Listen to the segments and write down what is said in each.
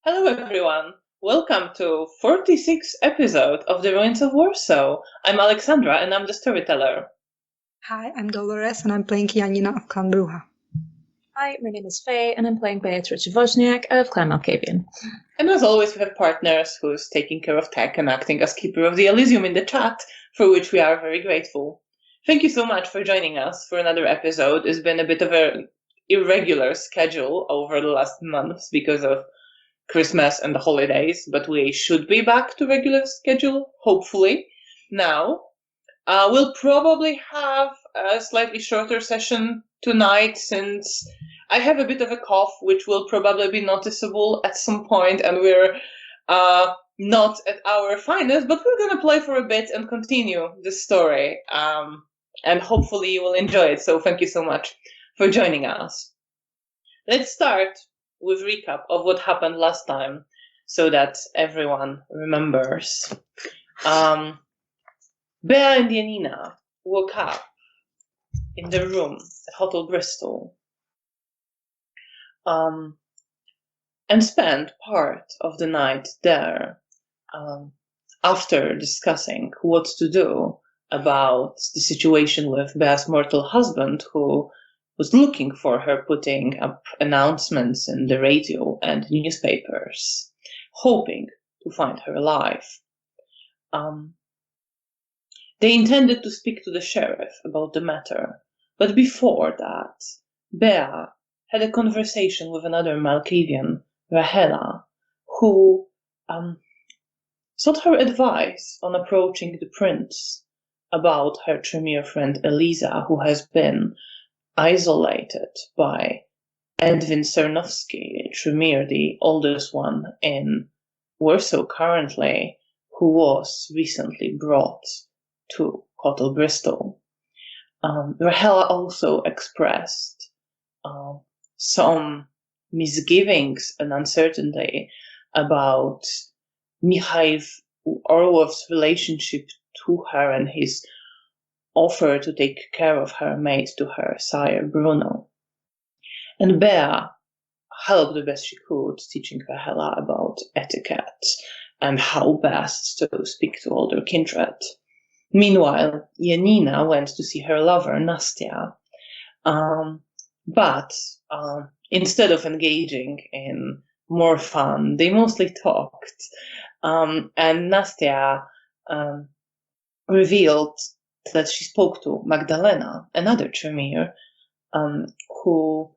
Hello everyone! Welcome to 46th episode of The Ruins of Warsaw. I'm Alexandra and I'm the storyteller. Hi, I'm Dolores and I'm playing Janina of Clan Bruja. Hi, my name is Faye and I'm playing Beatrice Wozniak of Clan Malkavian. And as always we have partners who's taking care of tech and acting as keeper of the Elysium in the chat, for which we are very grateful. Thank you so much for joining us for another episode. It's been a bit of an irregular schedule over the last months because of Christmas and the holidays, but we should be back to regular schedule, hopefully. Now, we'll probably have a slightly shorter session tonight since I have a bit of a cough, which will probably be noticeable at some point, and we're not at our finest, but we're going to play for a bit and continue the story, and hopefully you will enjoy it. So thank you so much for joining us. Let's start with recap of what happened last time so that everyone remembers. Bea and Janina woke up in their room at Hotel Bristol and spent part of the night there after discussing what to do about the situation with Bea's mortal husband, who was looking for her, putting up announcements in the radio and newspapers, hoping to find her alive. They intended to speak to the sheriff about the matter, but before that, Bea had a conversation with another Malkavian, Rahela, who sought her advice on approaching the prince about her Tremere friend Eliza, who has been isolated by Edwin Cernowski, Tremere, the oldest one in Warsaw currently, who was recently brought to Hotel Bristol. Rahela also expressed some misgivings and uncertainty about Mikhail Orlov's relationship to her and his offer to take care of her mate to her sire Bruno. And Bea helped the best she could, teaching Rahela about etiquette and how best to speak to older kindred. Meanwhile, Janina went to see her lover, Nastia, but instead of engaging in more fun, they mostly talked, and Nastia revealed that she spoke to Magdalena, another Tremere, who,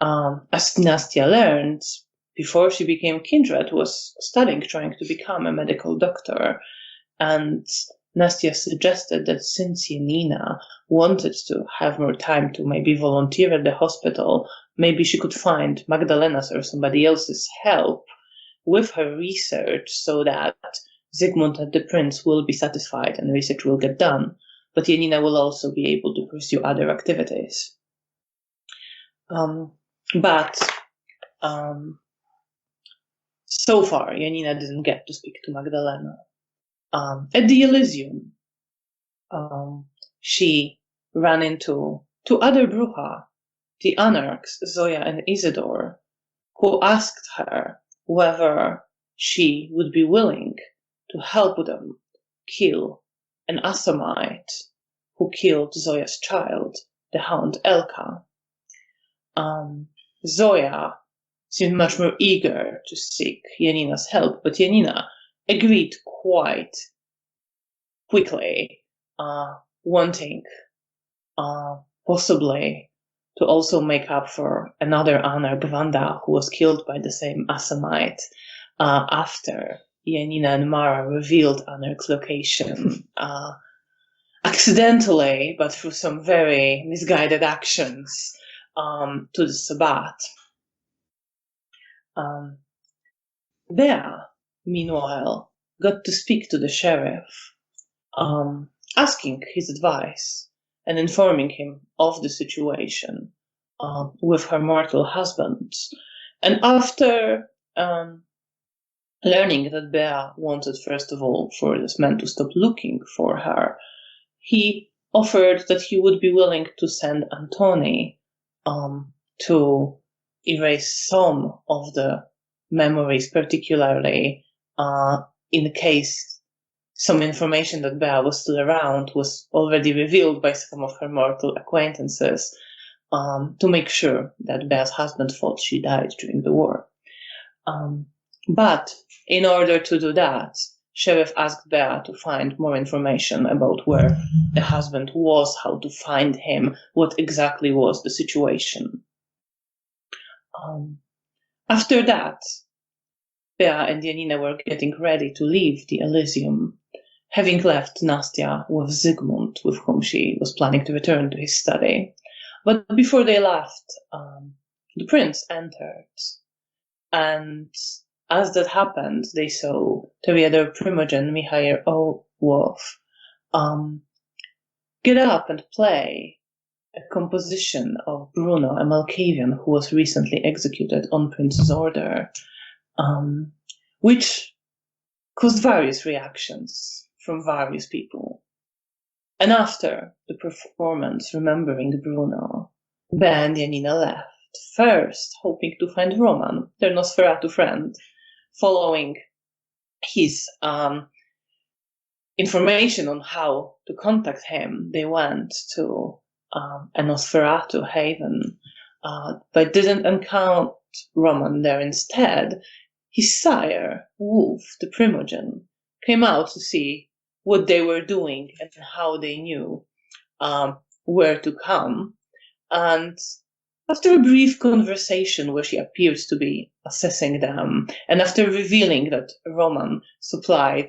as Nastia learned, before she became kindred, was studying, trying to become a medical doctor. And Nastia suggested that since Janina wanted to have more time to maybe volunteer at the hospital, maybe she could find Magdalena's or somebody else's help with her research so that Zygmunt and the prince will be satisfied and research will get done, but Janina will also be able to pursue other activities. But so far, Janina didn't get to speak to Magdalena. At the Elysium, she ran into two other Bruja, the Anarchs, Zoya and Isidore, who asked her whether she would be willing to help them kill an Assamite who killed Zoya's child, the hound Elka. Zoya seemed much more eager to seek Janina's help, but Janina agreed quite quickly, wanting possibly to also make up for another Anarch, Vanda, who was killed by the same Assamite after Janina and Mara revealed Anarch's location accidentally, but through some very misguided actions to the Sabbat. Bea, meanwhile, got to speak to the sheriff, asking his advice and informing him of the situation with her mortal husband. And after learning that Bea wanted, first of all, for this man to stop looking for her, he offered that he would be willing to send Antoni to erase some of the memories, particularly in case some information that Bea was still around was already revealed by some of her mortal acquaintances, to make sure that Bea's husband thought she died during the war. But in order to do that, Sheriff asked Bea to find more information about where the husband was, how to find him, what exactly was the situation. After that, Bea and Janina were getting ready to leave the Elysium, having left Nastia with Zygmunt, with whom she was planning to return to his study. But before they left, the prince entered, and as that happened, they saw Toreador Primogen Mihail Orlov get up and play a composition of Bruno, a Malkavian who was recently executed on Prince's order, which caused various reactions from various people. And after the performance, remembering Bruno, Bea and Janina left, first hoping to find Roman, their Nosferatu friend. Following his information on how to contact him, they went to a Nosferatu haven, but didn't encounter Roman there. Instead, his sire, Wolf, the Primogen, came out to see what they were doing and how they knew where to come. And after a brief conversation where she appears to be assessing them, and after revealing that Roman supplied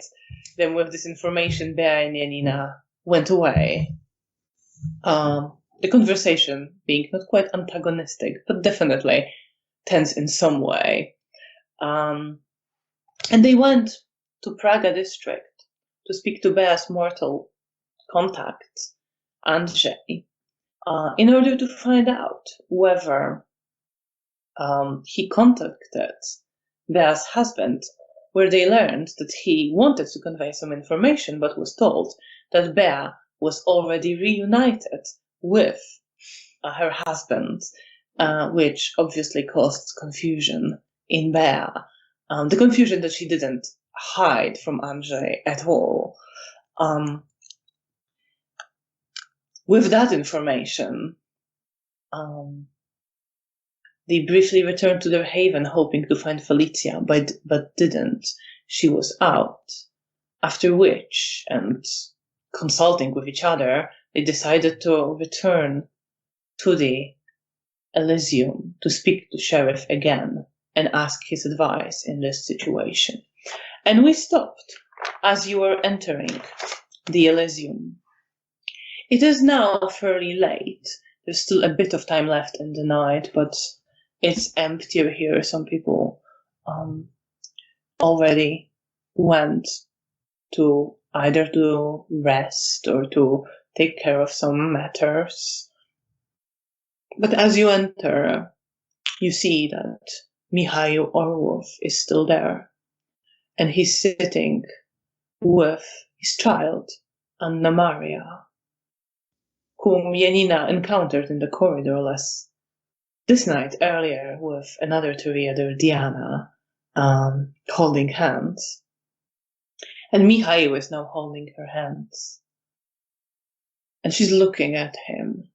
them with this information, Bea and Janina went away. The conversation being not quite antagonistic, but definitely tense in some way. And they went to Praga district to speak to Bea's mortal contact, Andrzej, in order to find out whether he contacted Bea's husband, where they learned that he wanted to convey some information, but was told that Bea was already reunited with her husband, which obviously caused confusion in Bea. The confusion that she didn't hide from Andrzej at all. With that information, they briefly returned to their haven, hoping to find Felicia, but didn't. She was out. After which, and consulting with each other, they decided to return to the Elysium to speak to Sheriff again and ask his advice in this situation. And we stopped as you were entering the Elysium. It is now fairly late. There's still a bit of time left in the night, but it's emptier here. Some people already went to either to rest or to take care of some matters. But as you enter, you see that Mihail Orlov is still there, and he's sitting with his child, Anna Maria, whom Janina encountered in the corridor this night earlier with another Toreador, Diana, holding hands. And Mihail is now holding her hands. And she's looking at him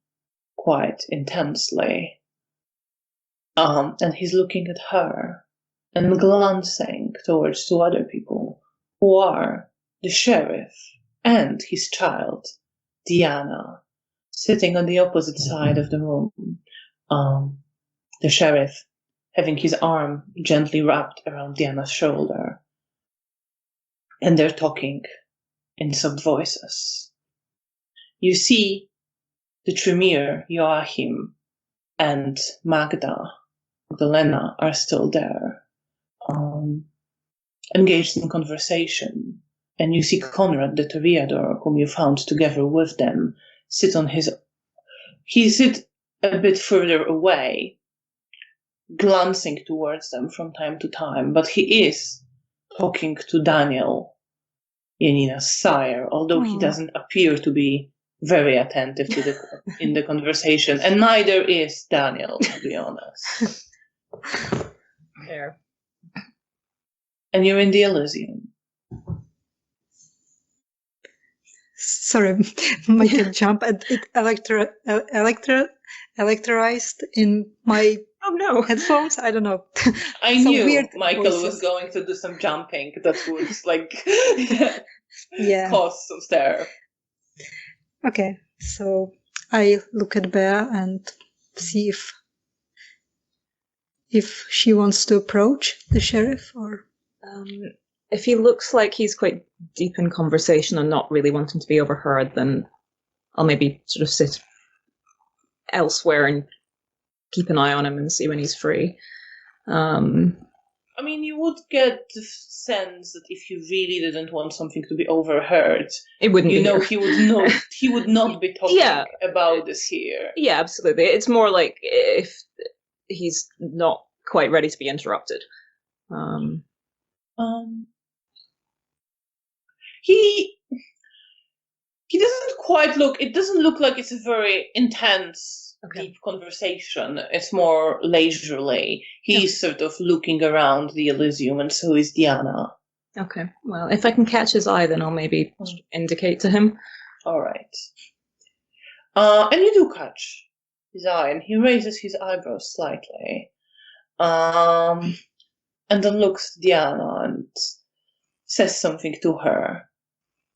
quite intensely. And he's looking at her and glancing towards two other people who are the sheriff and his child, Diana, sitting on the opposite side of the room. The sheriff having his arm gently wrapped around Diana's shoulder. And they're talking in soft voices. You see the Tremere, Joachim, and Magdalena are still there, engaged in conversation. And you see Conrad, the Toreador, whom you found together with them, he sit a bit further away, glancing towards them from time to time, but he is talking to Daniel, Janina's sire, although he doesn't appear to be very attentive to in the conversation, and neither is Daniel, to be honest. Fair. and you're in the Elysium. Sorry, my cat jumped and it electroized in my Oh no. headphones. I don't know. I Some knew weird Michael was voices. going to do some jumping that would Yeah. cause some stir. Okay, so I look at Bea and see if she wants to approach the sheriff or... If he looks like he's quite deep in conversation and not really wanting to be overheard, then I'll maybe sort of sit elsewhere and keep an eye on him and see when he's free. I mean, you would get the sense that if you really didn't want something to be overheard, it wouldn't. He would not be talking about this here. Yeah, absolutely. It's more like if he's not quite ready to be interrupted. He doesn't quite look. It doesn't look like it's a very intense, deep conversation. It's more leisurely. He's sort of looking around the Elysium, and so is Diana. Okay. Well, if I can catch his eye, then I'll maybe indicate to him. All right. And you do catch his eye, and he raises his eyebrows slightly. And then looks at Diana and says something to her,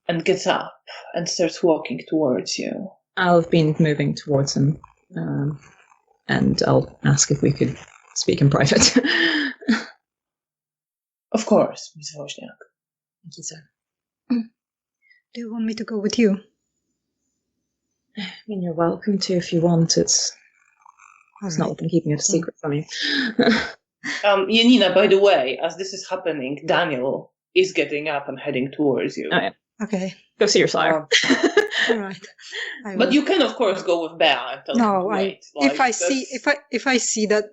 and gets up and starts walking towards you. I'll have been moving towards him, and I'll ask if we could speak in private. Of course, Ms. Wozniak. Thank you, sir. Do you want me to go with you? I mean, you're welcome to if you want. It's not like I'm keeping it a secret from you. Janina, by the way, as this is happening, Daniel is getting up and heading towards you. Oh, yeah. Okay. Go see your sire. All right. But you can, of course, go with Bea and tell him to wait. If I see that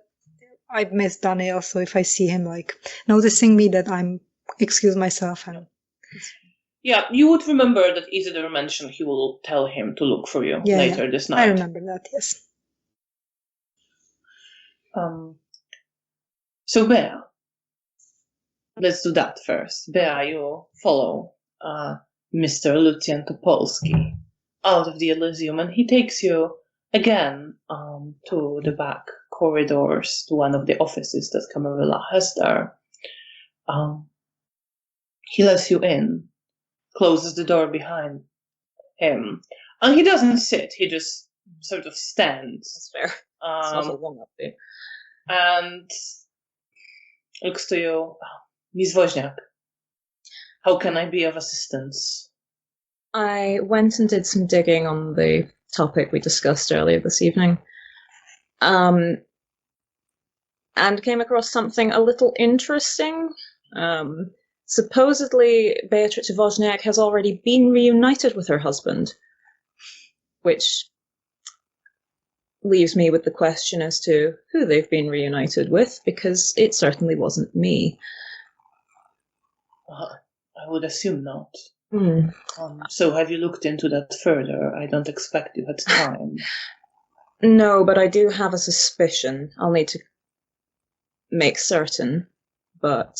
I've missed Daniel, so if I see him like noticing me, that I'm excuse myself and. Yeah, you would remember that Isidore mentioned he will tell him to look for you later this night. I remember that, yes. So Bea, let's do that first. Bea, you follow Mr. Lucian Topolsky out of the Elysium, and he takes you again to the back corridors, to one of the offices that Camarilla has there. He lets you in, closes the door behind him, and he doesn't sit, he just sort of stands. That's fair. It's not a long up there. And looks to you. Ms. Wozniak, how can I be of assistance? I went and did some digging on the topic we discussed earlier this evening, and came across something a little interesting. Supposedly, Beatrice Wozniak has already been reunited with her husband, which leaves me with the question as to who they've been reunited with, because it certainly wasn't me. I would assume not. So have you looked into that further? I don't expect you had time. No, but I do have a suspicion. I'll need to make certain, but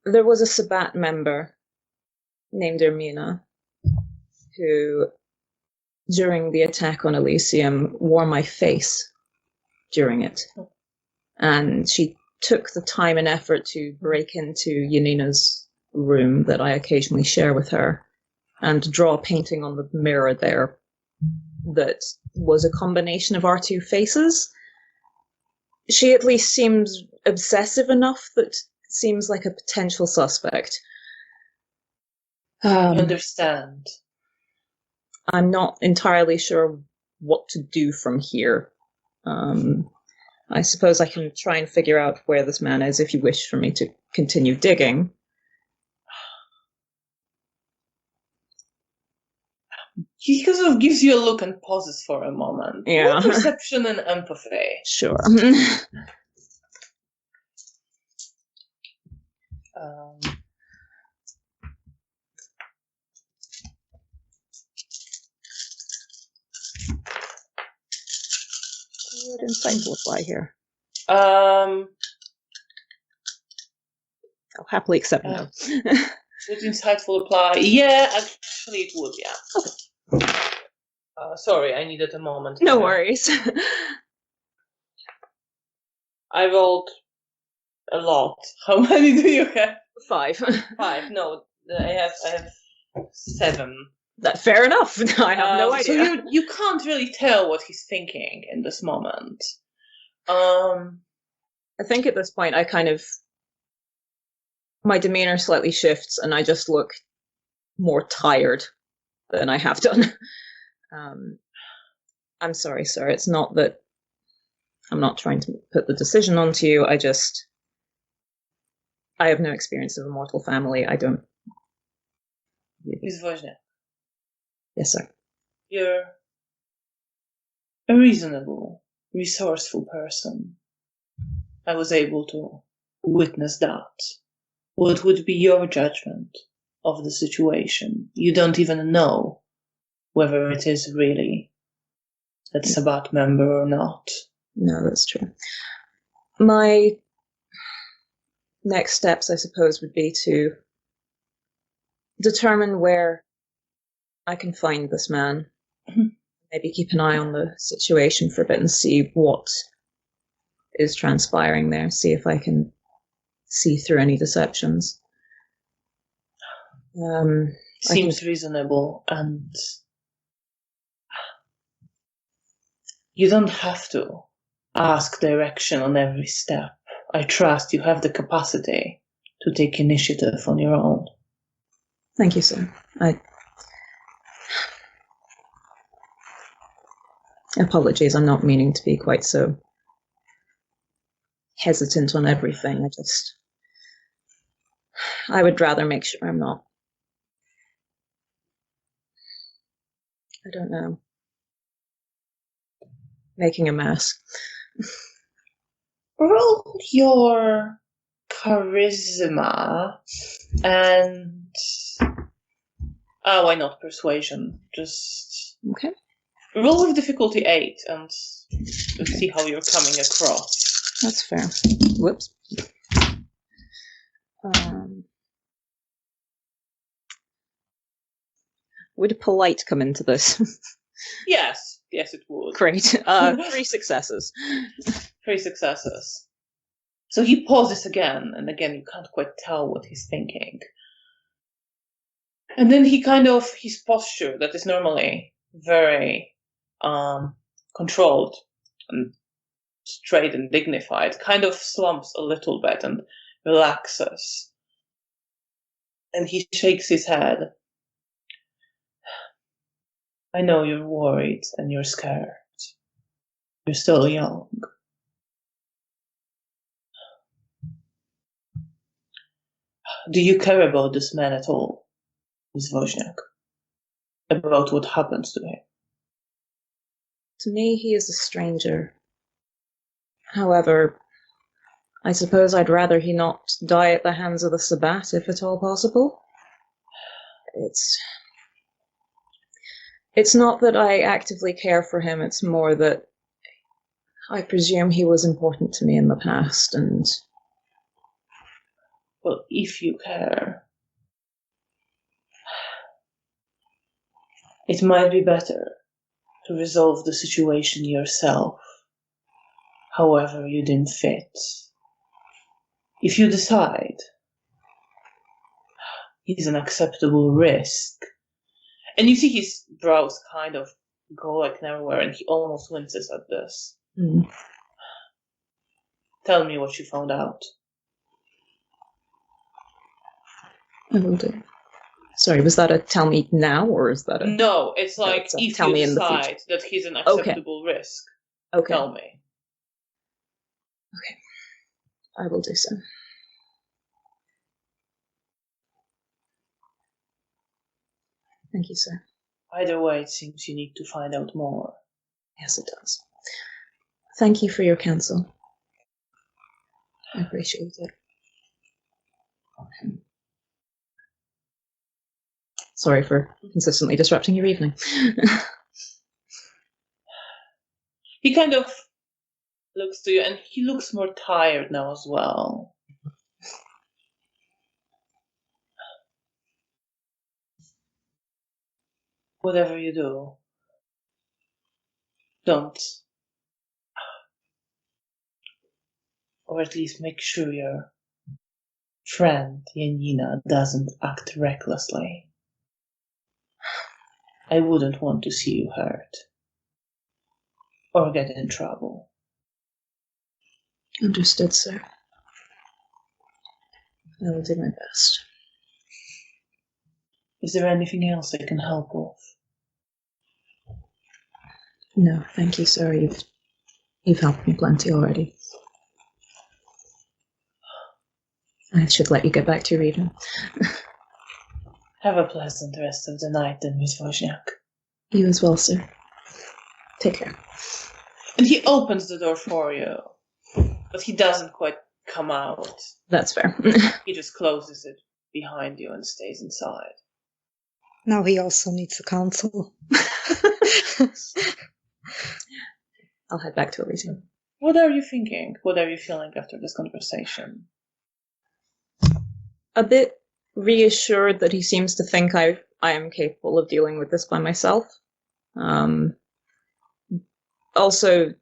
there was a Sabbat member named Ermina who, during the attack on Elysium, wore my face during it. And she took the time and effort to break into Janina's room that I occasionally share with her and draw a painting on the mirror there that was a combination of our two faces. She at least seems obsessive enough that seems like a potential suspect. I understand. I'm not entirely sure what to do from here. I suppose I can try and figure out where this man is if you wish for me to continue digging. He sort of gives you a look and pauses for a moment. Yeah. Perception and empathy. Sure. What insight will apply here? I'll happily accept no. Would insightful apply? Yeah, actually it would, yeah. Sorry, I needed a moment. No worries. I rolled a lot. How many do you have? 5. 5. No, I have 7. That fair enough. I have no idea. So you can't really tell what he's thinking in this moment. I think at this point my demeanor slightly shifts and I just look more tired than I have done. I'm sorry, sir. It's not that I'm not trying to put the decision onto you. I have no experience of a mortal family. I don't. Miss Wozniak. Yes, sir. You're a reasonable, resourceful person. I was able to witness that. What would be your judgment of the situation? You don't even know whether it is really a Sabbat member or not. No, that's true. My next steps, I suppose, would be to determine where I can find this man. Maybe keep an eye on the situation for a bit and see what is transpiring there. See if I can see through any deceptions. Seems reasonable, and you don't have to ask direction on every step. I trust you have the capacity to take initiative on your own. Thank you, sir. Apologies, I'm not meaning to be quite so hesitant on everything. I would rather make sure I'm not. I don't know. Making a mess. Roll your charisma and why not persuasion? Just okay. Roll with difficulty 8 and see how you're coming across. That's fair. Whoops. Would polite come into this? Yes, it would. Great. 3 successes. 3 successes. So he pauses again, and again you can't quite tell what he's thinking. And then his posture that is normally very controlled and straight and dignified kind of slumps a little bit and relaxes. And he shakes his head. I know you're worried and you're scared. You're still young. Do you care about this man at all, Miss Wozniak? About what happens to him? To me, he is a stranger. However, I suppose I'd rather he not die at the hands of the Sabbat, if at all possible. It's not that I actively care for him, it's more that I presume he was important to me in the past, and... Well, if you care, it might be better to resolve the situation yourself, however you deem fit. If you decide he's an acceptable risk, and you see his brows kind of go like nowhere, and he almost winces at this. Tell me what you found out. I will do. Sorry, was that a tell me now, or is that a... No, it's like it's if tell you me decide that he's an acceptable risk, okay. Tell me. Okay, I will do so. Thank you, sir. Either way, it seems you need to find out more. Yes, it does. Thank you for your counsel. I appreciate it. Sorry for consistently disrupting your evening. He kind of looks to you, and he looks more tired now as well. whatever you do, don't. Or at least make sure your friend, Janina, doesn't act recklessly. I wouldn't want to see you hurt. Or get in trouble. Understood, sir. I will do my best. Is there anything else I can help with? No, thank you, sir. You've helped me plenty already. I should let you get back to your reading. Have a pleasant rest of the night then, Miss Wozniak. You as well, sir. Take care. And he opens the door for you, but he doesn't quite come out. That's fair. He just closes it behind you and stays inside. Now he also needs a counsel. I'll head back to Elysium. What are you thinking? What are you feeling after this conversation? A bit reassured that he seems to think I am capable of dealing with this by myself. Also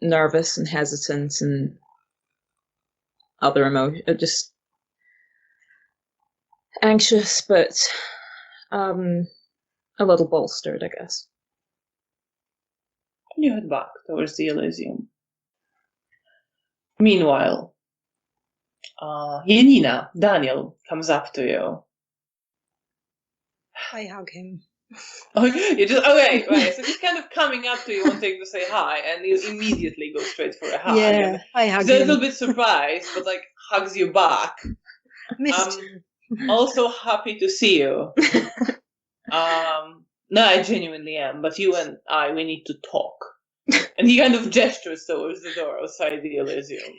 nervous and hesitant and other emotions, just anxious, but a little bolstered, I guess. You head back towards the Elysium. Meanwhile, Janina, Daniel, comes up to you. I hug him. Oh, you just okay. So he's kind of coming up to you, wanting to say hi, and you immediately go straight for a hug. Yeah, I hug He's a him. little bit surprised, but like hugs you back. Missed you. Also happy to see you. No, I genuinely am, but you and I, we need to talk. And he kind of gestures towards the door outside the Elysium.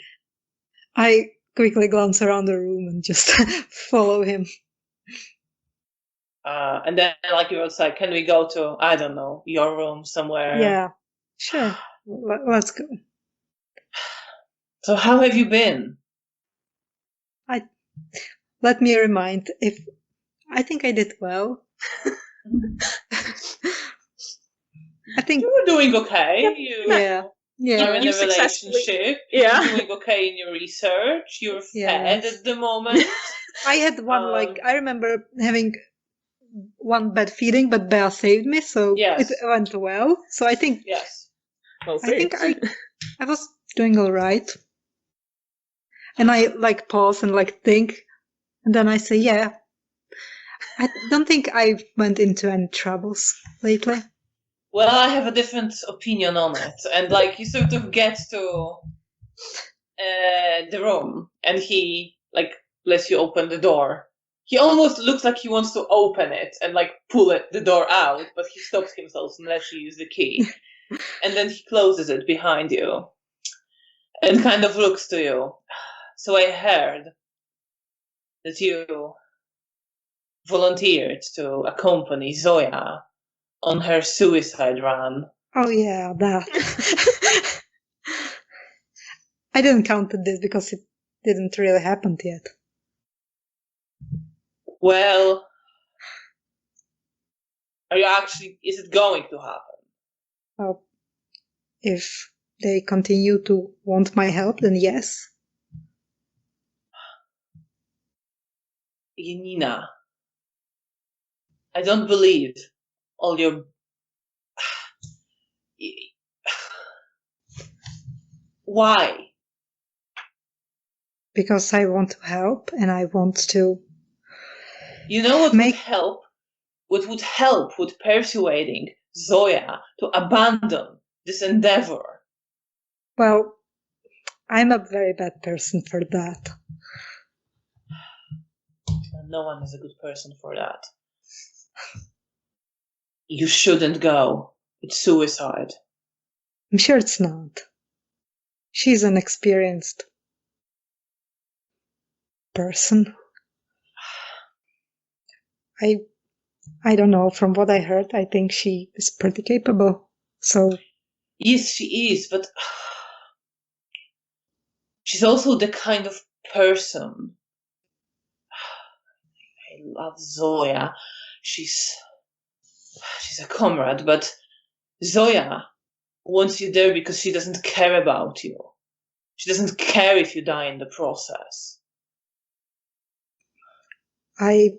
I quickly glance around the room and just follow him. And then, like, you're outside, can we go to, I don't know, your room somewhere? Yeah, sure. Let's go. So how have you been? Let me remind, I think I did well. I think You were doing okay. yeah. You're in You a successfully- relationship. Yeah. You're doing okay in your research. You're Yes. fed at the moment. I had one I remember having one bad feeling, but Bea saved me, so Yes. it went well. So I think Yes. Well, I think I was doing all right. And I pause and think, and then I say, yeah. I don't think I went into any troubles lately. Well, I have a different opinion on it. And you sort of get to the room, and he lets you open the door. He almost looks like he wants to open it and pull the door out, but he stops himself and lets you use the key. And then he closes it behind you and kind of looks to you. So I heard that you volunteered to accompany Zoya on her suicide run. Oh yeah, that. I didn't count this because it didn't really happen yet. Well, is it going to happen? Well, if they continue to want my help, then yes. Janina, I don't believe all your... Why? Because I want to help and I want to... You know what would help? What would help with persuading Zoya to abandon this endeavor? Well, I'm a very bad person for that. No one is a good person for that. You shouldn't go. It's suicide. I'm sure it's not. She's an experienced person. I don't know. From what I heard, I think she is pretty capable. So yes, she is, but she's also the kind of person. I love Zoya. She's she's a comrade, but Zoya wants you there because she doesn't care about you. She doesn't care if you die in the process. I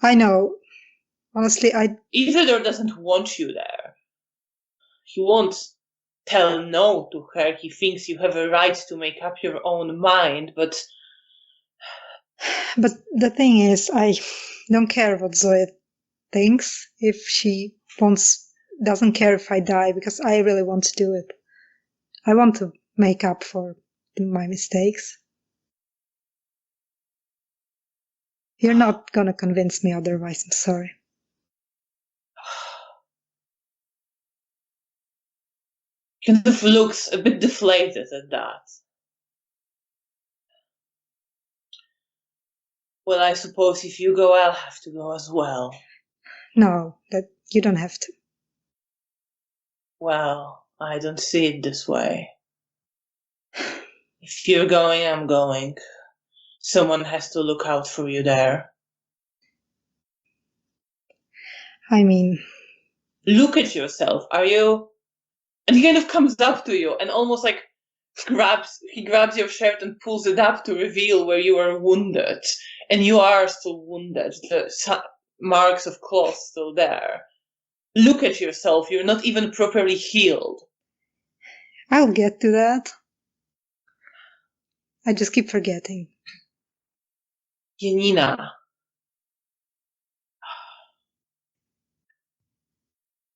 know. Honestly, Isidore doesn't want you there. He won't tell no to her. He thinks you have a right to make up your own mind, but the thing is, I don't care what Zoe thinks. If she doesn't care if I die, because I really want to do it. I want to make up for my mistakes. You're not gonna convince me otherwise, I'm sorry. kind of looks a bit deflated at that. Well, I suppose if you go, I'll have to go as well. No, that you don't have to. Well, I don't see it this way. If you're going, I'm going. Someone has to look out for you there. I mean... Look at yourself. Are you... And he kind of comes up to you and almost like grabs your shirt and pulls it up to reveal where you are wounded. And you are still wounded. The marks of claws still there. Look at yourself. You're not even properly healed. I'll get to that. I just keep forgetting. Janina.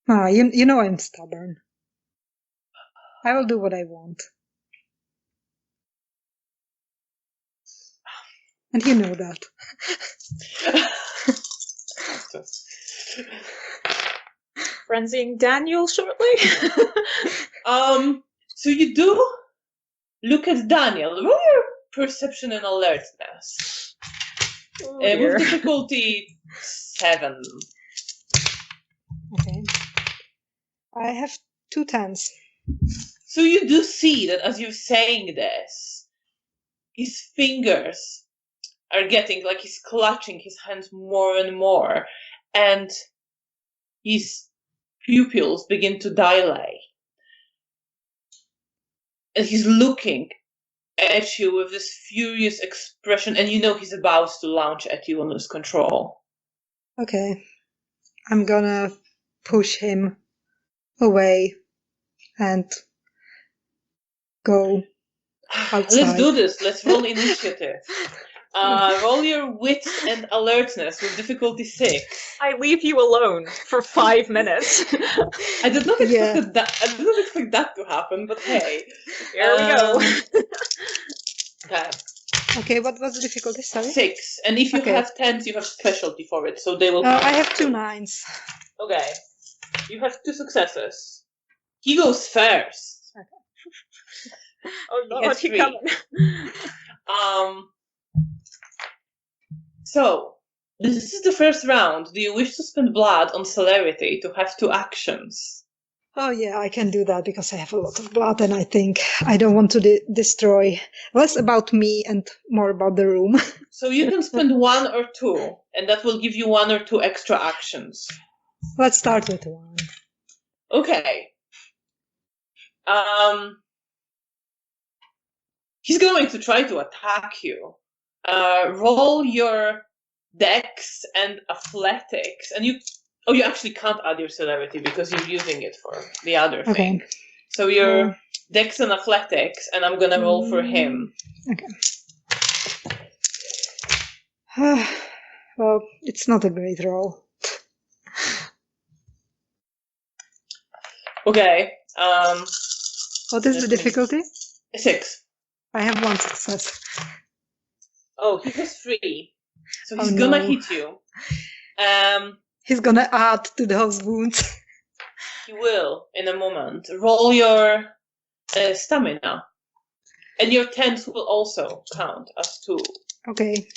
You know I'm stubborn. I will do what I want. And you know that. Frenzying Daniel shortly? So you do look at Daniel. Roll your perception and alertness. With difficulty 7. Okay. I have 2 10s. So you do see that as you're saying this, his fingers are getting, like he's clutching his hands more and more, and his pupils begin to dilate. And he's looking at you with this furious expression, and you know he's about to launch at you and lose control. Okay. I'm gonna push him away and go outside. Let's do this. Let's roll initiative. Roll your wit and alertness with difficulty 6. I leave you alone for 5 minutes. I did not expect that. I did not expect that to happen, but hey, here we go. Okay. Okay, what was the difficulty? Sorry. 6, and if you have 10s, you have specialty for it, so they will. I have 2 9s. Okay, you have 2 successes. He goes first. Okay. Oh Lord, he coming. So, this is the first round. Do you wish to spend blood on celerity to have 2 actions? Oh yeah, I can do that because I have a lot of blood and I think I don't want to destroy. Less about me and more about the room. So you can spend 1 or 2, and that will give you 1 or 2 extra actions. Let's start with 1. Okay. He's going to try to attack you. Roll your dex and athletics, and you actually can't add your celerity because you're using it for the other thing. So your dex and athletics, and I'm gonna roll for him. Okay. Well, it's not a great roll. Okay. What is the difficulty? 6. I have 1 success. Oh, he has 3. So he's gonna hit you. He's gonna add to those wounds. He will in a moment. Roll your stamina. And your 10s will also count as 2. Okay.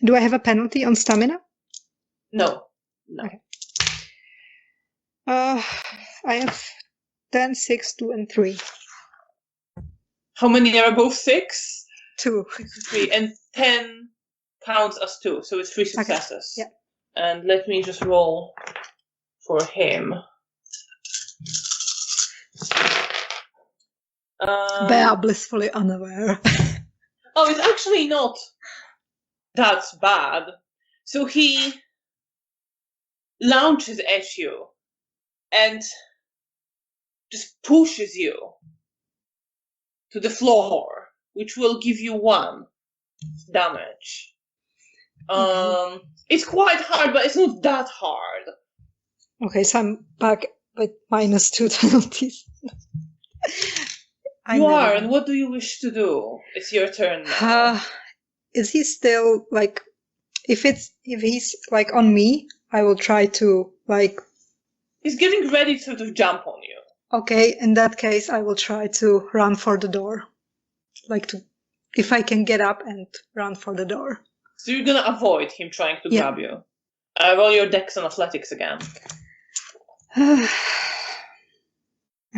Do I have a penalty on stamina? No. Okay. I have 10, 6, 2, and 3. How many are above 6? 2. 6 3, and 10 counts as 2, so it's 3 successes. Okay. And let me just roll for him. Bea blissfully unaware. Oh, it's actually not that bad. So he launches at you and just pushes you to the floor, which will give you 1 damage. It's quite hard, but it's not that hard. Okay, so I'm back with -2 penalties. You are, and what do you wish to do? It's your turn now. Is he still like? If he's like on me, I will try to like. He's getting ready to sort of jump on you. Okay, in that case, I will try to run for the door, if I can get up and run for the door. So you're gonna avoid him trying to grab you. Roll your dex and athletics again.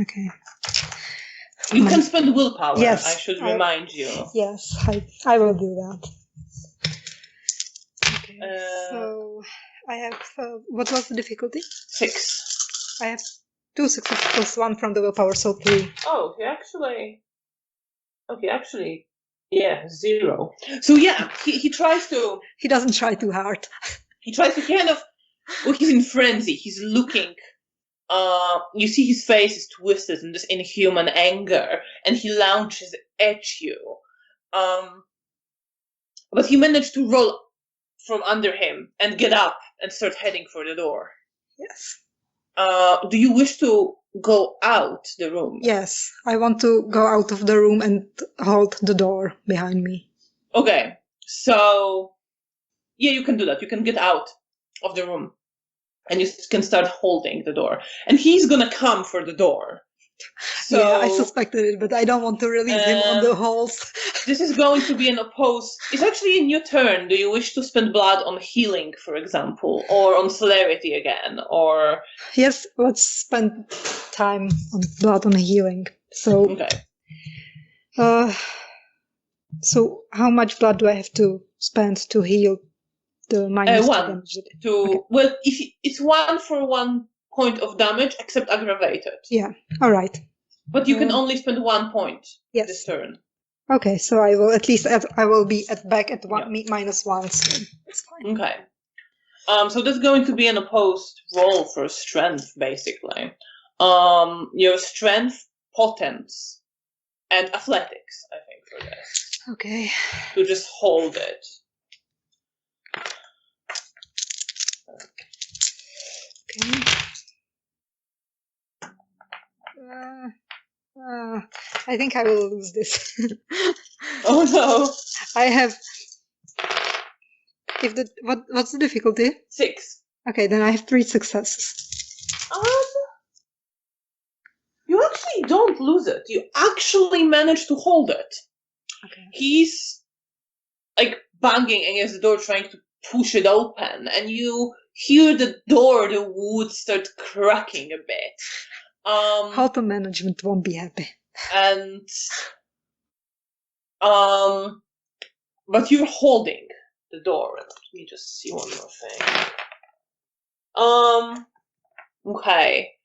Okay. You can spend willpower. Yes, I should remind you. Yes, I will do that. Okay. So I have. What was the difficulty? 6. I have 2 successes plus 1 from the willpower, so 3. Oh, actually, yeah, 0. So yeah, he tries to. He doesn't try too hard. He tries to kind of. Well, he's in frenzy. He's looking. You see his face is twisted in this inhuman anger, and he launches at you. But he managed to roll from under him and get up and start heading for the door. Yes. Do you wish to go out the room? Yes, I want to go out of the room and hold the door behind me. Okay, so yeah, you can do that. You can get out of the room and you can start holding the door. And he's gonna come for the door. So, yeah, I suspected it, but I don't want to release him on the halls. This is going to be an opposed. It's actually a new turn. Do you wish to spend blood on healing, for example, or on celerity again, or? Yes, let's spend time on blood on healing. So, okay. So how much blood do I have to spend to heal the -2 damage? Well, if it's 1 for 1 point of damage, except aggravated. Yeah. All right. But you can only spend 1 point this turn. Okay, so I will I will be back at -1, so it's fine. Okay. So that's going to be an opposed roll for strength, basically. Your strength, potence, and athletics, I think, for this. Okay. To just hold it. Okay. I think I will lose this. Oh no! I have. What's the difficulty? 6. Okay, then I have 3 successes. You actually don't lose it. You actually manage to hold it. Okay. He's like banging against the door, trying to push it open, and you hear the wood start cracking a bit. Auto management won't be happy. And but you're holding the door. Let me just see one more thing. Okay.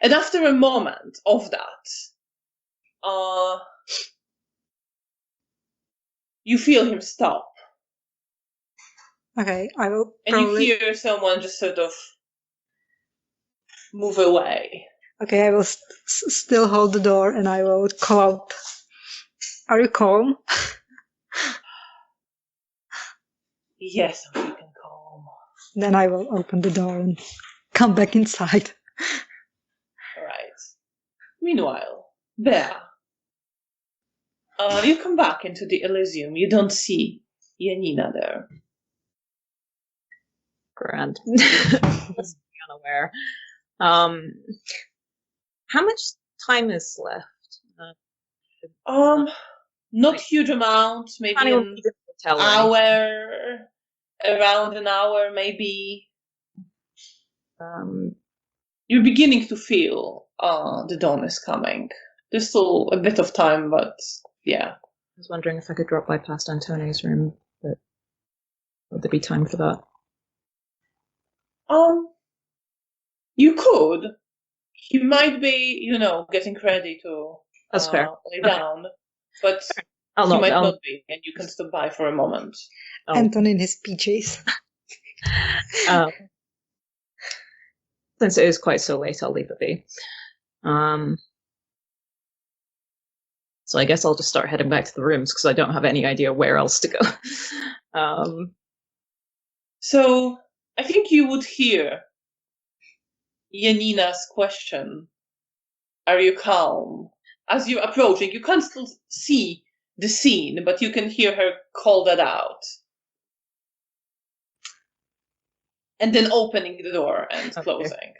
And after a moment of that, you feel him stop. Okay, I will. And you hear someone just sort of move away. Okay, I will still hold the door and I will call out. Are you calm? Yes, I'm freaking calm. Then I will open the door and come back inside. Alright. Meanwhile, Bea. You come back into the Elysium. You don't see Janina there. Grand. Just unaware. How much time is left? Not huge amount. Maybe an hour. Around an hour, maybe. You're beginning to feel the dawn is coming. There's still a bit of time, but yeah. was wondering if I could drop by past Antonio's room, but would there be time for that? You could. He might be, getting ready to That's fair. lay down, but I'll he not. might I'll, not be, and you can stop by for a moment. Anton in his PJs. Since it is quite so late, I'll leave it be. So I guess I'll just start heading back to the rooms because I don't have any idea where else to go. So I think you would hear Janina's question, "Are you calm?" As you're approaching, you can't still see the scene, but you can hear her call that out. And then opening the door and closing.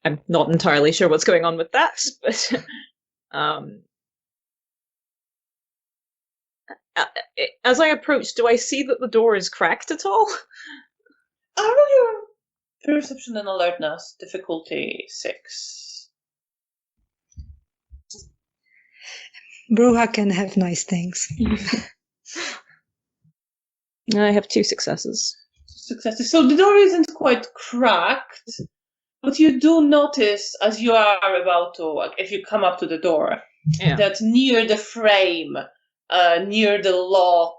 I'm not entirely sure what's going on with that, but as I approach, do I see that the door is cracked at all? Roll your perception and alertness, difficulty 6. Bruja can have nice things. I have 2 successes. So the door isn't quite cracked, but you do notice as you are about to, if you come up to the door, that near the frame, near the lock,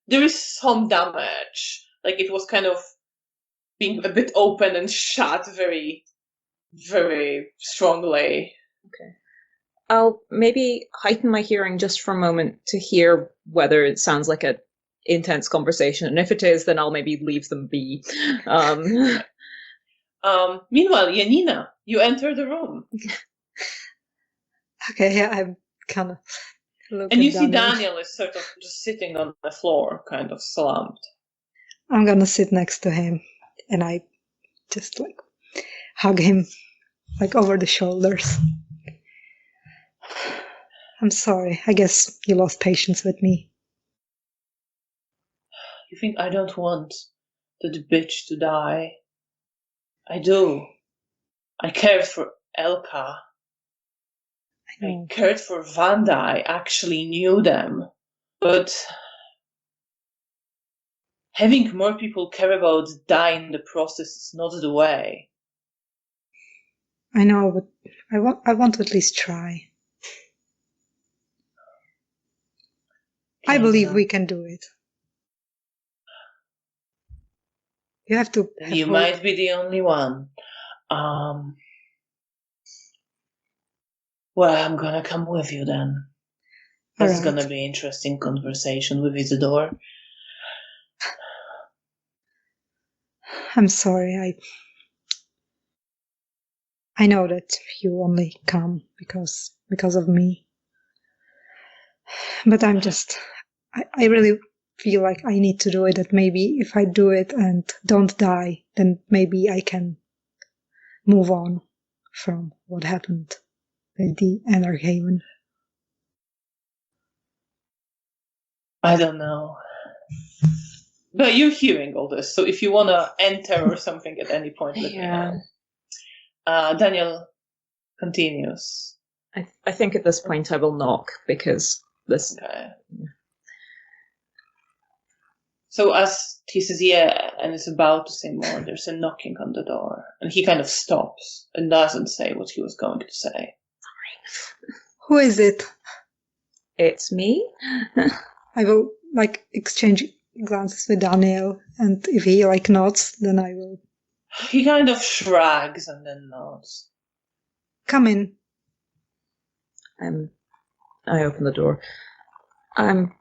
there is some damage. It was kind of being a bit open and shut very, very strongly. Okay. I'll maybe heighten my hearing just for a moment to hear whether it sounds like an intense conversation. And if it is, then I'll maybe leave them be. Meanwhile, Janina, you enter the room. Okay, yeah, I'm kind of looking. And you see Daniel is sort of just sitting on the floor, kind of slumped. I'm gonna sit next to him, and I just hug him over the shoulders. I'm sorry. I guess you lost patience with me. You think I don't want that bitch to die? I do. I cared for Elka. I cared for Vanda. I actually knew them. But having more people care about die in the process is not the way. I know, but I want to at least try. I believe we can do it. You have to. You might be the only one. Well, I'm gonna come with you then. That's gonna be interesting conversation with Isidore. I'm sorry. I know that you only come because of me. But I'm just. I really feel like I need to do it. That maybe if I do it and don't die, then maybe I can move on from what happened with the Enerhaven. I don't know. But you're hearing all this, so if you want to enter or something at any point, let me know. Daniel continues. I think at this point I will knock, because this... Okay. So as he says yeah, and is about to say more, there's a knocking on the door. And he kind of stops and doesn't say what he was going to say. Sorry. Who is it? It's me. I will exchange glances with Daniel, and if he nods, then I will. He kind of shrugs and then nods. Come in. I open the door. I'm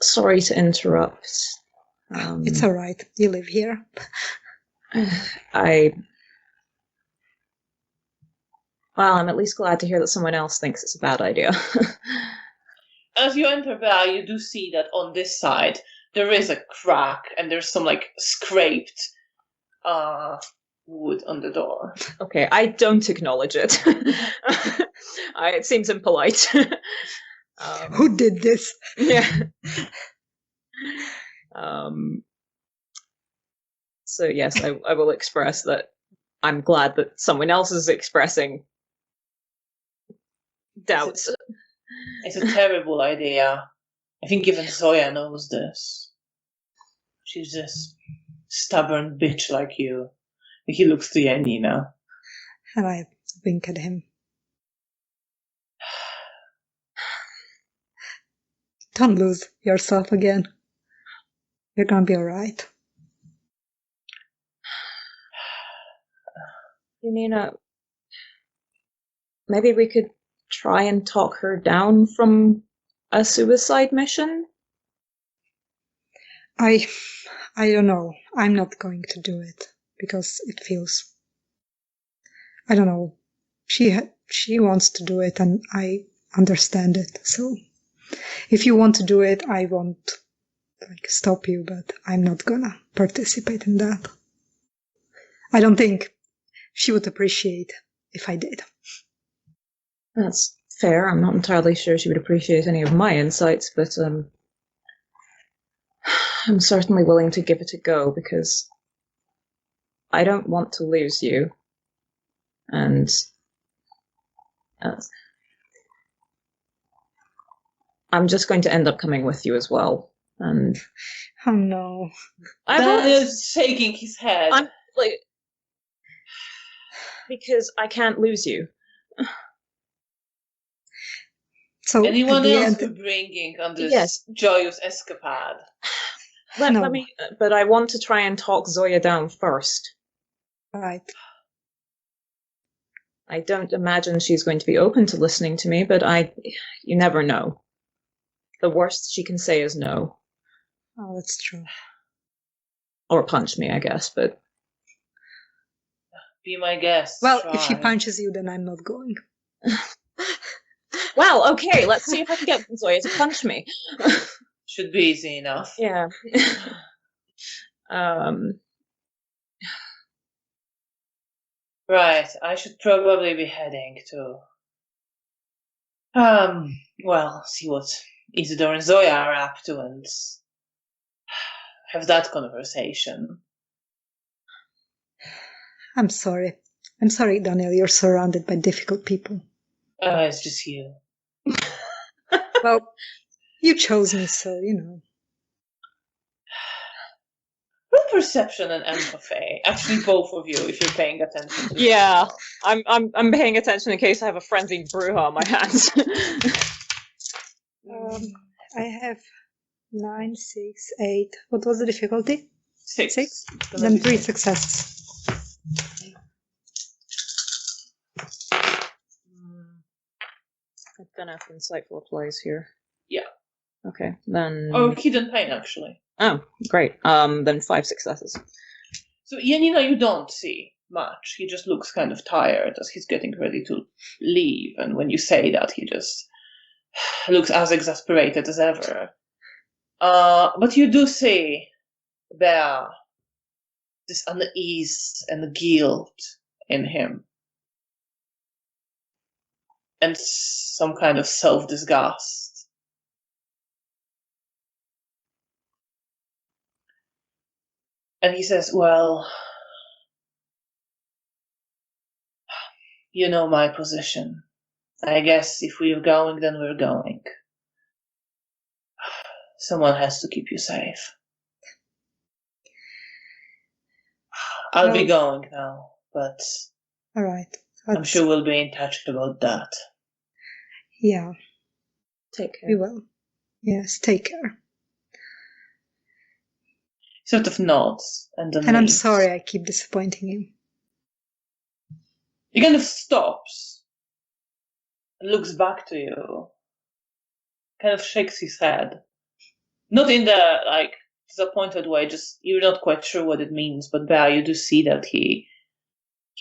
sorry to interrupt. It's all right. You live here. I'm at least glad to hear that someone else thinks it's a bad idea. As you enter Bea, you do see that on this side there is a crack and there's some scraped wood on the door. Okay, I don't acknowledge it. It seems impolite. Who did this? Yeah. So yes, I will express that I'm glad that someone else is expressing doubts. It's a terrible idea. I think even Zoya knows this. She's this stubborn bitch like you. He looks to Janina. And I wink at him. Don't lose yourself again. You're gonna be alright. Janina, maybe we could try and talk her down from a suicide mission? I don't know. I'm not going to do it because it feels, I don't know. She wants to do it and I understand it. So if you want to do it, I won't stop you, but I'm not gonna participate in that. I don't think she would appreciate if I did. That's fair. I'm not entirely sure she would appreciate any of my insights, but I'm certainly willing to give it a go because I don't want to lose you. And I'm just going to end up coming with you as well. And oh no. Dan is shaking his head. I'm like, because I can't lose you. So anyone else we're bringing on this joyous escapade? Let me, but I want to try and talk Zoya down first. Right. I don't imagine she's going to be open to listening to me, but you never know. The worst she can say is no. Oh, that's true. Or punch me, I guess, but... Be my guest. Well, try. If she punches you, then I'm not going. Well, okay, let's see if I can get Zoya to punch me. Should be easy enough. Yeah. Right, I should probably be heading to... see what Isidore and Zoya are up to and have that conversation. I'm sorry. I'm sorry, Daniel, you're surrounded by difficult people. It's just you. Well, you chose me, so, you know. Roll perception and empathy. Actually, both of you, if you're paying attention. Yeah, I'm paying attention in case I have a frenzied Bruja on my hands. I have 9, 6, 8. What was the difficulty? 6. Then 3 successes. I'm gonna have insightful applies here. Yeah. Okay, then... Oh, hidden pain, actually. Oh, great. Then 5 successes. So, Janina, you don't see much. He just looks kind of tired as he's getting ready to leave. And when you say that, he just looks as exasperated as ever. But you do see there this unease and guilt in him. And some kind of self-disgust. And he says, well, you know my position. I guess if we're going, then we're going. Someone has to keep you safe. I'll be going now, but all right. I'm sure we'll be in touch about that. Yeah. Take care. We will. Yes, take care. Sort of nods and then And I'm leaves. sorry I keep disappointing you. He kind of stops and looks back to you. Kind of shakes his head. Not in the disappointed way, just you're not quite sure what it means, but Bea, you do see that he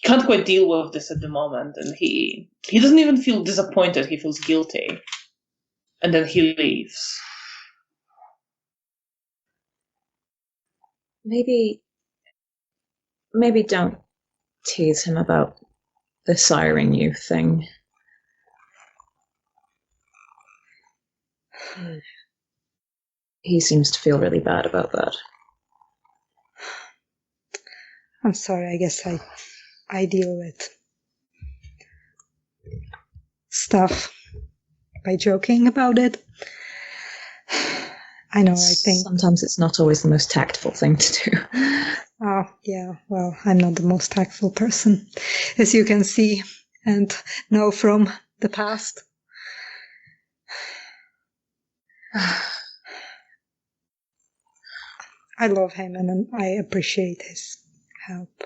can't quite deal with this at the moment, and he doesn't even feel disappointed, he feels guilty. And then he leaves. Maybe don't tease him about the siring you thing. He seems to feel really bad about that. I'm sorry, I guess I deal with stuff by joking about it. I know, I think. Sometimes it's not always the most tactful thing to do. Oh, yeah, well, I'm not the most tactful person, as you can see and know from the past. I love him and I appreciate his help.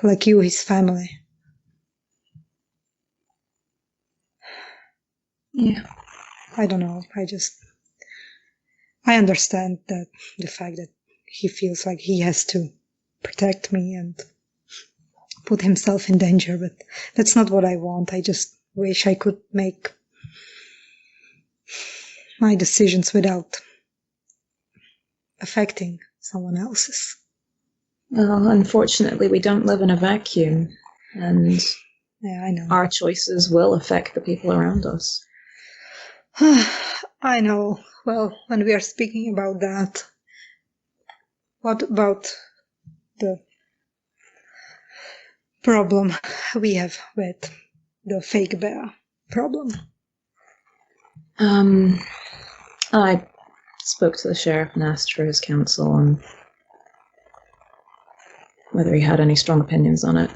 Like you, his family. Yeah. I don't know, I understand that the fact that he feels like he has to protect me and put himself in danger, but that's not what I want. I just wish I could make my decisions without affecting someone else's. Well, unfortunately, we don't live in a vacuum, and Yeah, I know. our choices will affect the people around us. I know. Well, when we are speaking about that, what about the problem we have with the fake bear problem? I spoke to the sheriff and asked for his counsel on whether he had any strong opinions on it.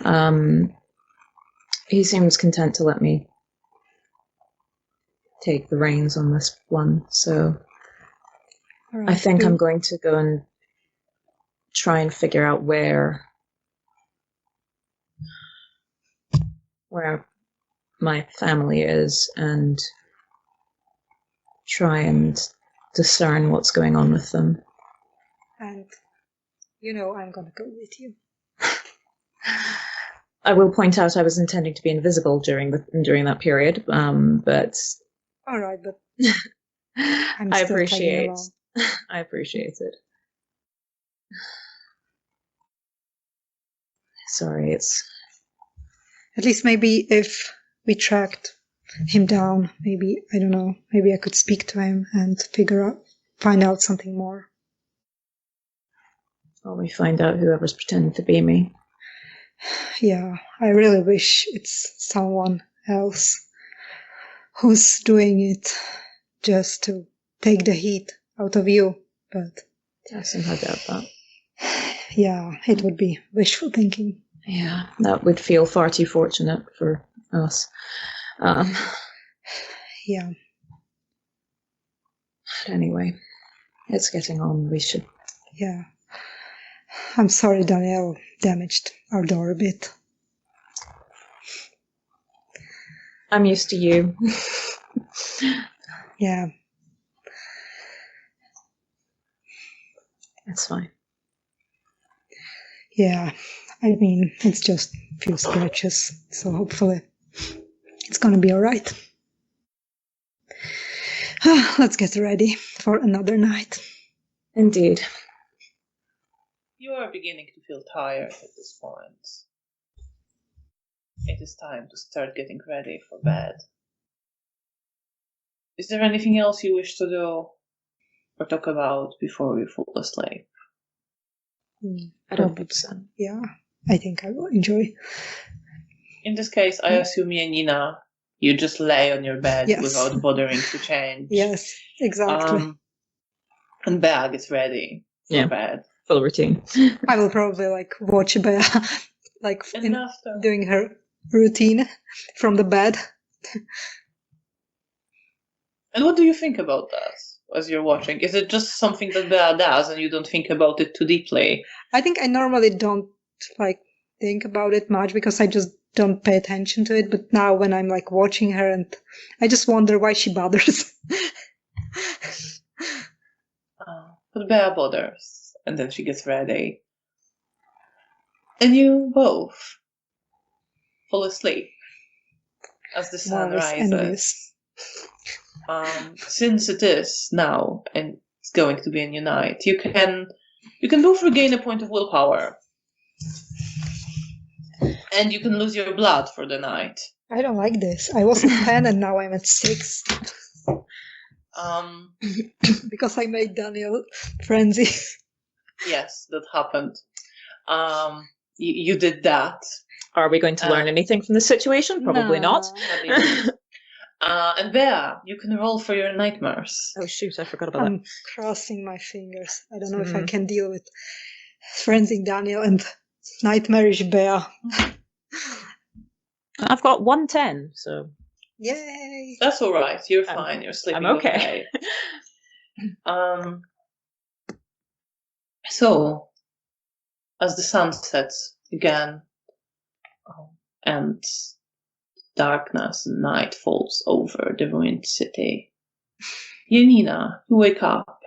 He seems content to let me take the reins on this one, so Right, I think good. I'm going to go and try and figure out where my family is and try and discern what's going on with them. And I'm gonna go with you. I will point out I was intending to be invisible during that period, but All right, but I still tagging along. I appreciate it. Sorry, it's At least maybe if we tracked him down, maybe, I don't know, maybe I could speak to him and find out something more. well, we find out whoever's pretending to be me. Yeah, I really wish it's someone else who's doing it just to take the heat out of you, but I somehow doubt that. yeah, it would be wishful thinking. Yeah, that would feel far too fortunate for us. Yeah. Anyway, it's getting on. We should. Yeah. I'm sorry Danielle damaged our door a bit. I'm used to you. Yeah. It's fine. Yeah. I mean, it's just a few scratches, so hopefully it's gonna be alright. Let's get ready for another night. Indeed. You are beginning to feel tired at this point. It is time to start getting ready for bed. Is there anything else you wish to do or talk about before you fall asleep? I don't think so. Yeah, I think I will enjoy. In this case, I assume Janina, you just lay on your bed Yes. without bothering to change. Yes, exactly. And Bea gets ready for bed. Full routine. I will probably watch Bea And after doing her routine from the bed. And what do you think about that as you're watching? Is it just something that Bea does and you don't think about it too deeply? I think I normally don't think about it much because I just don't pay attention to it. But now when I'm watching her, and I just wonder why she bothers. But Bea bothers, and then she gets ready. And you both fall asleep as the sun rises. Since it is now and it's going to be a new night, you can both regain a point of willpower. And you can lose your blood for the night. I don't like this. I was at 10 and now I'm at 6. Because I made Daniel frenzy. Yes, that happened. You did that. Are we going to learn anything from this situation? Probably not. And Bea, you can roll for your nightmares. Oh shoot, I forgot about I'm crossing my fingers. I don't know if I Mhm. can deal with frenzied Daniel and nightmarish Bea. that. I've got 110, so Yay! That's all right. You're I'm- fine. You're sleeping I'm okay. So, as the sun sets again, and darkness and night falls over the ruined city, Janina, you wake up,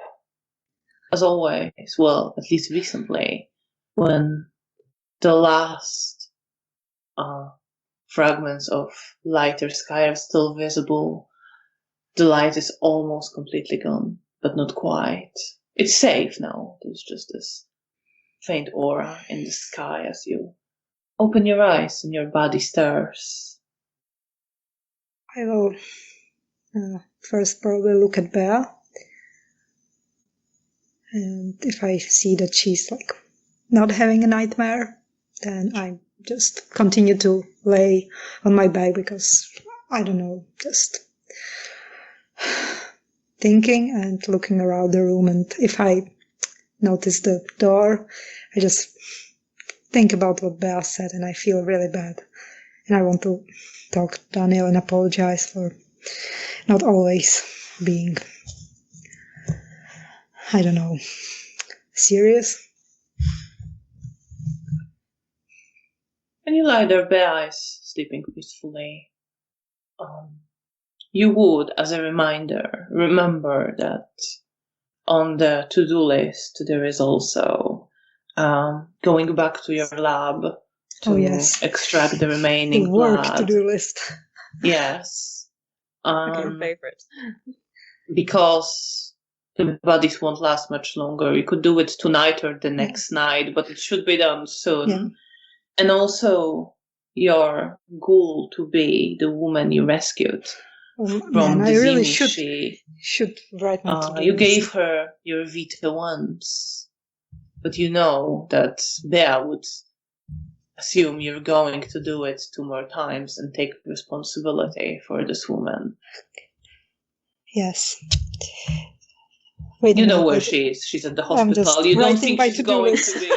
as always, well, at least recently, when the last fragments of lighter sky are still visible. The light is almost completely gone, but not quite. It's safe now. There's just this faint aura in the sky as you open your eyes and your body stirs. I will first probably look at Bea. And if I see that she's like not having a nightmare, then I just continue to lay on my back because, I don't know, just thinking and looking around the room. And if I notice the door, I just think about what Bea said and I feel really bad. And I want to talk to Daniel and apologize for not always being, I don't know, serious. And you lie there, bare eyes, sleeping peacefully. You would, as a reminder, remember that on the to-do list there is also going back to your lab to extract the remaining The work blood. to-do list. Yes. Your favorite. Because the bodies won't last much longer. You could do it tonight or the next night, but it should be done soon. Yeah. And also your goal to be the woman you rescued from I really Tzimisce. should write my to-do You list. gave her your vitae once, but you know that Bea would assume you're going to do it 2 more times and take responsibility for this woman. Yes. Wait a You know minute, where she is. She's at the I'm just hospital. You don't writing think my she's to-do going list. to be.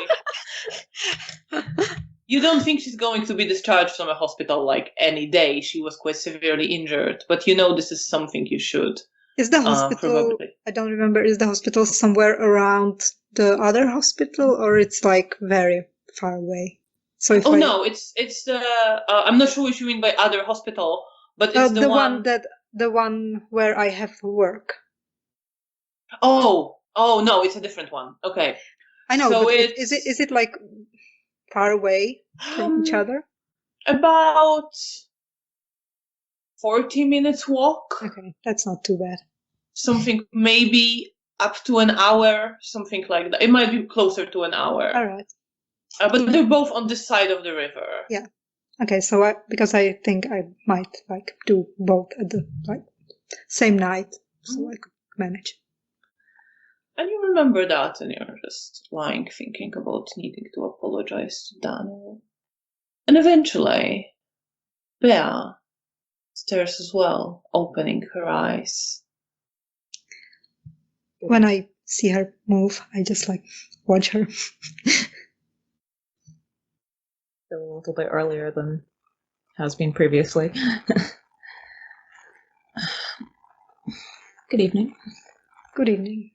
You don't think she's going to be discharged from a hospital like any day. She was quite severely injured, but you know this is something you should. Is the hospital, probably. I don't remember, is the hospital somewhere around the other hospital or it's like very far away? So if No, it's the, I'm not sure what you mean by other hospital, but it's the one where I have work. Oh, no, it's a different one. Okay. I know, So but it's, is it like far away from each other? About 40 minutes walk. Okay, that's not too bad. Something maybe up to an hour, something like that. It might be closer to an hour. All right. But they're both on this side of the river. Yeah. Okay, so because I think I might like do both at the like same night, so I could manage. And you remember that, and you're just lying thinking about needing to apologize to Daniel. And eventually, Bea stirs as well, opening her eyes. When I see her move, I just like watch her. A little bit earlier than has been previously. Good evening. Good evening.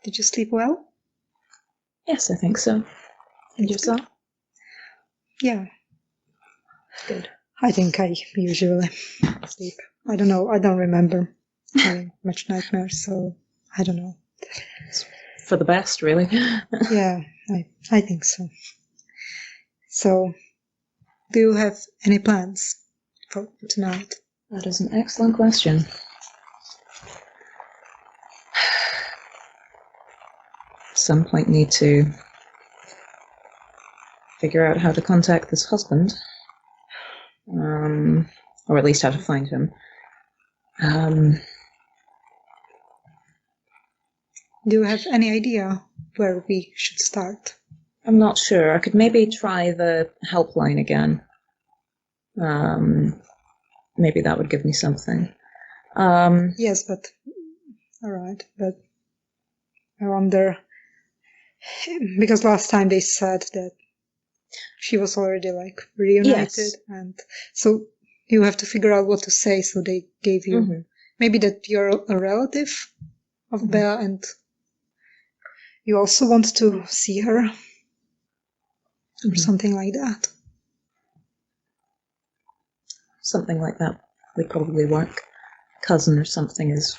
Did you sleep well? Yes, I think so. And yourself? Yeah. Good. I think I usually sleep. I don't know. I don't remember having much nightmares, so I don't know. It's for the best, really. Yeah, I think so. So, do you have any plans for tonight? That is an excellent question. At some point need to figure out how to contact this husband. Or at least how to find him. Do you have any idea where we should start? I'm not sure. I could maybe try the helpline again. maybe that would give me something. Yes, but all right. But I wonder, because last time they said that she was already like reunited, Yes. and so you have to figure out what to say. So they gave you maybe that you're a relative of Bea, and you also want to see her, or something like that. Something like that would probably work. Cousin or something is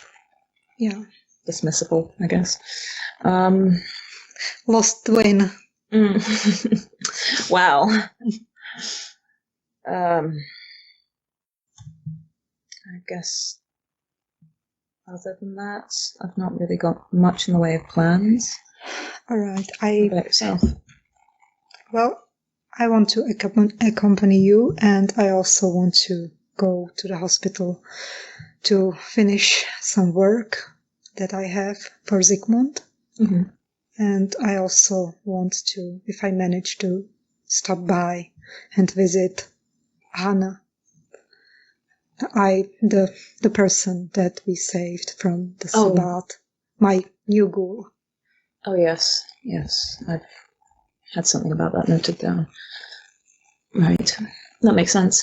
dismissible, I guess. Lost twin. Wow. I guess other than that, I've not really got much in the way of plans. All right. What about yourself? Well, I want to accompany you, and I also want to go to the hospital to finish some work that I have for Zygmunt. And I also want to, if I manage to, stop by and visit Hannah, the person that we saved from the Sabbat, my new ghoul. Oh, yes. I've had something about that noted down. Right. That makes sense.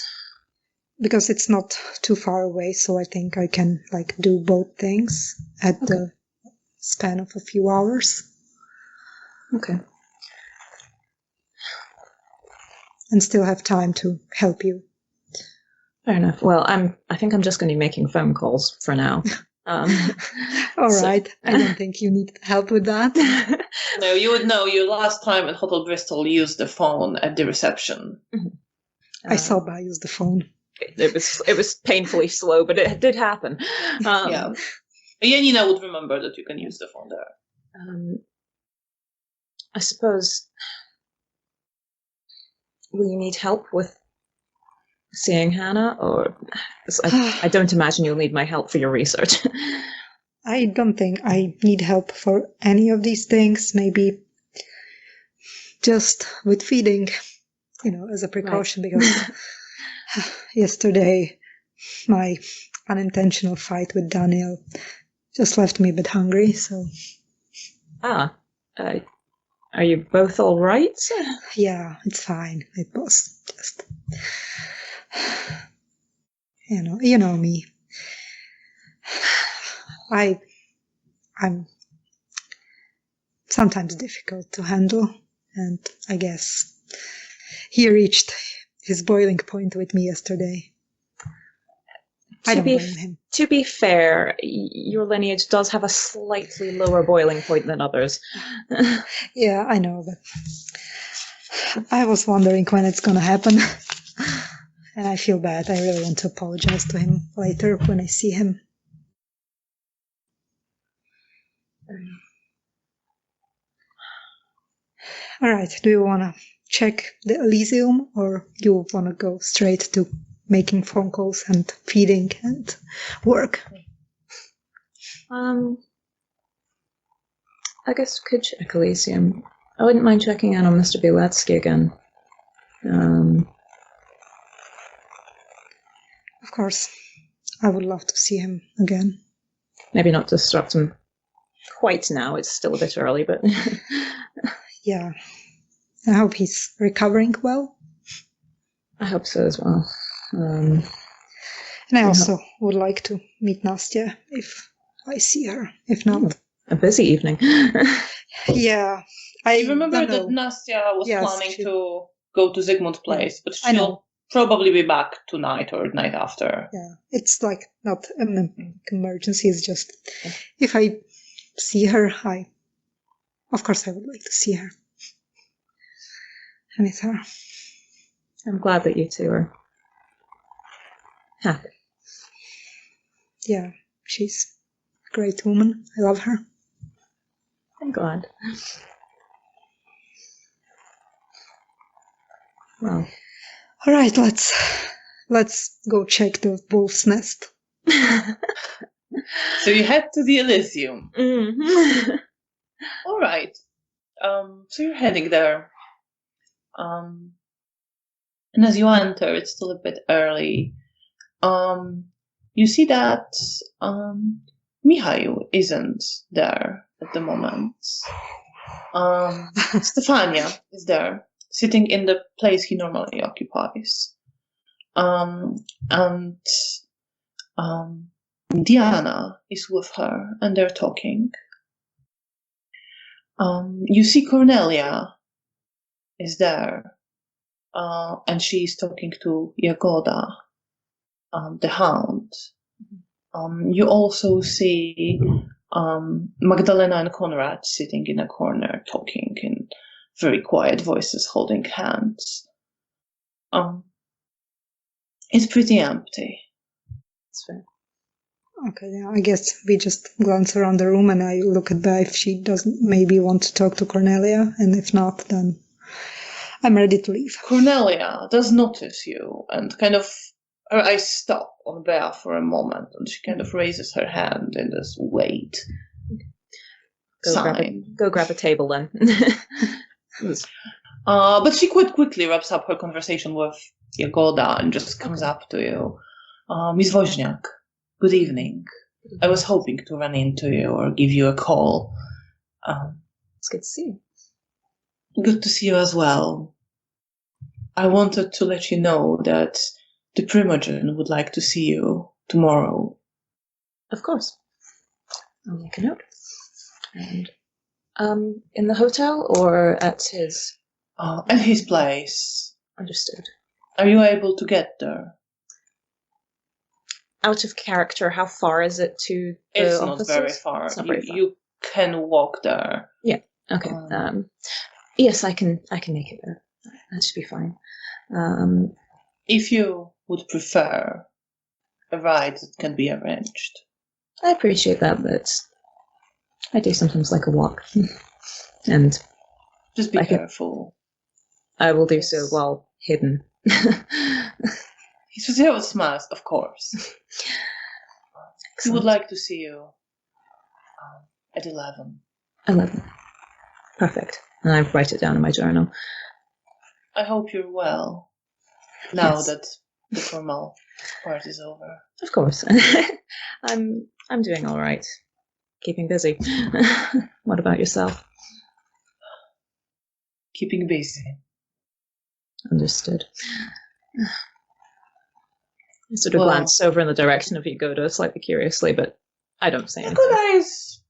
Because it's not too far away, so I think I can do both things at the span of a few hours. Okay. And still have time to help you. Fair enough. Well, I think I'm just going to be making phone calls for now. All right. I don't think you need help with that. No, you would know. You last time at Hotel Bristol used the phone at the reception. I saw Ba use the phone. It was painfully slow, but it did happen. Yeah. Janina would remember that you can use the phone there. I suppose. Will you need help with seeing Hannah, or I don't imagine you'll need my help for your research. I don't think I need help for any of these things. Maybe just with feeding, as a precaution, because yesterday my unintentional fight with Daniel just left me a bit hungry. So. Are you both all right? Yeah, it's fine. It was just, you know me. I'm sometimes difficult to handle, and I guess he reached his boiling point with me yesterday. I don't blame him. To be fair, your lineage does have a slightly lower boiling point than others. Yeah, I know, but I was wondering when it's gonna happen. And I feel bad. I really want to apologize to him later when I see him. All right, do you want to check the Elysium, or you want to go straight to making phone calls and feeding and work? I guess we could check Elysium. I wouldn't mind checking in on Mr. Bieletsky again. Of course, I would love to see him again. Maybe not disrupt him quite now. It's still a bit early, but... Yeah. I hope he's recovering well. I hope so as well. And I also would like to meet Nastya if I see her. If not... A busy evening. Yeah. I remember that Nastya was planning to go to Zygmunt's place, but she'll probably be back tonight or night after. Yeah, it's not an emergency. It's just if I see her, of course I would like to see her. And with her. I'm glad that you two are happy. Yeah, she's a great woman. I love her. I'm glad. Well. All right, let's go check the wolf's nest. So you head to the Elysium. Mm-hmm. All right. So you're heading there. And as you enter, it's still a bit early. You see that Mihail isn't there at the moment. Stefania is there, sitting in the place he normally occupies. And Diana is with her, and they're talking. You see Cornelia is there, and she's talking to Jagoda, the hound. You also see Magdalena and Konrad sitting in a corner, talking in very quiet voices, holding hands. It's pretty empty. That's fair. Okay, yeah, I guess we just glance around the room and I look at Bea if she doesn't maybe want to talk to Cornelia, and if not, then I'm ready to leave. Cornelia does notice you and kind of her eyes stop on Bea for a moment, and she kind of raises her hand in this wait sign. Go grab a table then. But she quite quickly wraps up her conversation with Jagoda and just comes up to you. Miss Woźniak, good evening. I was hoping to run into you or give you a call. It's good to see you. Good to see you as well. I wanted to let you know that the Primogen would like to see you tomorrow. Of course. I'll make a note. And in the hotel or at his? At his place. Understood. Are you able to get there? Out of character, how far is it to the It's offices? not very far. It's not very far. You can walk there. Yeah. Okay. Yes, I can make it there. That should be fine. If you would prefer a ride, it can be arranged. I appreciate that, but I do sometimes like a walk. And just be careful. I will do so while hidden. He just smiles, of course. He would like to see you at 11. 11. Perfect. And I write it down in my journal. I hope you're well now that the formal part is over. Of course. I'm doing all right. Keeping busy. What about yourself? Keeping busy. Understood. I sort of glance over in the direction of Jagoda slightly curiously, but I don't say anything. Jagoda is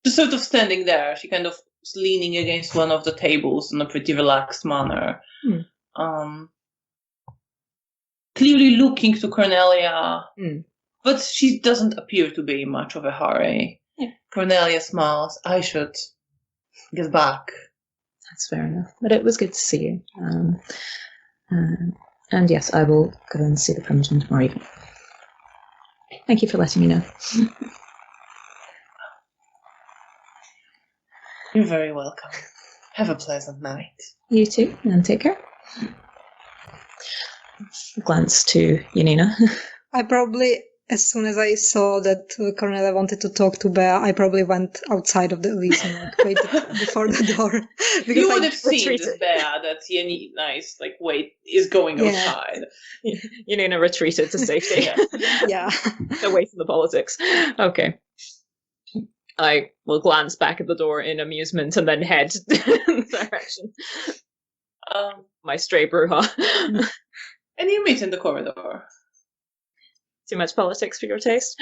just sort of standing there. She kind of is leaning against one of the tables in a pretty relaxed manner. Clearly looking to Cornelia, but she doesn't appear to be in much of a hurry. Yeah. Cornelia smiles. I should get back. That's fair enough. But it was good to see you. And yes, I will go and see the Primogen tomorrow evening. Thank you for letting me know. You're very welcome. Have a pleasant night. You too, and take care. Glance to Janina. I probably, as soon as I saw that Cornelia wanted to talk to Bea, I probably went outside of the Elysium, like waited before the door. Because you would have seen this Bea that Janina is going outside. Janina retreated to safety. Yeah. Away from the politics. Okay. I will glance back at the door in amusement and then head in the direction. My stray brouhaha. And you meet in the corridor. Too much politics for your taste?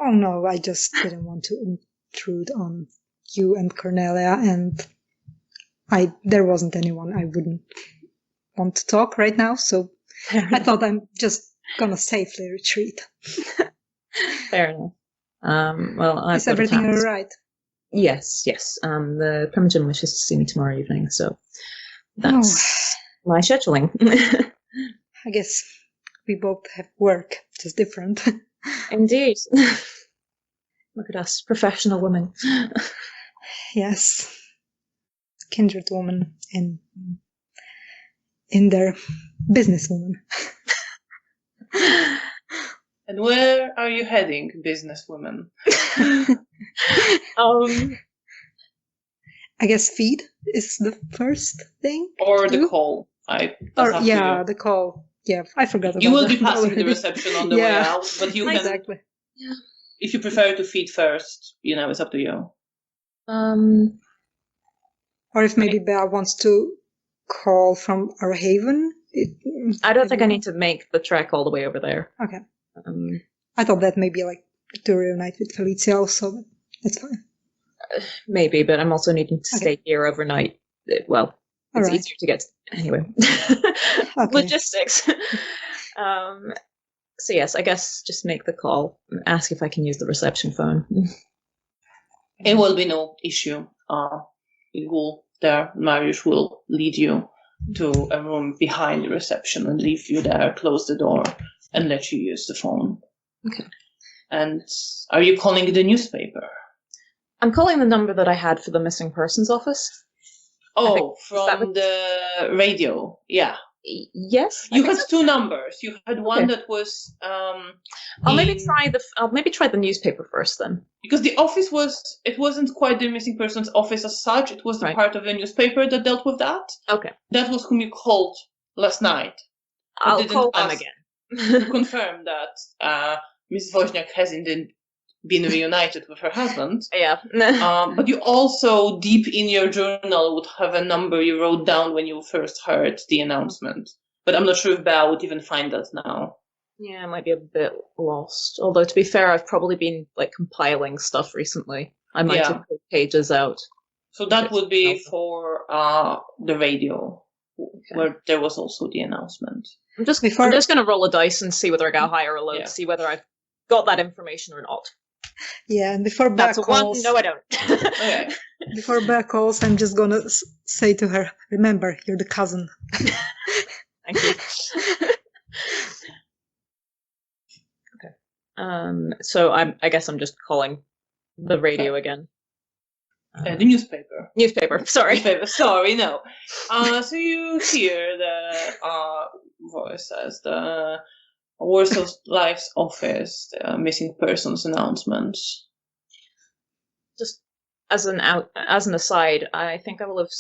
Oh no, I just didn't want to intrude on you and Cornelia, and there wasn't anyone I wouldn't want to talk right now, so I thought I'm just gonna safely retreat. Fair enough. Well, is everything all right? Yes. The Primogen wishes to see me tomorrow evening, so that's my scheduling. I guess we both have work, just different. Indeed. Look at us, professional women. Yes. Kindred woman in their businesswoman. And where are you heading, businesswoman? I guess feed is the first thing. Or the call. That's up to you. The call. Yeah, I forgot about You will that be passing the already. reception on the way out, but you can, exactly. Yeah. if you prefer to feed first, it's up to you. Or if maybe Bea wants to call from our haven. I don't think I need to make the trek all the way over there. Okay. Um, I thought that maybe like to reunite with Felicia also, but that's fine. Maybe, but I'm also needing to stay here overnight. Well, it's easier to get anyway. Logistics. So yes, I guess just make the call and ask if I can use the reception phone. It will be no issue. Mariusz will lead you to a room behind the reception and leave you there, close the door, and let you use the phone. Okay. And are you calling the newspaper? I'm calling the number that I had for the missing persons office. Oh, from the radio. Yeah. Yes. You had two numbers. You had one that was. I'll maybe try the newspaper first then. Because the office wasn't quite the missing persons office as such. It was the part of the newspaper that dealt with that. Okay. That was whom you called last night. I'll call them again. To confirm that Miss Woźniak has indeed been reunited with her husband. Yeah. But you also, deep in your journal, would have a number you wrote down when you first heard the announcement. But I'm not sure if Bea would even find that now. Yeah, I might be a bit lost. Although, to be fair, I've probably been compiling stuff recently. I might have put pages out. So that would be for the radio, where there was also the announcement. I'm just going to roll a dice and see whether I got high or low, to see whether I've got that information or not. Yeah, and before Bea calls... No, I don't. Okay. Before Bea calls, I'm just going to say to her, remember, you're the cousin. Thank you. Okay. So I guess I'm just calling the radio again. The newspaper. Sorry. Sorry, no. So you hear the voice as the Warsaw Life's office, the missing persons announcements. Just as an aside, I think I will have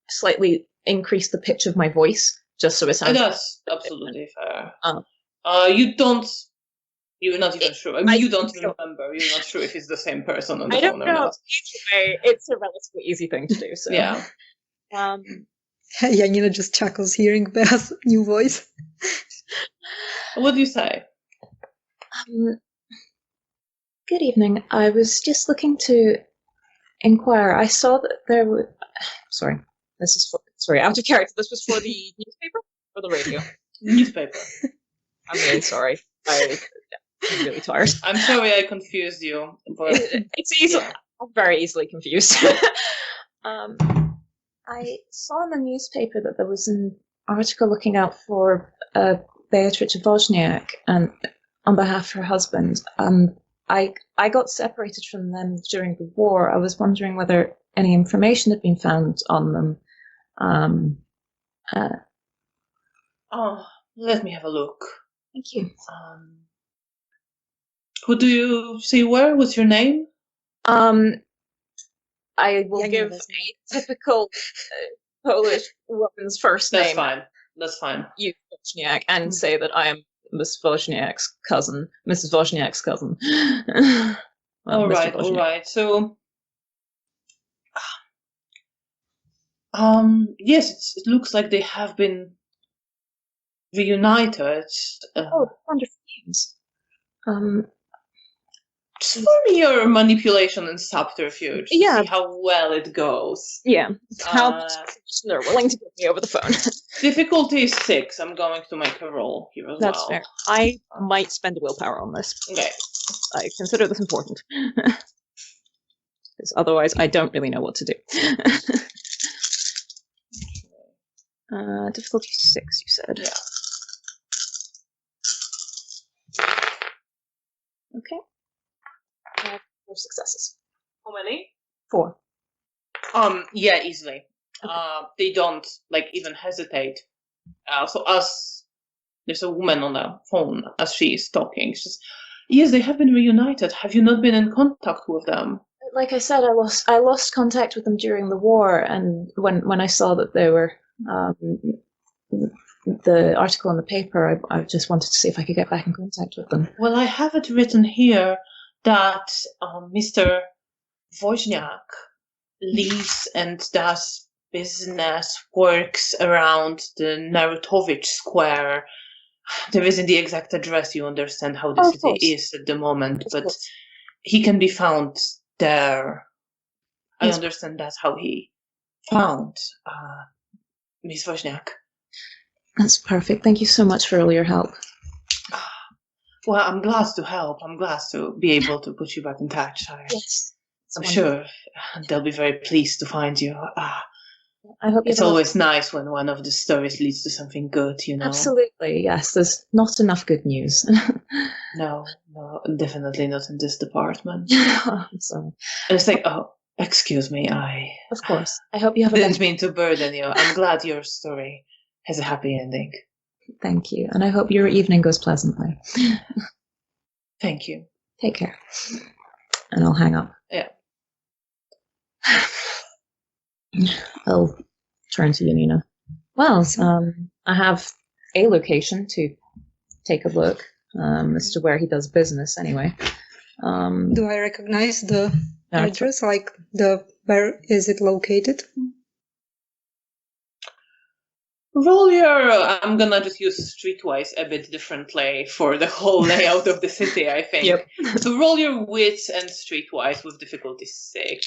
slightly increased the pitch of my voice just so it sounds. That's absolutely fair. You're not even sure. I mean, you don't remember. You're not sure if it's the same person on the phone or not. I don't know. Anyway, it's a relatively easy thing to do. So yeah. Janina just chuckles hearing Bea's new voice. What do you say? Good evening. I was just looking to inquire. I saw that there were. Sorry, out of character. This was for the newspaper or the radio? Newspaper. I'm really sorry. I'm really tired. I'm sorry I confused you. But it's easy. Yeah. I'm very easily confused. I saw in the newspaper that there was an article looking out for Beatrice Wozniak and on behalf of her husband. I got separated from them during the war. I was wondering whether any information had been found on them. Let me have a look. Thank you. Who do you see where? What's your name? I will give a typical Polish woman's first name. That's fine. You, Wozniak, and say that I am Miss Wozniak's cousin. Mrs. Wozniak's cousin. All right. So, yes, it looks like they have been reunited. Wonderful news. For your manipulation and subterfuge. Yeah. See how well it goes. Yeah. How much they're willing to give me over the phone. Difficulty is 6. I'm going to make a roll here as well. That's fair. I might spend a willpower on this. Okay. I consider this important. Because otherwise I don't really know what to do. Difficulty 6, you said. Yeah. Okay. 4 successes. How many? 4. Yeah, easily. Okay. They don't even hesitate. So as there's a woman on the phone as she is talking, she says, "Yes, they have been reunited. Have you not been in contact with them?" Like I said, I lost contact with them during the war, and when I saw that they were the article in the paper. I just wanted to see if I could get back in contact with them. Well, I have it written here that Mr. Wozniak lives and does business, works around the Narutowicz Square. There isn't the exact address, you understand how the city is at the moment, but he can be found there. I understand that's how he found Miss Wozniak. That's perfect. Thank you so much for all your help. Well, I'm glad to help. I'm glad to be able to put you back in touch. I'm sure they'll be very pleased to find you. I hope it's always nice when one of the stories leads to something good, Absolutely, yes. There's not enough good news. No, definitely not in this department. I'm sorry. And it's like, oh, excuse me, Of course. I hope you have didn't mean to burden you. I'm glad your story has a happy ending. Thank you. And I hope your evening goes pleasantly. Thank you. Take care. And I'll hang up. Yeah. I'll turn to Janina. Well, I have a location to take a look as to where he does business anyway. Do I recognize the address? Like where is it located? Roll your, I'm gonna just use streetwise a bit differently for the whole layout of the city, I think. Yep. So roll your wits and streetwise with difficulty 6.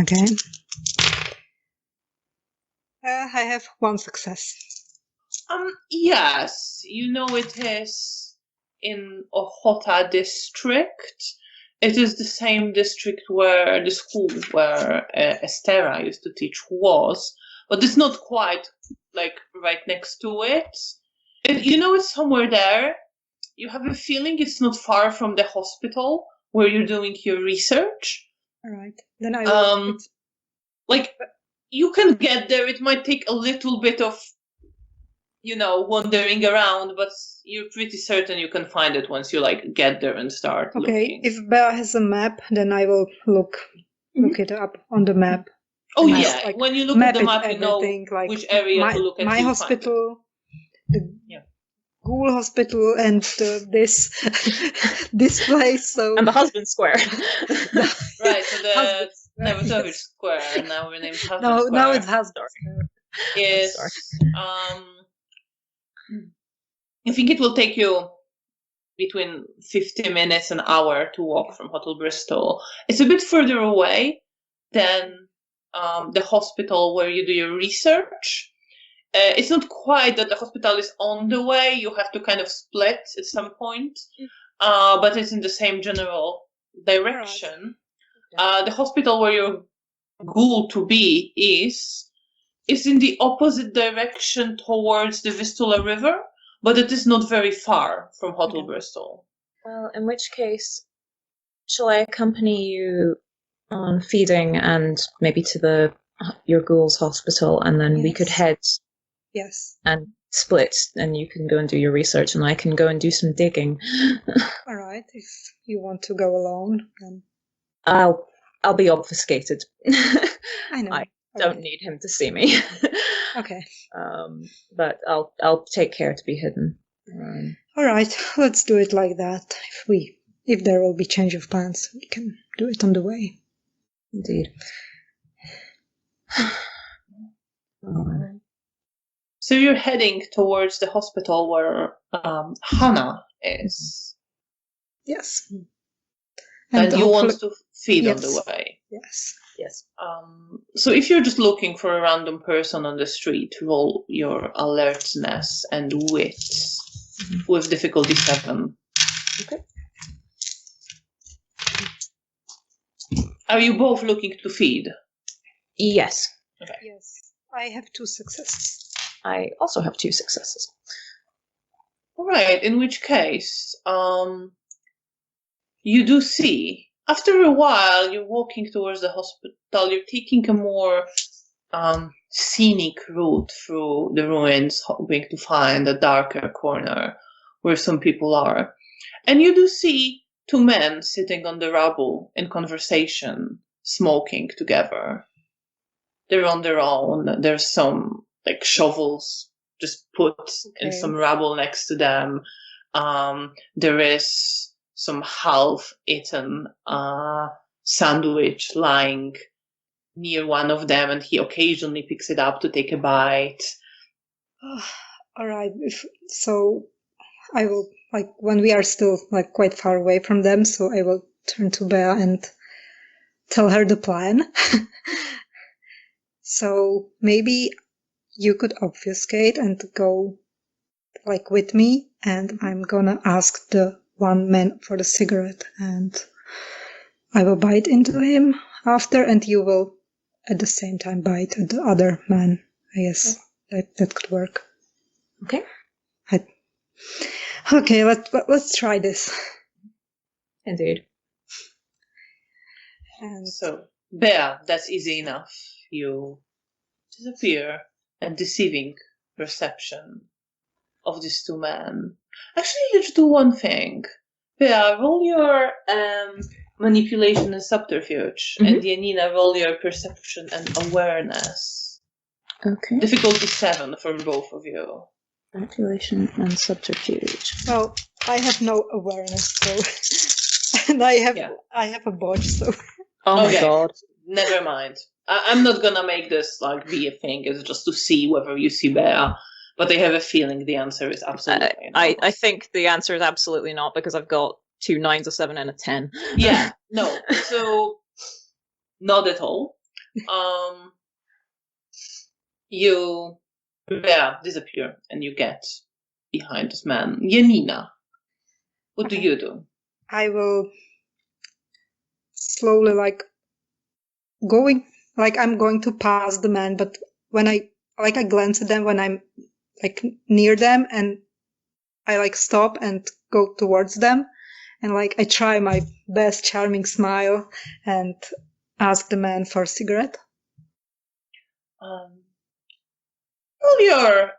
Okay. I have 1 success. Yes, it is in Ochota district. It is the same district where the school where Estera used to teach was, but it's not quite like right next to it. It's somewhere there. You have a feeling it's not far from the hospital where you're doing your research. All right. Then I will. You can get there. It might take a little bit of, wandering around, but you're pretty certain you can find it once you get there and start looking. If Bea has a map, then I will look it up on the map. Oh yeah, when you look at the map, you know which area to look at. My hospital, the Ghoul Hospital, and this this place. So and the Husband Square. Right, so the Narutowicz Square now renamed Husband Square. Now it's Husband Square. Yes. I think it will take you between 50 minutes and an hour to walk from Hotel Bristol. It's a bit further away than the hospital where you do your research. It's not quite that the hospital is on the way. You have to kind of split at some point, but it's in the same general direction. The hospital where your goal to be is in the opposite direction towards the Vistula River, but it is not very far from Hotel Bristol. Well, in which case, shall I accompany you on feeding and maybe to your ghoul's hospital, and then we could head and split, and you can go and do your research and I can go and do some digging. All right, if you want to go alone, then I'll be obfuscated. I know. I don't need him to see me. Okay. But I'll take care to be hidden. All right, let's do it like that. If there will be change of plans, we can do it on the way. Indeed. So you're heading towards the hospital where Hannah is. Yes. And you want to feed on the way. Yes. So if you're just looking for a random person on the street, roll your alertness and wits with difficulty 7. Okay. Are you both looking to feed? Yes. Okay. Yes. I have 2 successes. I also have 2 successes. All right. In which case, you do see. After a while, you're walking towards the hospital. You're taking a more scenic route through the ruins, hoping to find a darker corner where some people are. And you do see 2 men sitting on the rubble in conversation, smoking together. They're on their own. There's some shovels just put in some rubble next to them. There is some half-eaten sandwich lying near one of them, and he occasionally picks it up to take a bite. All right. So I will, like, when we are still like quite far away from them, so I will turn to Bea and tell her the plan. So maybe you could obfuscate and go like with me, and I'm gonna ask the one man for the cigarette, and I will bite into him after, and you will at the same time bite at the other man. I guess that could work. Okay. Okay, let's try this. Indeed. And So, Bea, that's easy enough. You disappear, and deceiving perception of these two men. Actually, let's do one thing. Bea, roll your manipulation and subterfuge, and Janina, roll your perception and awareness. Okay. Difficulty 7 for both of you. Manipulation and subterfuge. well, I have no awareness, so and I have a botch, so Oh my Okay. god. Never mind. I'm not gonna make this like be a thing. It's just to see whether you see Bea. But I have a feeling the answer is absolutely no. I think the answer is absolutely not, because I've got 2 9s, a 7, and a 10. Yeah, no. So not at all. You disappear and you get behind this man. Janina, what do you do? I will slowly I'm going to pass the man, but when I glance at them when I'm like near them, and I like stop and go towards them, and like I try my best charming smile and ask the man for a cigarette. Roll your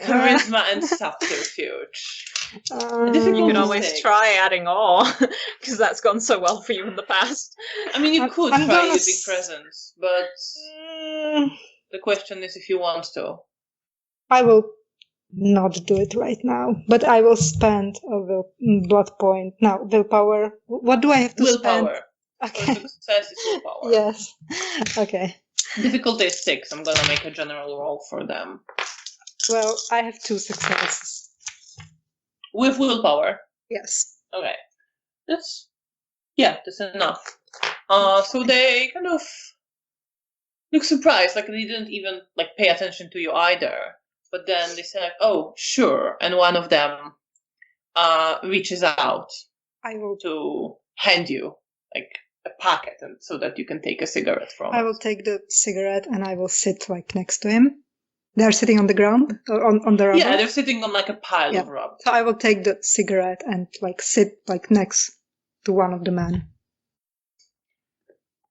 charisma and subterfuge. You can always try adding awe, because that's gone so well for you in the past. I mean, you could I'm try gonna using presence, but the question is if you want to. I will not do it right now, but I will spend a blood point. Now, willpower. What do I have to spend? Willpower. Okay. For success is willpower. Yes. Okay. Difficulty is 6. I'm gonna make a general roll for them. Well, I have 2 successes. With willpower? Yes. Okay. That's enough. So they kind of look surprised, like they didn't even like pay attention to you either. But then they say, like, "Oh, sure," and one of them reaches out to hand you like a packet, and so that you can take a cigarette from. I will take the cigarette and I will sit like next to him. They're sitting on the ground or on the rubber. Yeah, they're sitting on like a pile of rubber. So I will take the cigarette and like sit like next to one of the men.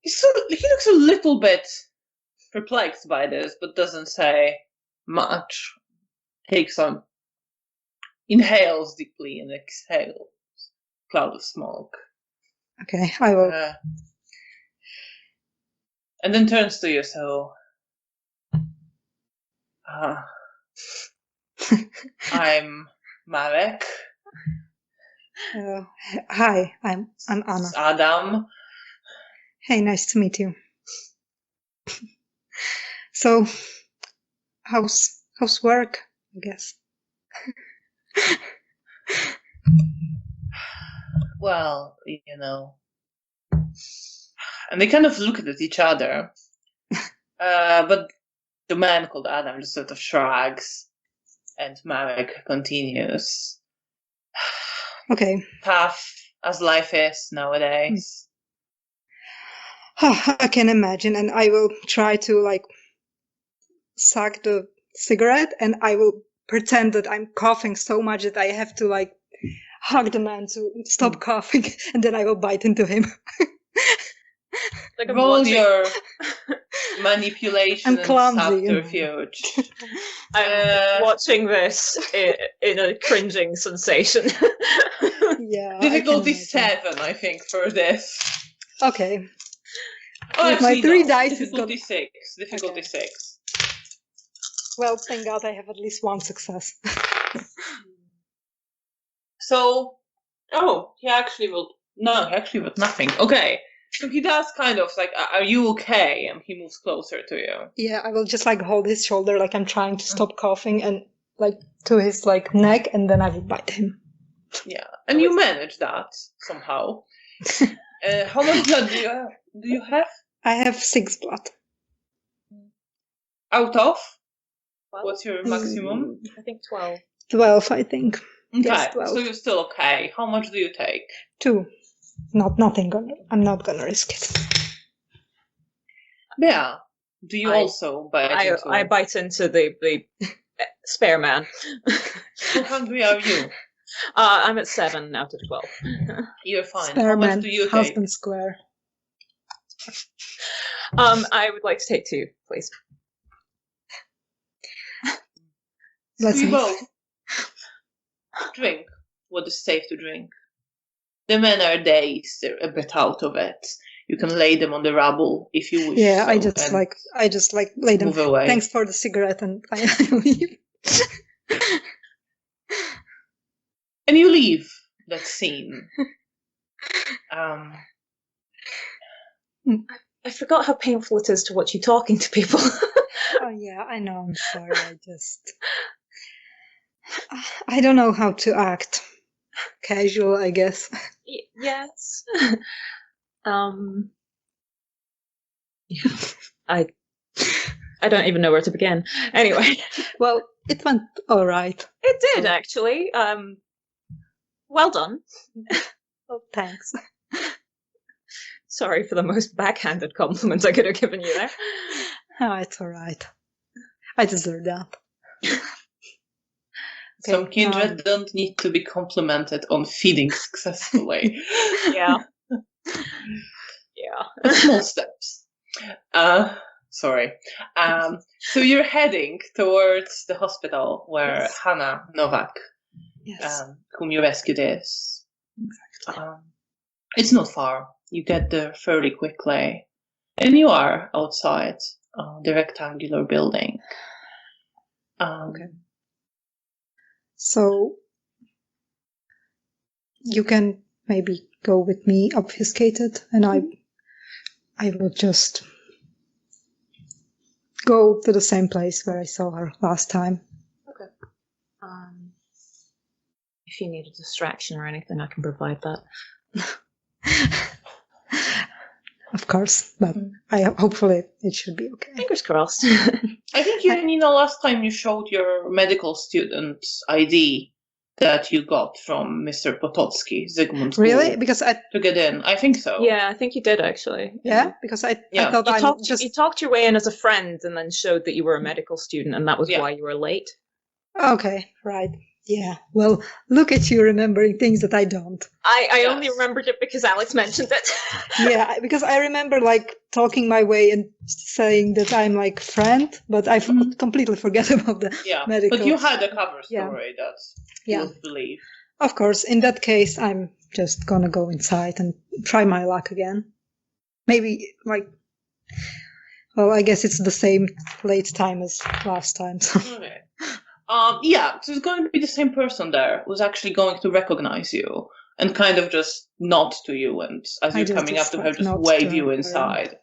He looks a little bit perplexed by this, but doesn't say much. Takes some, inhales deeply and exhales cloud of smoke. Okay, I will. And then turns to you. So, I'm Marek. Hi, I'm Anna. Adam. Hey, nice to meet you. So, how's work? I guess. Well, and they kind of look at each other. But the man called Adam just sort of shrugs, and Marek continues. Okay. Tough as life is nowadays. I can imagine, and I will try to like suck the cigarette, and I will pretend that I'm coughing so much that I have to like hug the man to stop coughing, and then I will bite into him. Like roll your manipulation I'm clumsy, and subterfuge. I'm watching this in a cringing sensation. Yeah. Difficulty 7, I think, for this. Okay. Oh, with actually, my 3 no. dice Difficulty is 6. Difficulty 6. Well, thank God I have at least one success. So, he actually wrote nothing. Okay. So he does kind of like, are you okay? And he moves closer to you. Yeah, I will just like hold his shoulder like I'm trying to stop coughing and like to his like neck, and then I will bite him. Yeah. And you manage that somehow. How much blood do you have? I have 6 blood. Out of? 12? What's your maximum? I think 12. 12, I think. Okay, Yes, 12. so you're still okay. How much do you take? 2. I'm not gonna risk it. Yeah. Do you also bite into? I bite into the spare man. How hungry are you? I'm at 7 out of 12. You're fine. Spare How much man, do you take? husband square. I would like to take 2, please. Let's You see. both drink what is safe to drink. The men are dazed, they're a bit out of it. You can lay them on the rubble if you wish. Yeah, so, I just lay them. move away. Thanks for the cigarette, and I leave. And you leave that scene. I forgot how painful it is to watch you talking to people. Oh yeah, I know. I'm sorry. I don't know how to act. Casual, I guess. Yes. I don't even know where to begin. Anyway. Well, it went all right. It did, actually. Well done. Oh, thanks. Sorry for the most backhanded compliment I could have given you there. Oh, it's all right. I deserve that. Some kindred don't need to be complimented on feeding successfully. Yeah. Yeah. But small steps. Sorry. So you're heading towards the hospital where Yes. Hannah Novak, Yes. whom you rescued, is. Exactly. It's not far. You get there fairly quickly. And you are outside the rectangular building. Okay. So you can maybe go with me obfuscated, and I will just go to the same place where I saw her last time. Okay. If you need a distraction or anything, I can provide that. Of course, but hopefully it should be okay. Fingers crossed. I think Janina, last time you showed your medical student ID that you got from Mr. Potocki, Zygmunt. Really? Because to get in. I think so. Yeah, I think you did actually. Yeah, because I thought You talked your way in as a friend and then showed that you were a medical student, and that was why you were late. Okay, right. Yeah. Well, look at you remembering things that I don't. I only remembered it because Alex mentioned it. Yeah, because I remember like talking my way and saying that I'm like friend, but I completely forget about the medical. But you had a cover story that you believe. Of course, in that case, I'm just gonna go inside and try my luck again. Maybe like, well, I guess it's the same late time as last time. So. Okay. So it's going to be the same person there who's actually going to recognize you and kind of just nod to you, and as you're coming up to her, just wave you inside.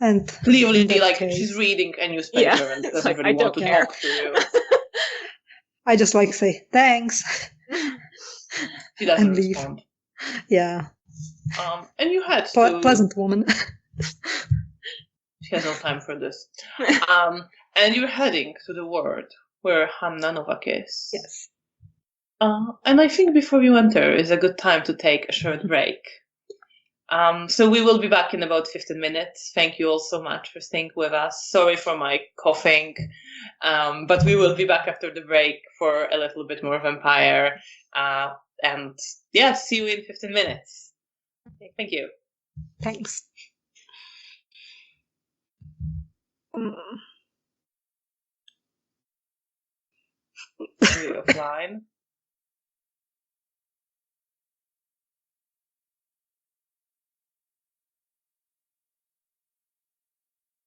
And clearly, like she's reading a newspaper and doesn't really want to talk to you. I just like say thanks. She doesn't and leave. respond. Yeah. And you had pleasant woman. She has no time for this. And you're heading to the ward where Hannah Novak is. Yes. And I think before you enter is a good time to take a short break. So we will be back in about 15 minutes. Thank you all so much for staying with us. Sorry for my coughing, but we will be back after the break for a little bit more vampire. And yeah, see you in 15 minutes. Thank you. Thanks. Offline.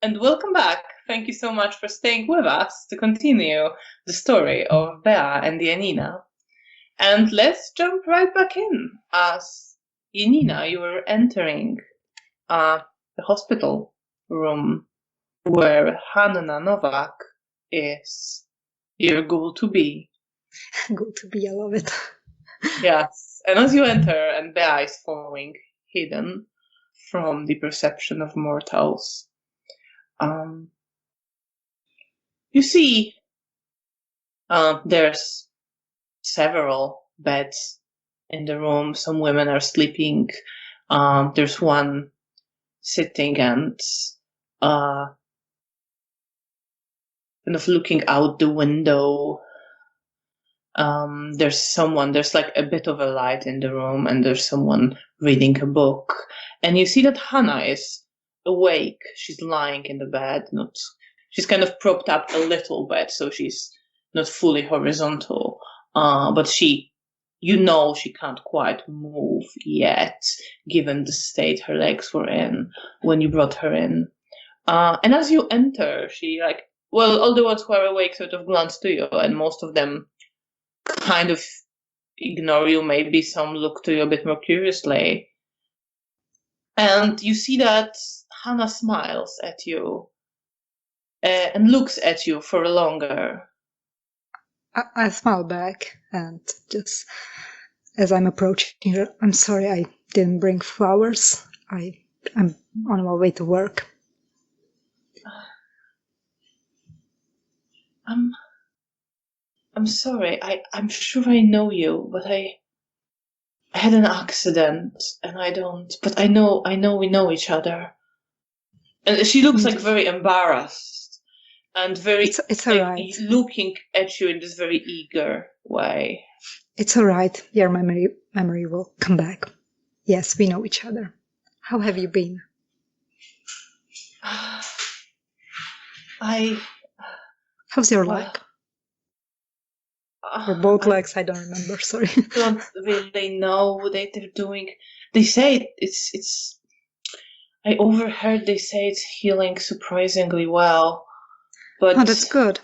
And welcome back Thank you so much for staying with us to continue the story of Bea and Janina. And let's jump right back in. As Janina, you were entering the hospital room where Hanna Novak is your goal to be. Good to be, I love it. Yes. And as you enter, and Bea is following, hidden from the perception of mortals, you see there's several beds in the room. Some women are sleeping. There's one sitting and kind of looking out the window. There's like a bit of a light in the room, and there's someone reading a book. And you see that Hannah is awake. She's lying in the bed. She's kind of propped up a little bit, so she's not fully horizontal. But she can't quite move yet, given the state her legs were in when you brought her in. And as you enter, all the ones who are awake sort of glance to you, and most of them kind of ignore you. Maybe some look to you a bit more curiously. And you see that Hannah smiles at you and looks at you for longer. I smile back, and just as I'm approaching her, I'm sorry I didn't bring flowers. I'm on my way to work. I'm sorry. I'm sure I know you, but I had an accident, and I don't. But I know we know each other. And she looks like very embarrassed and very it's all right. Looking at you in this very eager way. It's all right. Your memory will come back. Yes, we know each other. How have you been? How's your leg? Or both legs? I don't remember. Sorry. Don't really know what they're doing. They say it's. I overheard they say it's healing surprisingly well, but that's good.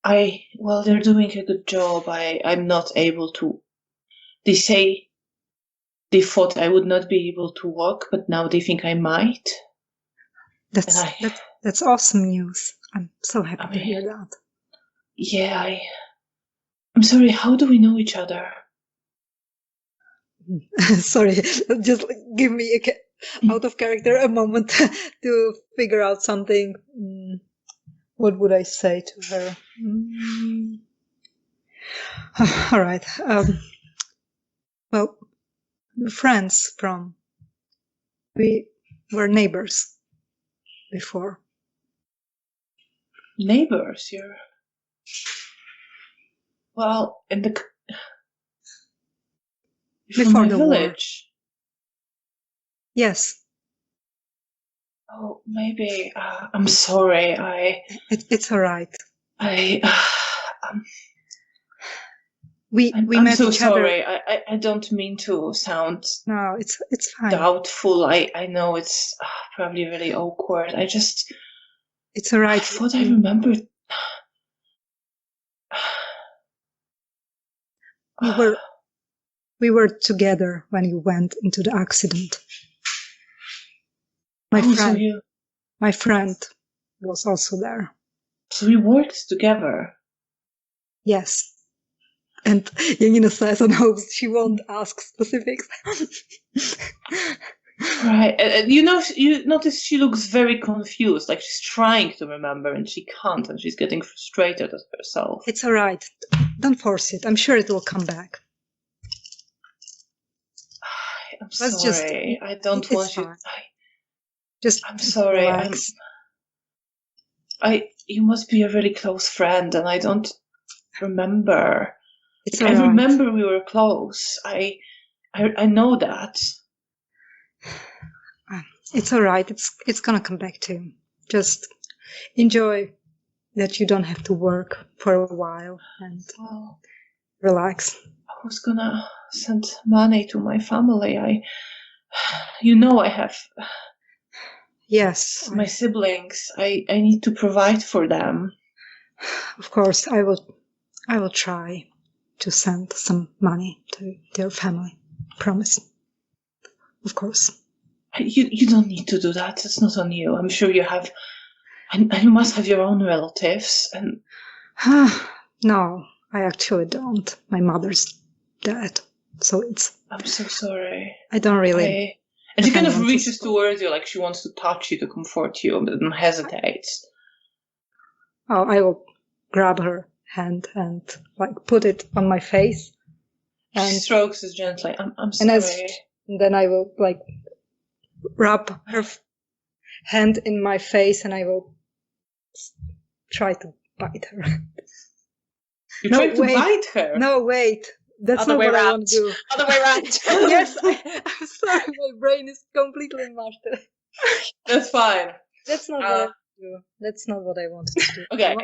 They're doing a good job. I'm not able to. They say they thought I would not be able to walk, but now they think I might. That's awesome news. I'm so happy to hear that. Yeah, I'm sorry. How do we know each other? Sorry, just give me out of character a moment to figure out something. What would I say to her? All right. Well, friends we were neighbors before. Neighbors? In the before the village. War. Yes. Oh, maybe. I'm sorry. It's all right. I'm met so each sorry. other. I don't mean to sound. No, it's fine. Doubtful. I know it's probably really awkward. It's all right. I thought I remembered. We were together when you went into the accident. My friend was also there. So we worked together. Yes. And Janina says and hopes she won't ask specifics. Right. And you notice she looks very confused, like she's trying to remember and she can't, and she's getting frustrated at herself. It's all right. Don't force it. I'm sure it will come back. I'm sorry. I don't want you. I'm sorry. Relax. You must be a really close friend, and I don't remember. It's all right. I remember we were close. I know that. It's all right. It's gonna come back too. Just enjoy that you don't have to work for a while and relax. I was gonna send money to my family. I have Yes. My siblings. I need to provide for them. Of course, I will try to send some money to their family. Promise. Of course. You don't need to do that. It's not on you. I'm sure you have. And you must have your own relatives. And no, I actually don't. My mother's dead, so it's. I'm so sorry. I don't really. And she kind of reaches towards you, like she wants to touch you to comfort you, but then hesitates. Oh, I will grab her hand and like put it on my face. And she strokes it gently. I'm sorry. And then I will like rub her hand in my face, and I will try to bite her. You try to bite her? No, wait. That's not what I want to do. Other way around. Yes, I'm sorry. My brain is completely mashed. That's fine. That's not what I want to do. That's not what I wanted to do. Okay.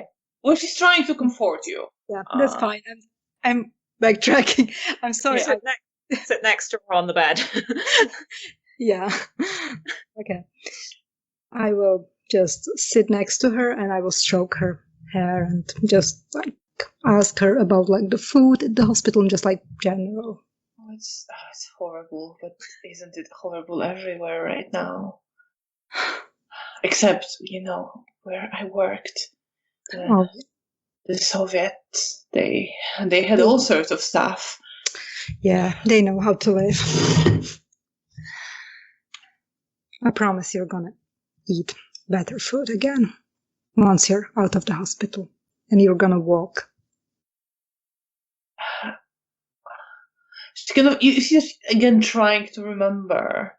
Well, she's trying to comfort you. Yeah, that's fine. I'm backtracking. I'm sorry. Sit next to her on the bed. Yeah. Okay. I will just sit next to her and I will stroke her hair and just like ask her about like the food at the hospital and just like general. Oh, it's horrible, but isn't it horrible everywhere right now? Except, where I worked. The Soviets, they had all sorts of stuff. Yeah, they know how to live. I promise you're gonna eat better food again once you're out of the hospital and you're gonna walk. She's again trying to remember.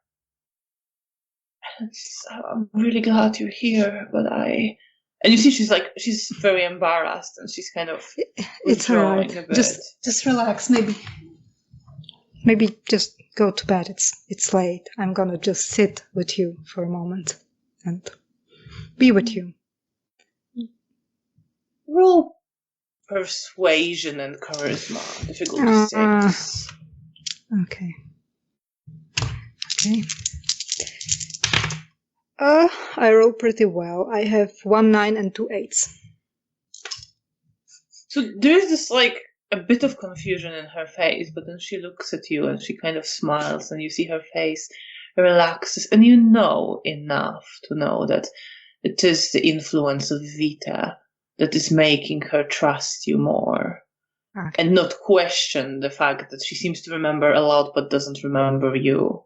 I'm really glad you're here, but and you see she's very embarrassed and she's kind of it's alright. Just relax, maybe just go to bed. It's late. I'm gonna just sit with you for a moment and be with you. Roll persuasion and charisma. Difficult to say. Okay. I roll pretty well. I have 1 9 and 2 8s. So there's this a bit of confusion in her face, but then she looks at you and she kind of smiles and you see her face relaxes and you know enough to know that it is the influence of vitae that is making her trust you more. Okay. And not question the fact that she seems to remember a lot but doesn't remember you.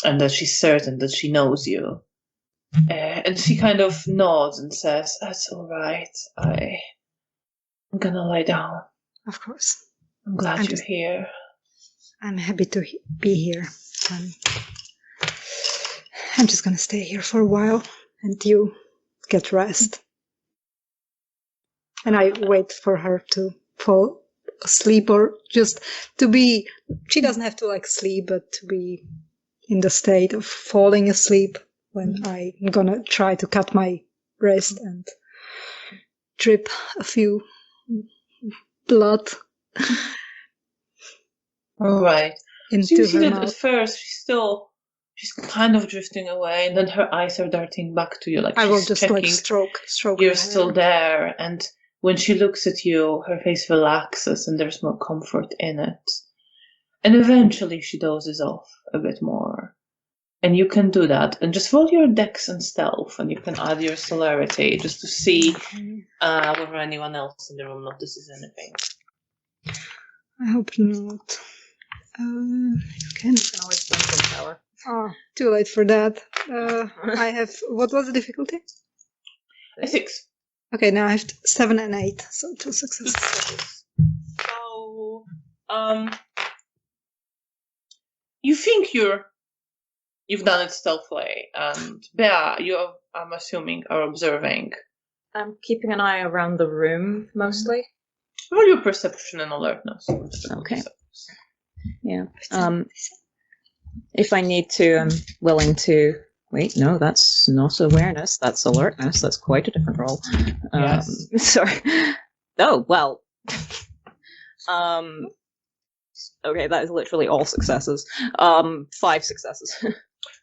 And that she's certain that she knows you. And she kind of nods and says, "That's all right. I'm gonna lie down." Of course. I'm glad you're here. I'm happy to be here. I'm just gonna stay here for a while and you get rest. And I wait for her to fall asleep or just to be, she doesn't have to sleep, but to be in the state of falling asleep when I'm gonna try to cut my wrist and drip a few blood. All right. Into so you see her that mouth. At first she's kind of drifting away, and then her eyes are darting back to you. I will just stroke. You're still there, and when she looks at you, her face relaxes, and there's more comfort in it. And eventually she dozes off a bit more. And you can do that. And just roll your dex and stealth, and you can add your celerity just to see whether anyone else in the room notices anything. I hope not. You can always spend the power. Oh, too late for that. I have, what was the difficulty? 6. Okay, now I have 7 and 8, so 2 successes. So, you think you've done it stealthily, and Bea, I'm assuming, are observing. I'm keeping an eye around the room, mostly. Roll your perception and alertness. Okay. Yeah. If I need to, I'm willing to... Wait, no, that's not awareness. That's alertness. That's quite a different role. Yes. Sorry. Oh, well. Okay, that is literally all successes. 5 successes.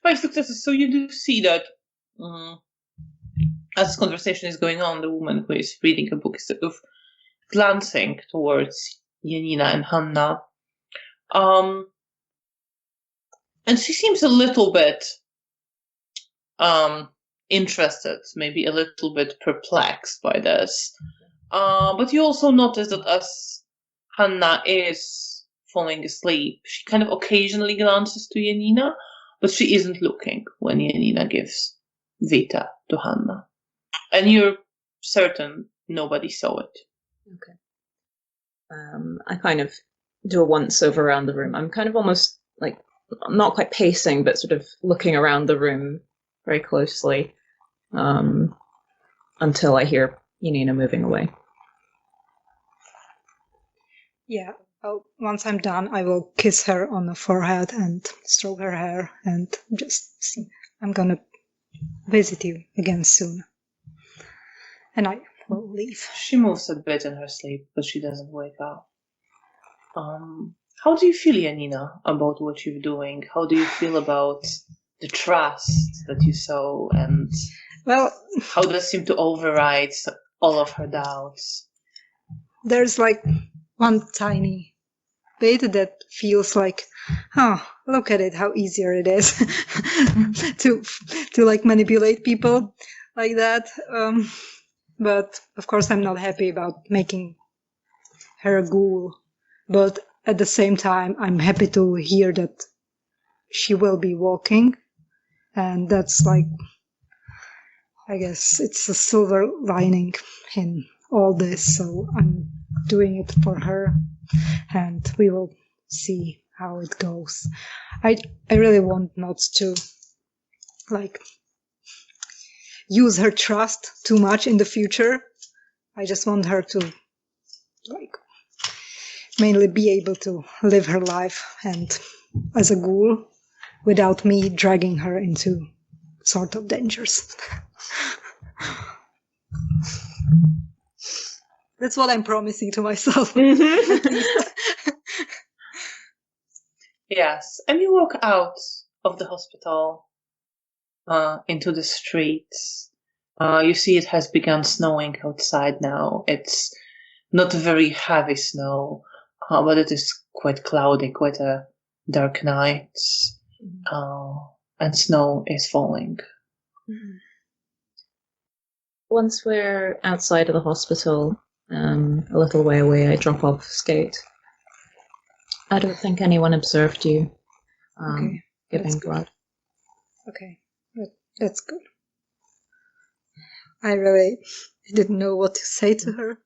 Right, so you do see that as this conversation is going on, the woman who is reading a book is sort of glancing towards Janina and Hanna. And she seems a little bit interested, maybe a little bit perplexed by this. But you also notice that as Hanna is falling asleep, she kind of occasionally glances to Janina, but she isn't looking when Janina gives vitae to Hanna. And you're certain nobody saw it. Okay. I kind of do a once over around the room. I'm kind of almost like not quite pacing, but sort of looking around the room very closely until I hear Janina moving away. Yeah. Once I'm done, I will kiss her on the forehead and stroke her hair and just see. I'm gonna visit you again soon. And I will leave. She moves a bit in her sleep, but she doesn't wake up. How do you feel, Janina, about what you're doing? How do you feel about the trust that you saw, and how does it seem to override all of her doubts? There's like one tiny bit that feels like, look at it, how easier it is to like manipulate people like that. But of course I'm not happy about making her a ghoul. But at the same time, I'm happy to hear that she will be walking. And that's like, I guess it's a silver lining in all this. So I'm doing it for her, and we will see how it goes. I really want not to like use her trust too much in the future. I just want her to like mainly be able to live her life and as a ghoul without me dragging her into sort of dangers. That's what I'm promising to myself. Yes, and you walk out of the hospital into the streets. You see it has begun snowing outside now. It's not very heavy snow, but it is quite cloudy, quite a dark night, and snow is falling. Once we're outside of the hospital, a little way away, I drop off Skate. I don't think anyone observed you giving blood. Okay, that's good. I really didn't know what to say to her.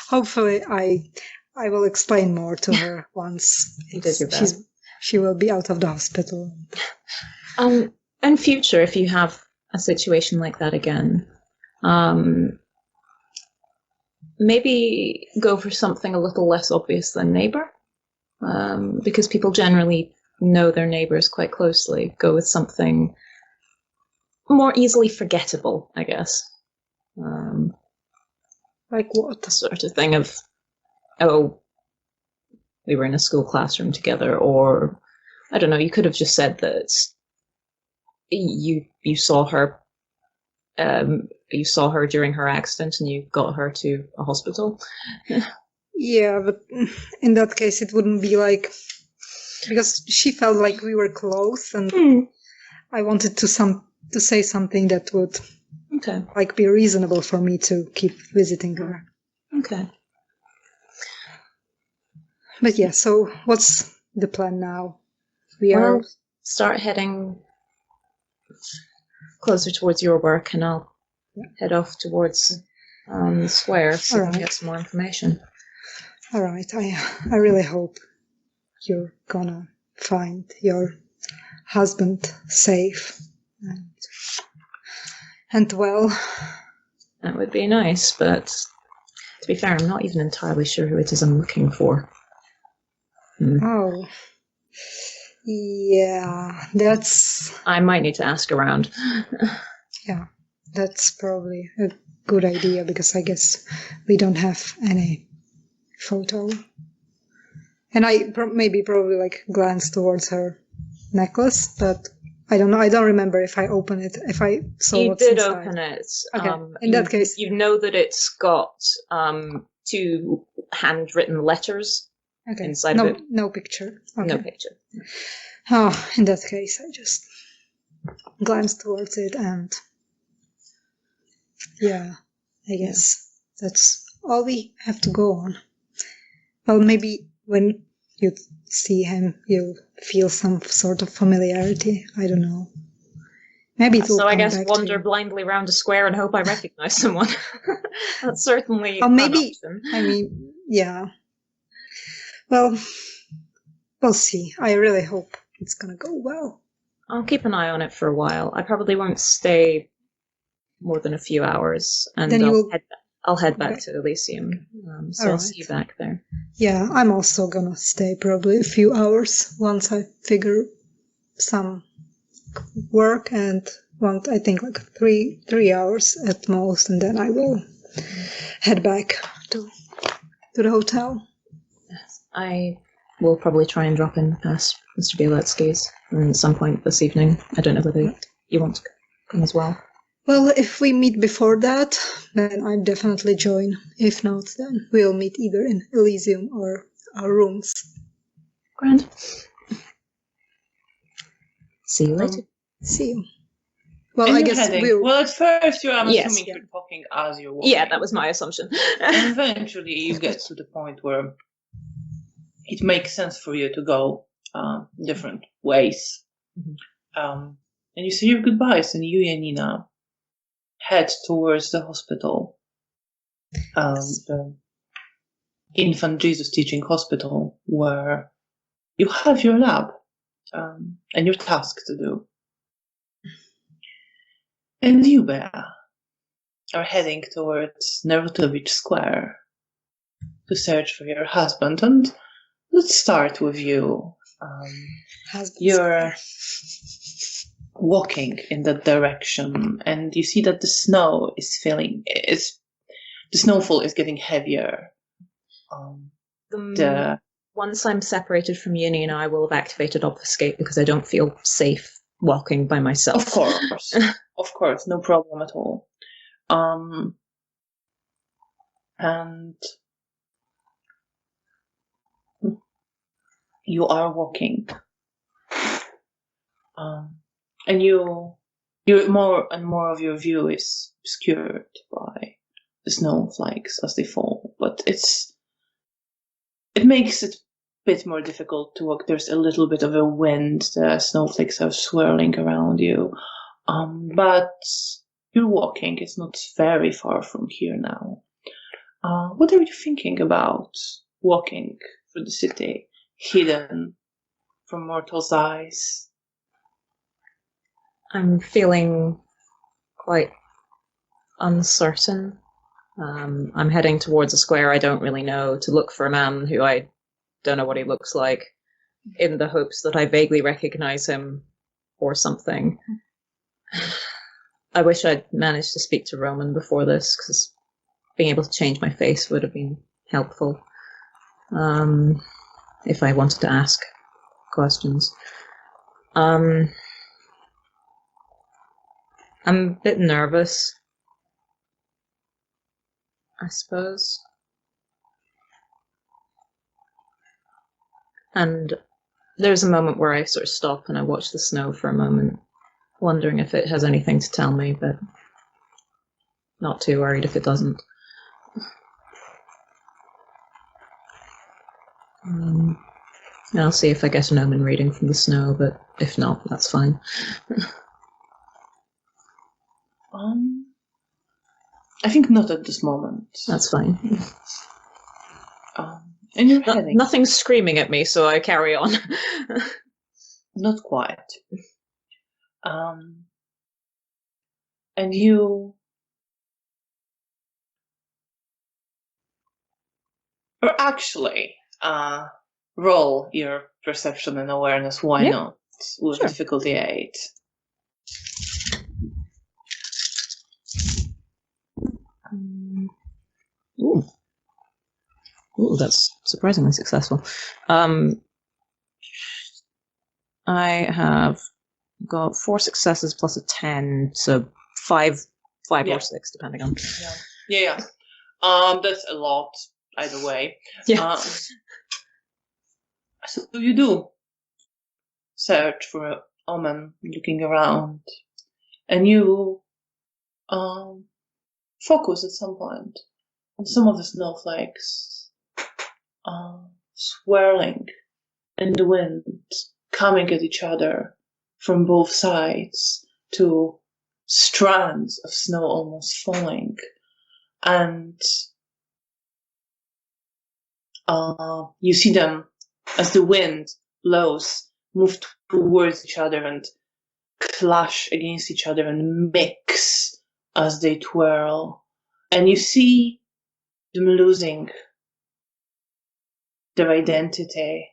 Hopefully I will explain more to her once she will be out of the hospital. In future, if you have a situation like that again, maybe go for something a little less obvious than neighbor, because people generally know their neighbors quite closely. Go with something more easily forgettable, I guess. Like what? The sort of thing of, we were in a school classroom together, or I don't know, you could have just said that you saw her during her accident and you got her to a hospital. Yeah, but in that case it wouldn't be like, because she felt like we were close, and I wanted to say something that would like be reasonable for me to keep visiting her. Okay. But yeah, so what's the plan now? We'll start heading closer towards your work, and I'll head off towards the square so we can get some more information. All right. I really hope you're gonna find your husband safe and well. That would be nice, but to be fair, I'm not even entirely sure who it is I'm looking for. Oh. Yeah, I might need to ask around. Yeah, that's probably a good idea, because I guess we don't have any photo. And I probably like glance towards her necklace, but I don't know. I don't remember if I opened it, if I saw You what's did inside. open it. Okay, in that case. You know that it's got 2 handwritten letters Okay. inside of it. No picture. Okay. No picture. Oh, in that case, I just glance towards it and yeah, I guess that's all we have to go on. Well, maybe when you see him, you'll feel some sort of familiarity. I don't know. Maybe it will So I come guess back wander to you. blindly round a square and hope I recognize someone. That's certainly Or an maybe, option. I mean, yeah. Well, we'll see. I really hope it's gonna go well. I'll keep an eye on it for a while. I probably won't stay more than a few hours, and Then I'll head back Okay. to Elysium. So All I'll right. see you back there. Yeah, I'm also gonna stay probably a few hours once I figure some work and want, I think, like 3 hours at most, and then I will head back to the hotel. I will probably try and drop in past Mr. Bieletsky's at some point this evening. I don't know whether you want to come as well. Well, if we meet before that, then I'll definitely join. If not, then we'll meet either in Elysium or our rooms. Grand. See you later. See you. Well, And I you're guess heading. we're... Well, at first, I'm Yes, assuming yeah. you're talking as you're walking. Yeah, that was my assumption. And eventually, you get to the point where it makes sense for you to go different ways. Mm-hmm. And you say your goodbyes, and you and Nina head towards the hospital, the Infant Jesus Teaching Hospital, where you have your lab and your task to do. And you, Bea, are heading towards Nerutowicz Square to search for your husband. And let's start with you. You're walking in that direction, and you see that the snow is the snowfall is getting heavier. Once I'm separated from Janina, I will have activated Obfuscate because I don't feel safe walking by myself. Of course, no problem at all. And you are walking, and you're more and more of your view is obscured by the snowflakes as they fall. But it makes it a bit more difficult to walk. There's a little bit of a wind. The snowflakes are swirling around you, but you're walking. It's not very far from here now. What are you thinking about walking through the city, hidden from mortals' eyes? I'm feeling quite uncertain. I'm heading towards a square I don't really know to look for a man who I don't know what he looks like, in the hopes that I vaguely recognize him or something. I wish I'd managed to speak to Roman before this, because being able to change my face would have been helpful if I wanted to ask questions. I'm a bit nervous, I suppose. And there's a moment where I sort of stop and I watch the snow for a moment, wondering if it has anything to tell me, but not too worried if it doesn't. And I'll see if I get an omen reading from the snow, but if not, that's fine. I think not at this moment. That's fine. And you're heading. Nothing's screaming at me, so I carry on. Not quite. And you... Or actually, roll your perception and awareness. Why not? With difficulty 8. Ooh, that's surprisingly successful. I have Got 4 successes plus a 10, so 5 Yeah. or 6, depending on. Yeah. That's a lot, either way. Yeah. So you do search for an omen, looking around, and you focus at some point on some of the snowflakes swirling in the wind, coming at each other from both sides to strands of snow almost falling. And you see them, as the wind blows, move towards each other and clash against each other and mix as they twirl. And you see them losing their identity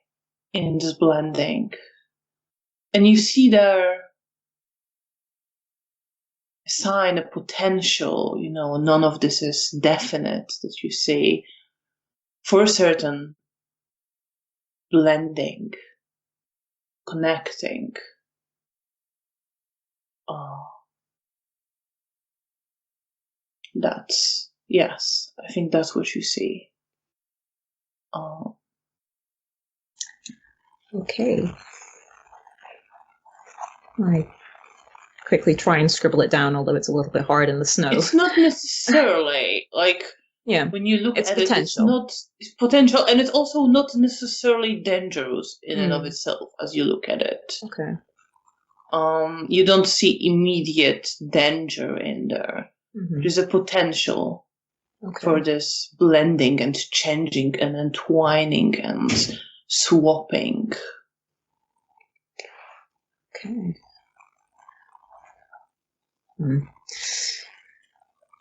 in this blending. And you see there a sign, a potential, none of this is definite that you see, for a certain blending, connecting. Yes, I think that's what you see. Okay. I quickly try and scribble it down, although it's a little bit hard in the snow. It's not necessarily when you look at potential. It's potential, and it's also not necessarily dangerous in and of itself as you look at it. Okay. You don't see immediate danger in there. Mm-hmm. There's a potential for this blending and changing and entwining and swapping. Okay.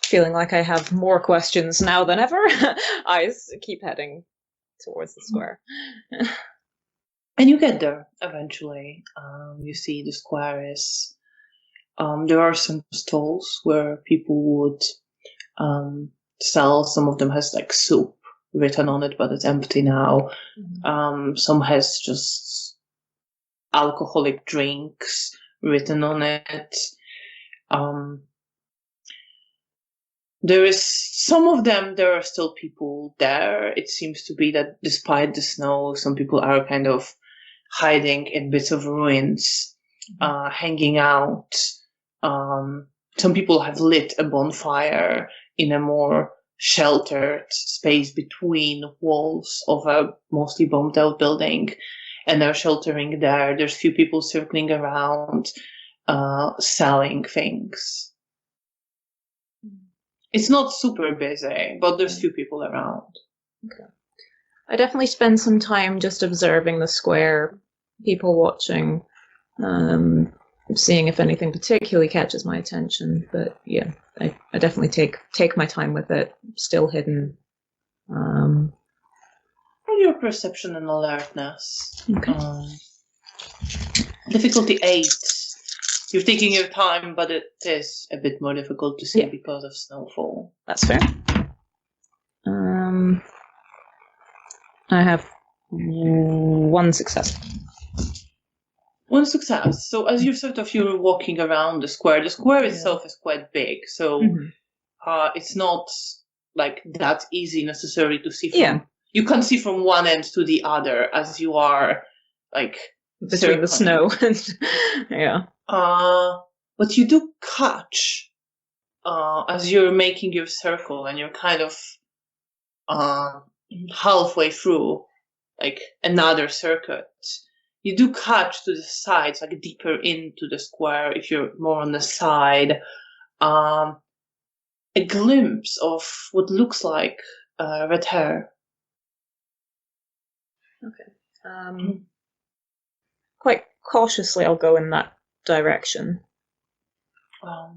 Feeling like I have more questions now than ever, I keep heading towards the square. And you get there eventually. You see the square is. There are some stalls where people would sell. Some of them has soup written on it, but it's empty now. Mm-hmm. Some has just alcoholic drinks written on it. There is some of them, there are still people there. It seems to be that despite the snow, some people are kind of hiding in bits of ruins, hanging out. Some people have lit a bonfire in a more sheltered space between walls of a mostly bombed out building, and they're sheltering there. There's few people circling around, selling things. It's not super busy, but there's few people around. Okay. I definitely spend some time just observing the square, people watching, seeing if anything particularly catches my attention. But yeah, I definitely take my time with it, still hidden. Roll your perception and alertness. Okay. Difficulty 8. You're taking your time, but it is a bit more difficult to see because of snowfall. That's fair. I have 1 success. 1 success. So as you're walking around the square itself is quite big, so it's not that easy necessarily to see from. You can't see from one end to the other as you are between the snow and but you do catch as you're making your circle and you're kind of halfway through another circuit. You do catch to the sides, deeper into the square if you're more on the side, a glimpse of what looks like red hair. Okay. Quite cautiously, I'll go in that direction. So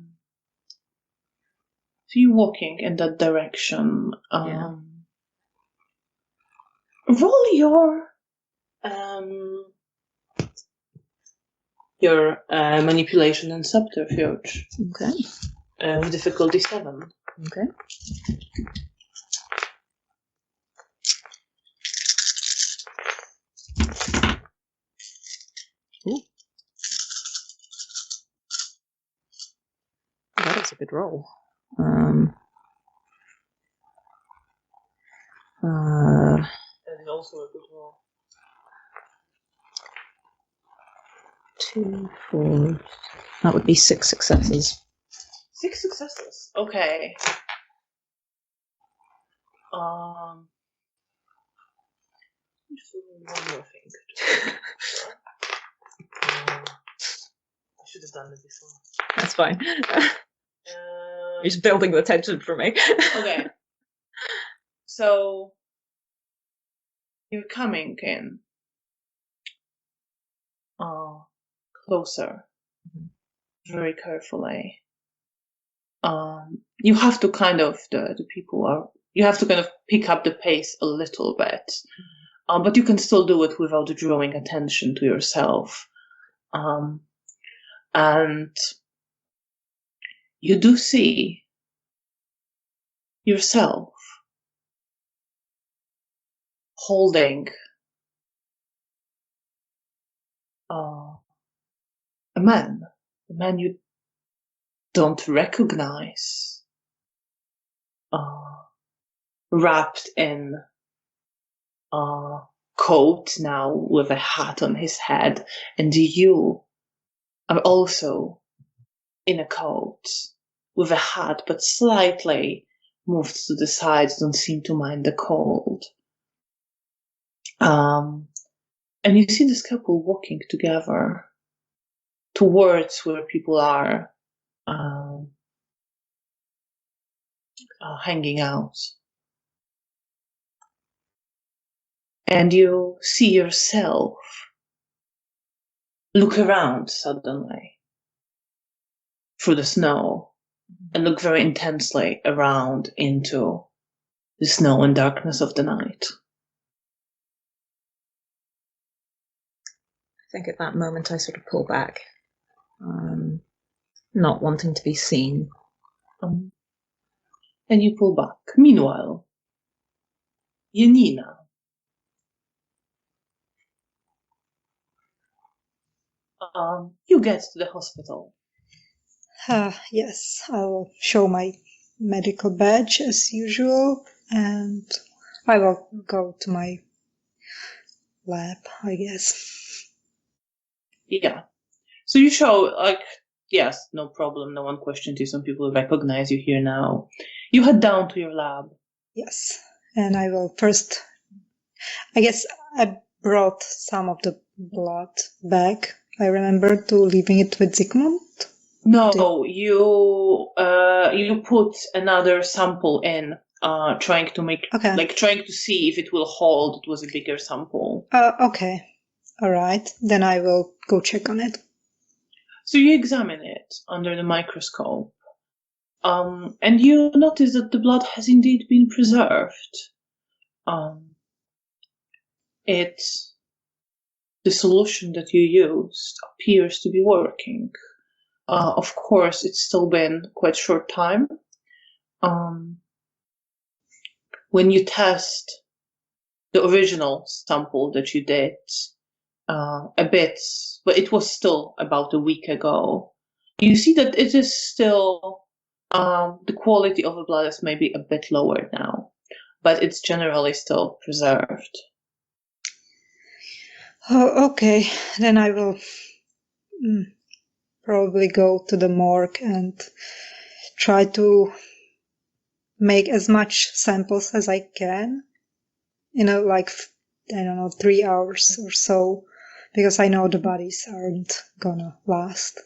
you're walking in that direction. Roll your manipulation and subterfuge. Okay. With difficulty 7. Okay. Ooh. good roll. That is also a good roll. 2, 4. That would be 6 successes. 6 successes. Okay. Just one more thing. I should have done it before. That's fine. You're just building the tension for me. Okay. So you're coming in closer, very carefully. You have to kind of you have to kind of pick up the pace a little bit, but you can still do it without drawing attention to yourself. And you do see yourself holding a man you don't recognize, wrapped in a coat now with a hat on his head, and you are also in a coat with a hat, but slightly moved to the sides, don't seem to mind the cold. And you see this couple walking together towards where people are hanging out. And you see yourself look around suddenly through the snow and look very intensely around into the snow and darkness of the night. I think at that moment I sort of pull back, not wanting to be seen. And you pull back. Meanwhile, Janina. You get to the hospital. Yes, I'll show my medical badge as usual, and I will go to my lab, I guess. Yeah. So you show, yes, no problem. No one questioned you. Some people recognize you here now. You head down to your lab. Yes, and I will first, I guess I brought some of the blood back. I remember leaving it with Zygmunt. No, you put another sample in, trying to see if it will hold. It was a bigger sample. Okay. All right. Then I will go check on it. So you examine it under the microscope, and you notice that the blood has indeed been preserved. The solution that you used appears to be working. Of course, it's still been quite short time. When you test the original sample that you did, but it was still about a week ago, you see that it is still, the quality of the blood is maybe a bit lower now, but it's generally still preserved. Oh, okay. Then I will probably go to the morgue and try to make as much samples as I can, 3 hours or so, because I know the bodies aren't gonna last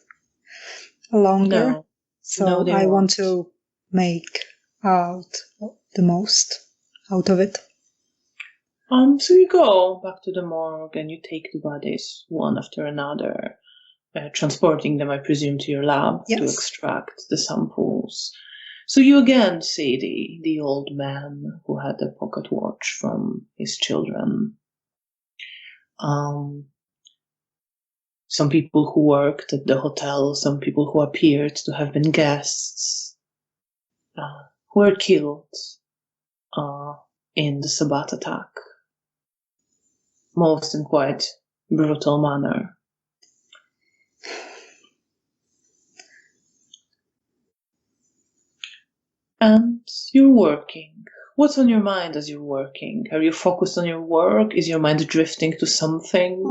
longer. No. So No, I won't. want to make out the most out of it. So you go back to the morgue and you take the bodies one after another, transporting them, I presume, to your lab to extract the samples. So you again see the old man who had the pocket watch from his children. Some people who worked at the hotel, some people who appeared to have been guests, who were killed in the Sabbat attack, most in quite brutal manner. And you're working. What's on your mind as you're working? Are you focused on your work? Is your mind drifting to something?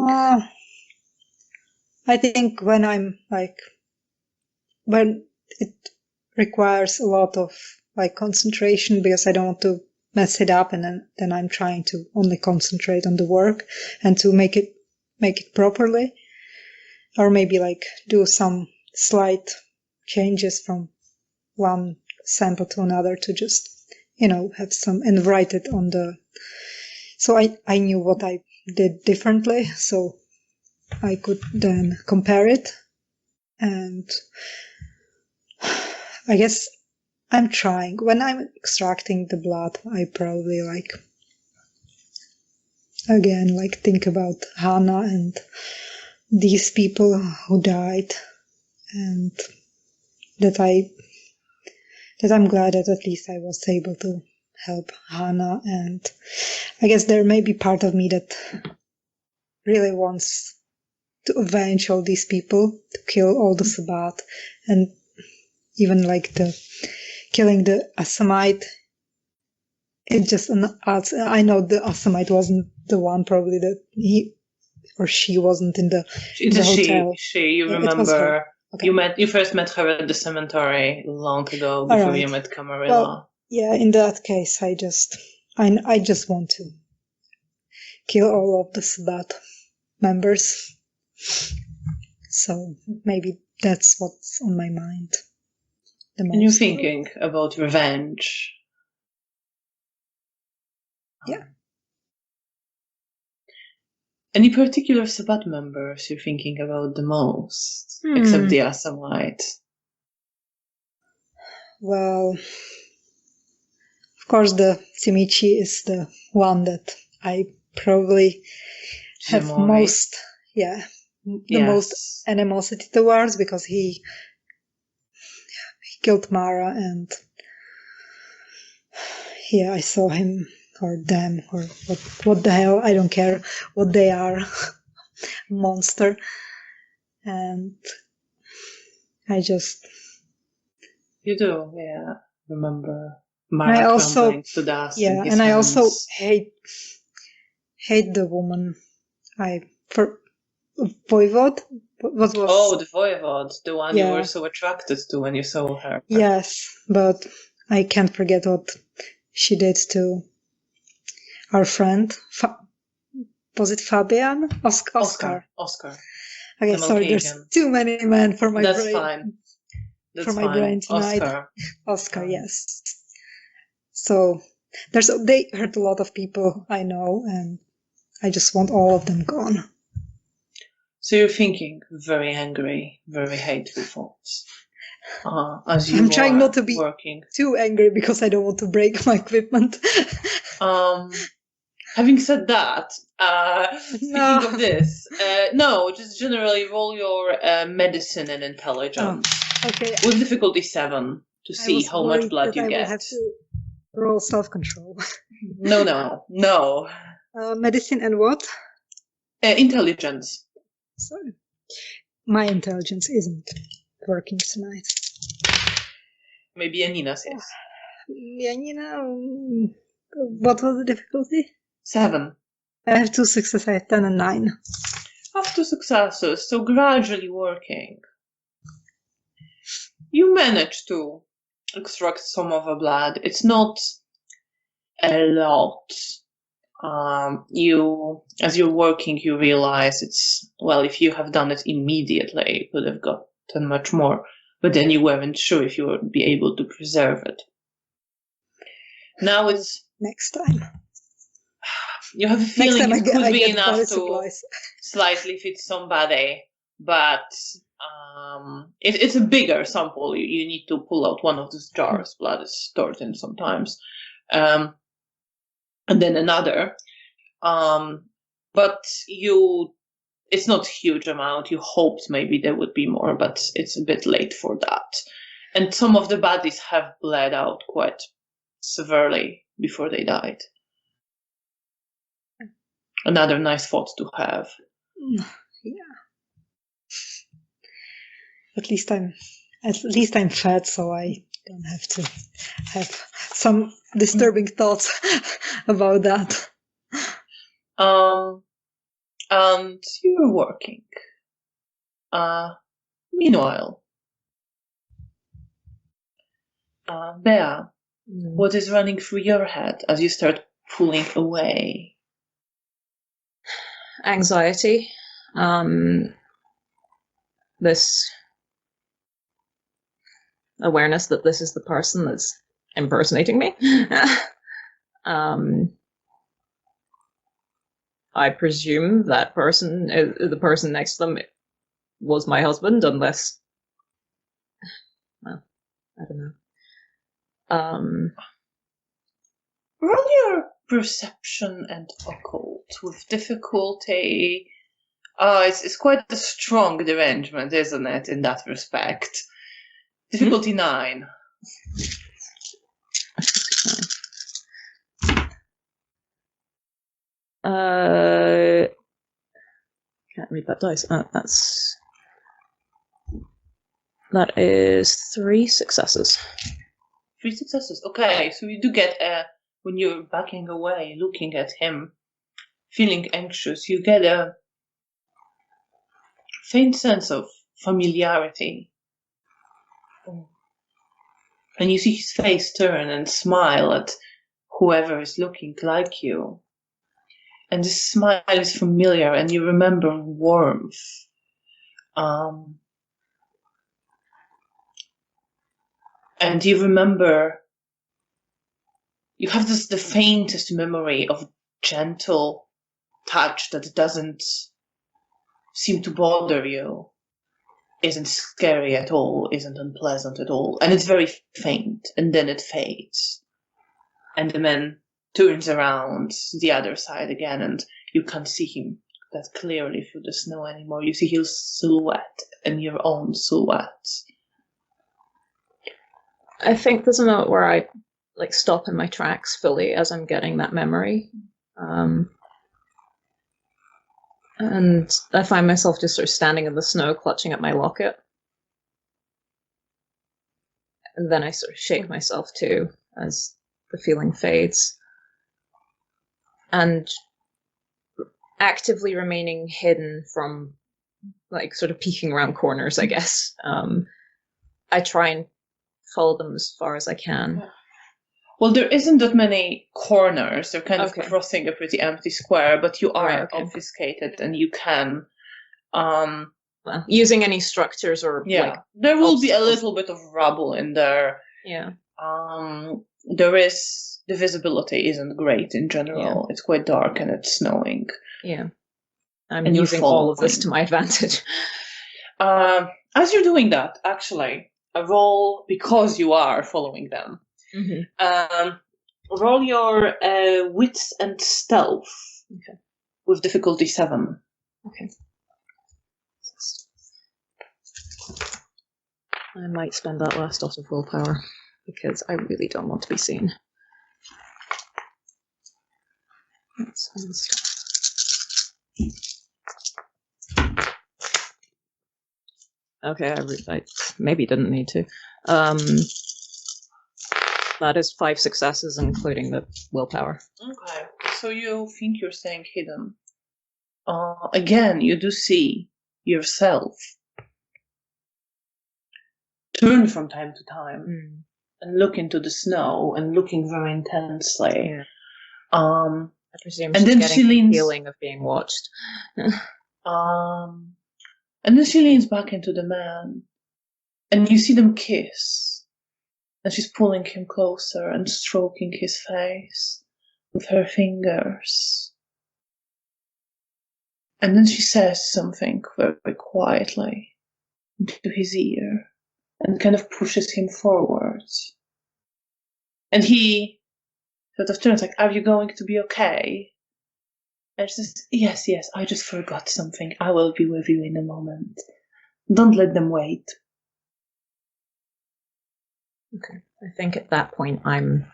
I think when it requires a lot of concentration, because I don't want to mess it up, and then I'm trying to only concentrate on the work and to make it properly, or maybe do some slight changes from one sample to another to just have some and write it on the. So I knew what I did differently, so I could then compare it, and I guess I'm trying. When I'm extracting the blood, I probably again think about Hannah and these people who died, and that I'm glad that at least I was able to help Hannah. And I guess there may be part of me that really wants to avenge all these people, to kill all the Sabbat, and even the killing the Assamite. It just adds. I know the Assamite wasn't the one, probably, that he or she wasn't in the hotel. You remember? Okay. You first met her at the cemetery long ago before you met Camarilla. Well, yeah, in that case, I just want to kill all of the Sabbat members. So maybe that's what's on my mind the most. And you're thinking about revenge. Yeah. Any particular Sabbat members you're thinking about the most, except the Assamite? Well, of course, the Tzimisce is the one that I probably have most animosity towards, because he killed Mara, and I saw him or them or what the hell, I don't care what they are, monster, and I just remember Mara crumbling to dust in his and I hands. also hate the woman Voivod. The Voivod, the one you were so attracted to when you saw her. Yes, but I can't forget what she did to our friend. Was it Fabian? Oscar. Okay, sorry, there's too many men for my brain. That's fine. My brain tonight. Oscar, yes. So they hurt a lot of people, I know, and I just want all of them gone. So you're thinking very angry, very hateful thoughts. I'm trying not to be too angry, because I don't want to break my equipment. Having said that, speaking of this, just generally roll your medicine and intelligence. Okay. With difficulty 7 to see how much blood you get. I will have to roll self-control. No. Medicine and what? Intelligence. Sorry. My intelligence isn't working tonight. Maybe Janina's is. Janina, what was the difficulty? 7. I have 2 successes. I have 10 and 9. I have 2 successes, so gradually working. You manage to extract some of the blood. It's not a lot. As you're working, you realize if you have done it immediately, you could have gotten much more, but then you weren't sure if you would be able to preserve it. Now it's next time. You have a feeling it could be enough to slightly fit somebody, but it's a bigger sample. You need to pull out one of those jars blood is stored in sometimes. And then another, but it's not a huge amount. You hoped maybe there would be more, but it's a bit late for that. And some of the bodies have bled out quite severely before they died. Another nice thought to have. Yeah. At least I'm fat, so I Don't have to have some disturbing thoughts about that. And you're working. Meanwhile, Bea, what is running through your head as you start pulling away? Anxiety. This awareness that this is the person that's impersonating me. I presume that person, the person next to them, was my husband, unless, well, I don't know. Roll your perception and occult with difficulty. It's quite a strong derangement, isn't it, in that respect? Difficulty 9. Can't read that dice. That is 3 successes. 3 successes. Okay, so you do get when you're backing away, looking at him, feeling anxious, you get a faint sense of familiarity. And you see his face turn and smile at whoever is looking like you. And this smile is familiar, and you remember warmth. And you remember, you have the faintest memory of gentle touch that doesn't seem to bother you, isn't scary at all, isn't unpleasant at all. And it's very faint, and then it fades. And the man turns around the other side again, and you can't see him that clearly through the snow anymore. You see his silhouette and your own silhouette. I think there's a moment where I stop in my tracks fully as I'm getting that memory. And I find myself just sort of standing in the snow, clutching at my locket. And then I sort of shake myself too as the feeling fades. And actively remaining hidden from, sort of peeking around corners, I guess. I try and follow them as far as I can. Well, there isn't that many corners. They're kind of crossing a pretty empty square, but you are obfuscated and you can... using any structures or... Yeah, there will be a little bit of rubble in there. Yeah. The visibility isn't great in general. Yeah. It's quite dark and it's snowing. Yeah. I'm using all of this to my advantage. As you're doing that, actually, a roll, because you are following them. Mm-hmm. Roll your wits and stealth with difficulty 7. Okay. I might spend that last dot of willpower because I really don't want to be seen. Okay, I maybe didn't need to. That is 5 successes, including the willpower. Okay, so you think you're staying hidden. Again, you do see yourself turn from time to time and look into the snow and looking very intensely. Yeah. I presume she's getting the feeling of being watched. And then she leans back into the man, and you see them kiss. And she's pulling him closer and stroking his face with her fingers. And then she says something very, very quietly into his ear and kind of pushes him forward. And he sort of turns like, "Are you going to be okay?" And she says, yes, I just forgot something. I will be with you in a moment. Don't let them wait. Okay. I think at that point I'm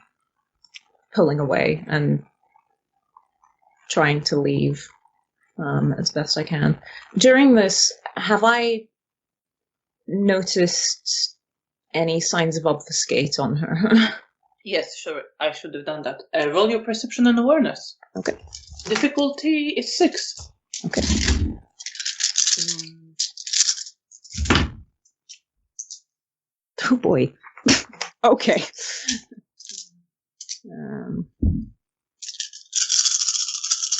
pulling away and trying to leave as best I can. During this, have I noticed any signs of obfuscate on her. Yes, sure. I should have done that. Roll your perception and awareness. Okay. Difficulty is 6. Okay. Oh boy. Okay.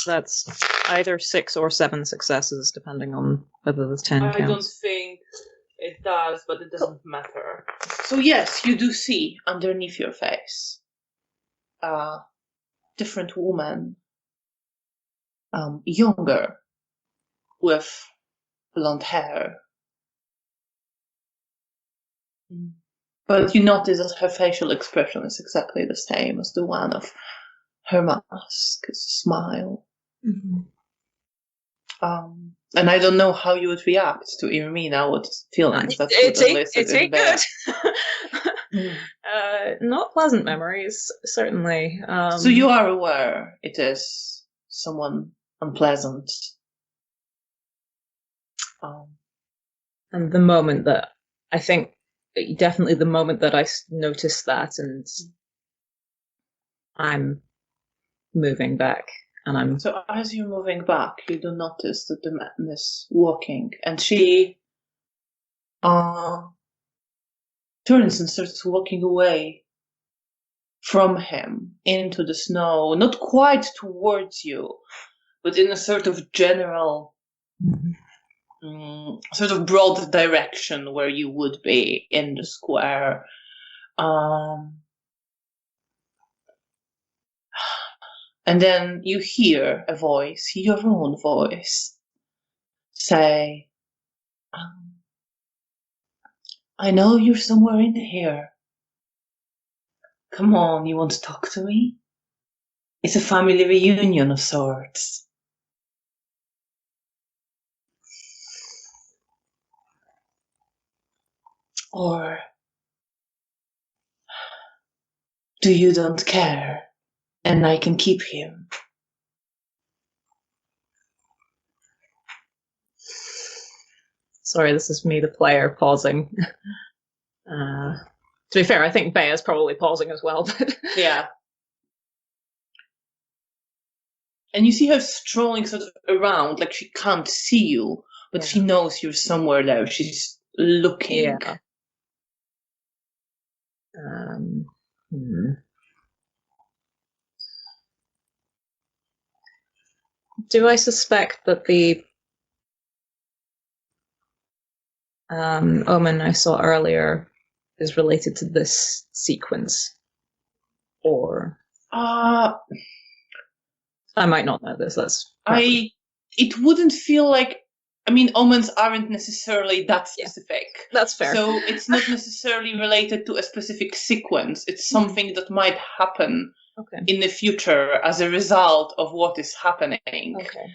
That's either 6 or 7 successes, depending on whether the 10 counts. I don't think it does, but it doesn't matter. So yes, you do see underneath your face a different woman, younger, with blonde hair. But you notice that her facial expression is exactly the same as the one of her mask, a smile. Mm-hmm. And I don't know how you would react to Irmina, what feelings that would elicit in Bea. Good. Not pleasant memories, certainly. So you are aware it is someone unpleasant. And the moment that, I think, definitely the moment that I noticed that, and I'm moving back, and I'm... So as you're moving back, you do notice that the man is walking, and she turns and starts walking away from him into the snow, not quite towards you, but in a sort of general, sort of broad direction where you would be in the square. And then you hear a voice, your own voice, say, I know you're somewhere in here. Come on, you want to talk to me? It's a family reunion of sorts. Or do you don't care and I can keep him? Sorry, this is me, the player, pausing. To be fair, I think Bea's probably pausing as well. But Yeah. And you see her strolling sort of around, like she can't see you, but she knows you're somewhere there. She's looking. Yeah. Do I suspect that the omen I saw earlier is related to this sequence? Or I might not know this. It wouldn't feel like, I mean, omens aren't necessarily that specific. Yeah, that's fair. So it's not necessarily related to a specific sequence. It's something that might happen in the future as a result of what is happening. Okay.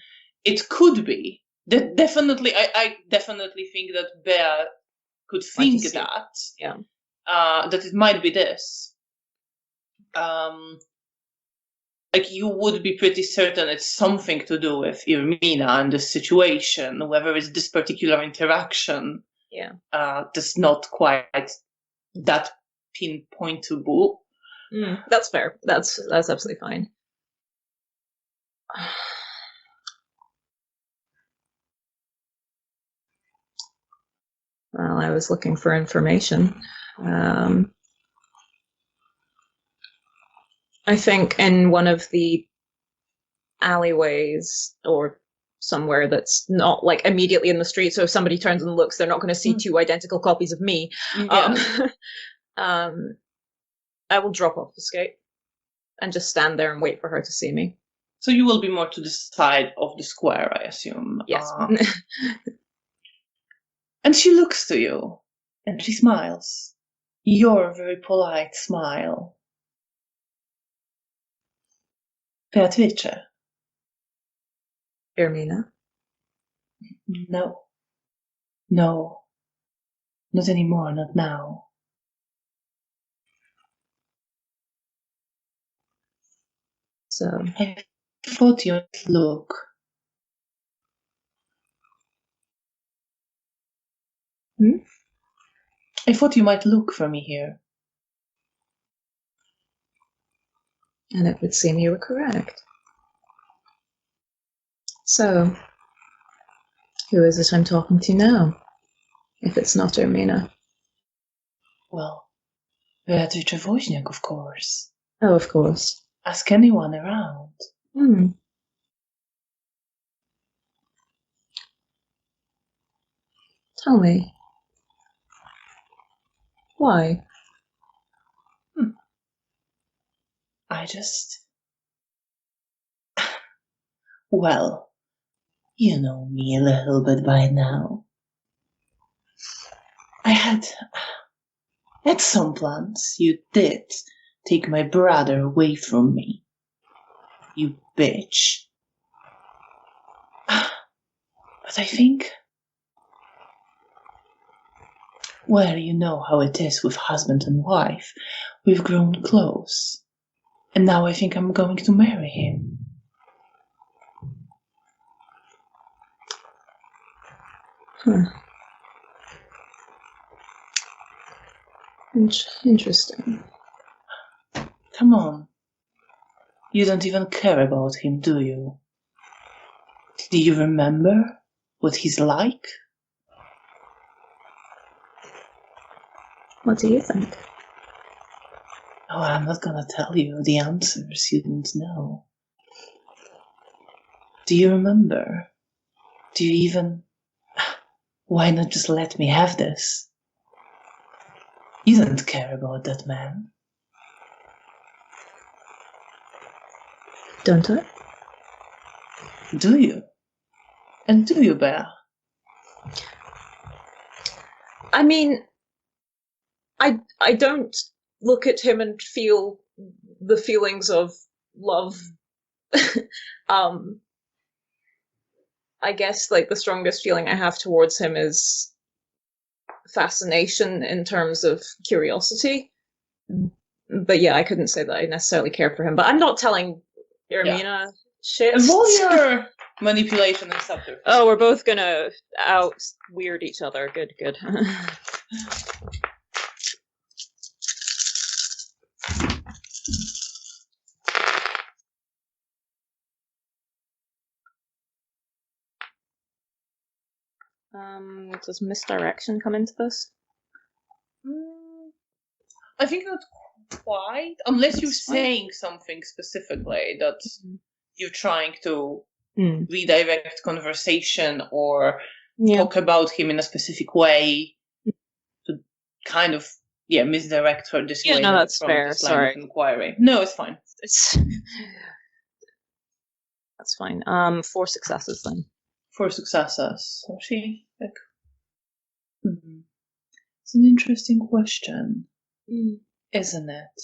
It could be. I definitely think that Bea could think that. Yeah. That it might be this. Like you would be pretty certain it's something to do with Irmina and the situation, whether it's this particular interaction. Yeah. That's not quite that pinpointable. That's fair. That's absolutely fine. Well, I was looking for information. I think in one of the alleyways or somewhere that's not like immediately in the street, so if somebody turns and looks, they're not going to see two identical copies of me. Yeah. I will drop off the skate and just stand there and wait for her to see me. So you will be more to the side of the square, I assume. Yes. And she looks to you, and she smiles. Your very polite smile. Beatrice. Irmina? No. No. Not anymore, not now. So I thought you'd look. I thought you might look for me here. And it would seem you were correct. So, who is it I'm talking to now? If it's not Ermina. Well, Beatrice Wozniak, of course. Oh, of course. Ask anyone around. Tell me. Why? I just... Well, you know me a little bit by now. I had some plans. You did take my brother away from me. You bitch. But I think... Well, you know how it is with husband and wife. We've grown close. And now I think I'm going to marry him. Interesting. Come on. You don't even care about him, do you? Do you remember what he's like? What do you think? Oh, I'm not gonna tell you the answers you didn't know. Do you remember? Do you even... Why not just let me have this? You don't care about that man. Don't I? Do you? And do you, Bea? I mean, I don't look at him and feel the feelings of love. I guess like the strongest feeling I have towards him is fascination in terms of curiosity. But yeah, I couldn't say that I necessarily care for him. But I'm not telling Ermina shit. And roll your manipulation and subterfuge. Oh, we're both gonna out weird each other. Good. Does misdirection come into this? I think not quite, unless you're saying something specifically that you're trying to redirect conversation or talk about him in a specific way to kind of misdirect her this way. No, that's from fair. This line Sorry. of inquiry. No, it's fine. That's fine. 4 successes then. 4 successes. So she It's an interesting question, isn't it?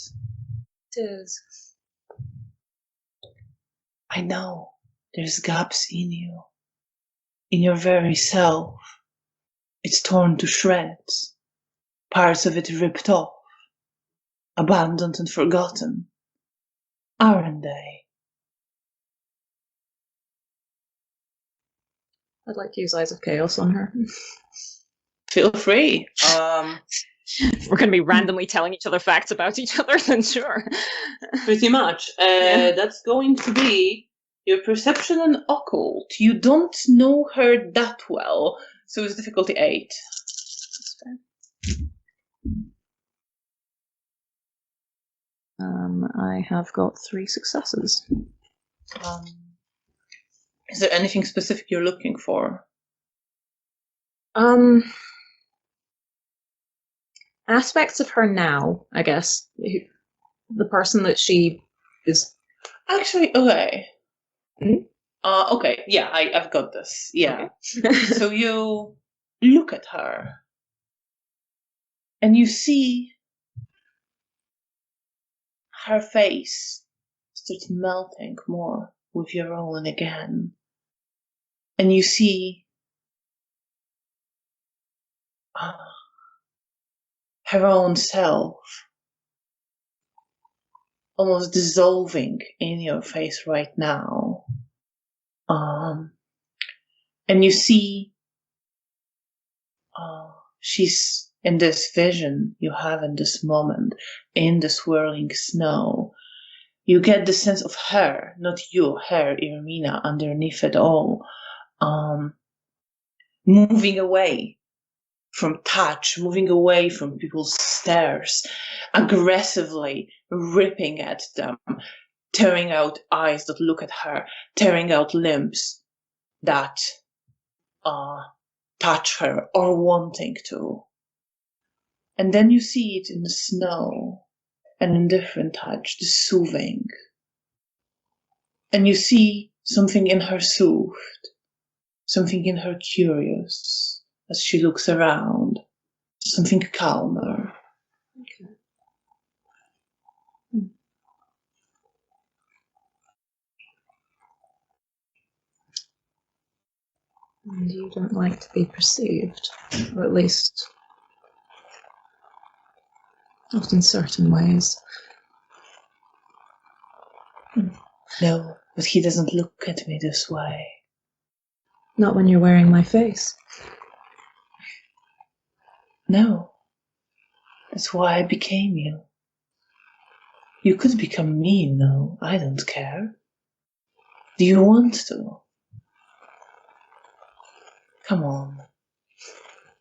It is. I know there's gaps in you, in your very self. It's torn to shreds, parts of it ripped off, abandoned and forgotten, aren't they? I'd like to use Eyes of Chaos on her. Feel free. If we're going to be randomly telling each other facts about each other, then sure. Pretty much. That's going to be your perception and occult. You don't know her that well, so it's difficulty 8. That's fair. I have got 3 successes. Is there anything specific you're looking for? Aspects of her now, I guess. The person that she is. Actually, okay. Okay, yeah, I've got this. Yeah. Okay. So you look at her and you see her face starts melting more with your own again. And you see her own self almost dissolving in your face right now. And you see she's in this vision you have in this moment, in the swirling snow, you get the sense of her, not you, her, Irmina, underneath it all, moving away from touch, moving away from people's stares, aggressively ripping at them, tearing out eyes that look at her, tearing out limbs that touch her or wanting to. And then you see it in the snow, an indifferent touch, the soothing. And you see something in her soothed, something in her curious as she looks around, something calmer. Okay. And you don't like to be perceived, or at least not in certain ways. No, but he doesn't look at me this way. Not when you're wearing my face. No. That's why I became you. You could become me, you know. I don't care. Do you want to? Come on.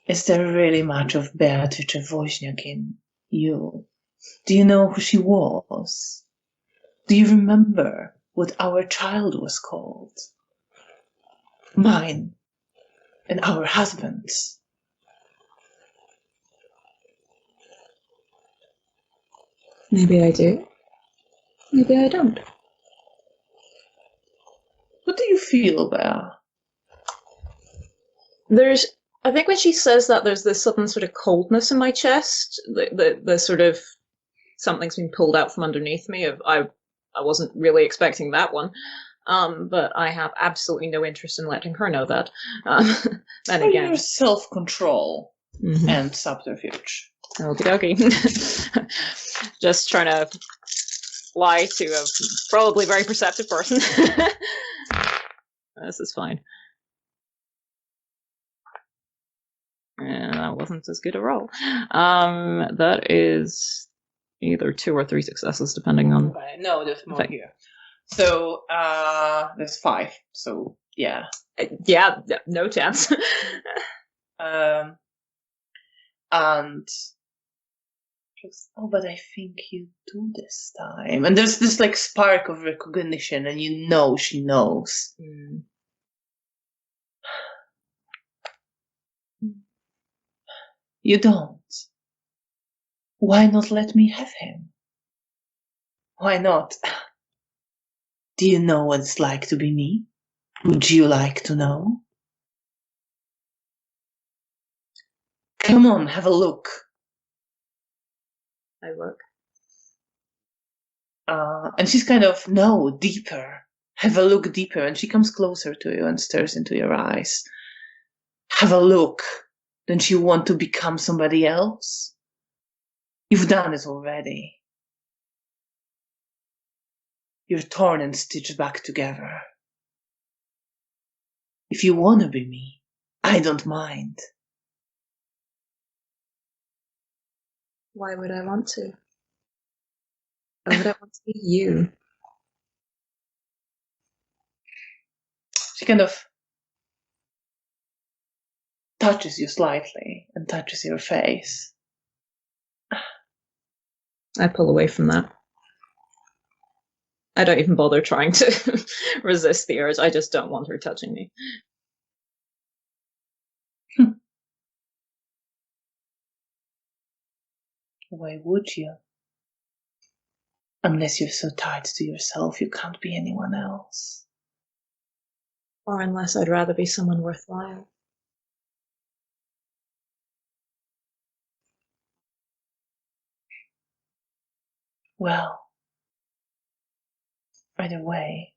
Is there really much of Beatrice Woźniak in you? Do you know who she was? Do you remember what our child was called? Mine and our husband's. Maybe I do. Maybe I don't. What do you feel, Bea? I think when she says that, there's this sudden sort of coldness in my chest. The sort of something's been pulled out from underneath me. I wasn't really expecting that one. But I have absolutely no interest in letting her know that. And again, your self-control and subterfuge. Okie dokie. Just trying to lie to a probably very perceptive person. This is fine. And that wasn't as good a roll. That is either 2 or 3 successes, depending on. Okay. No, there's more here. So there's 5. So yeah. Yeah, no chance. And but I think you do this time. And there's this like spark of recognition, and you know she knows. You don't. Why not let me have him? Why not? Do you know what it's like to be me? Would you like to know? Come on, have a look. I look. And she's kind of, no, deeper. Have a look deeper. And she comes closer to you and stares into your eyes. Have a look. Don't you want to become somebody else? You've done it already. You're torn and stitched back together. If you want to be me, I don't mind. Why would I want to? Why would I want to be you? She kind of touches you slightly and touches your face. I pull away from that. I don't even bother trying to resist the urge. I just don't want her touching me. Why would you? Unless you're so tied to yourself you can't be anyone else. Or unless I'd rather be someone worthwhile. Well, either way,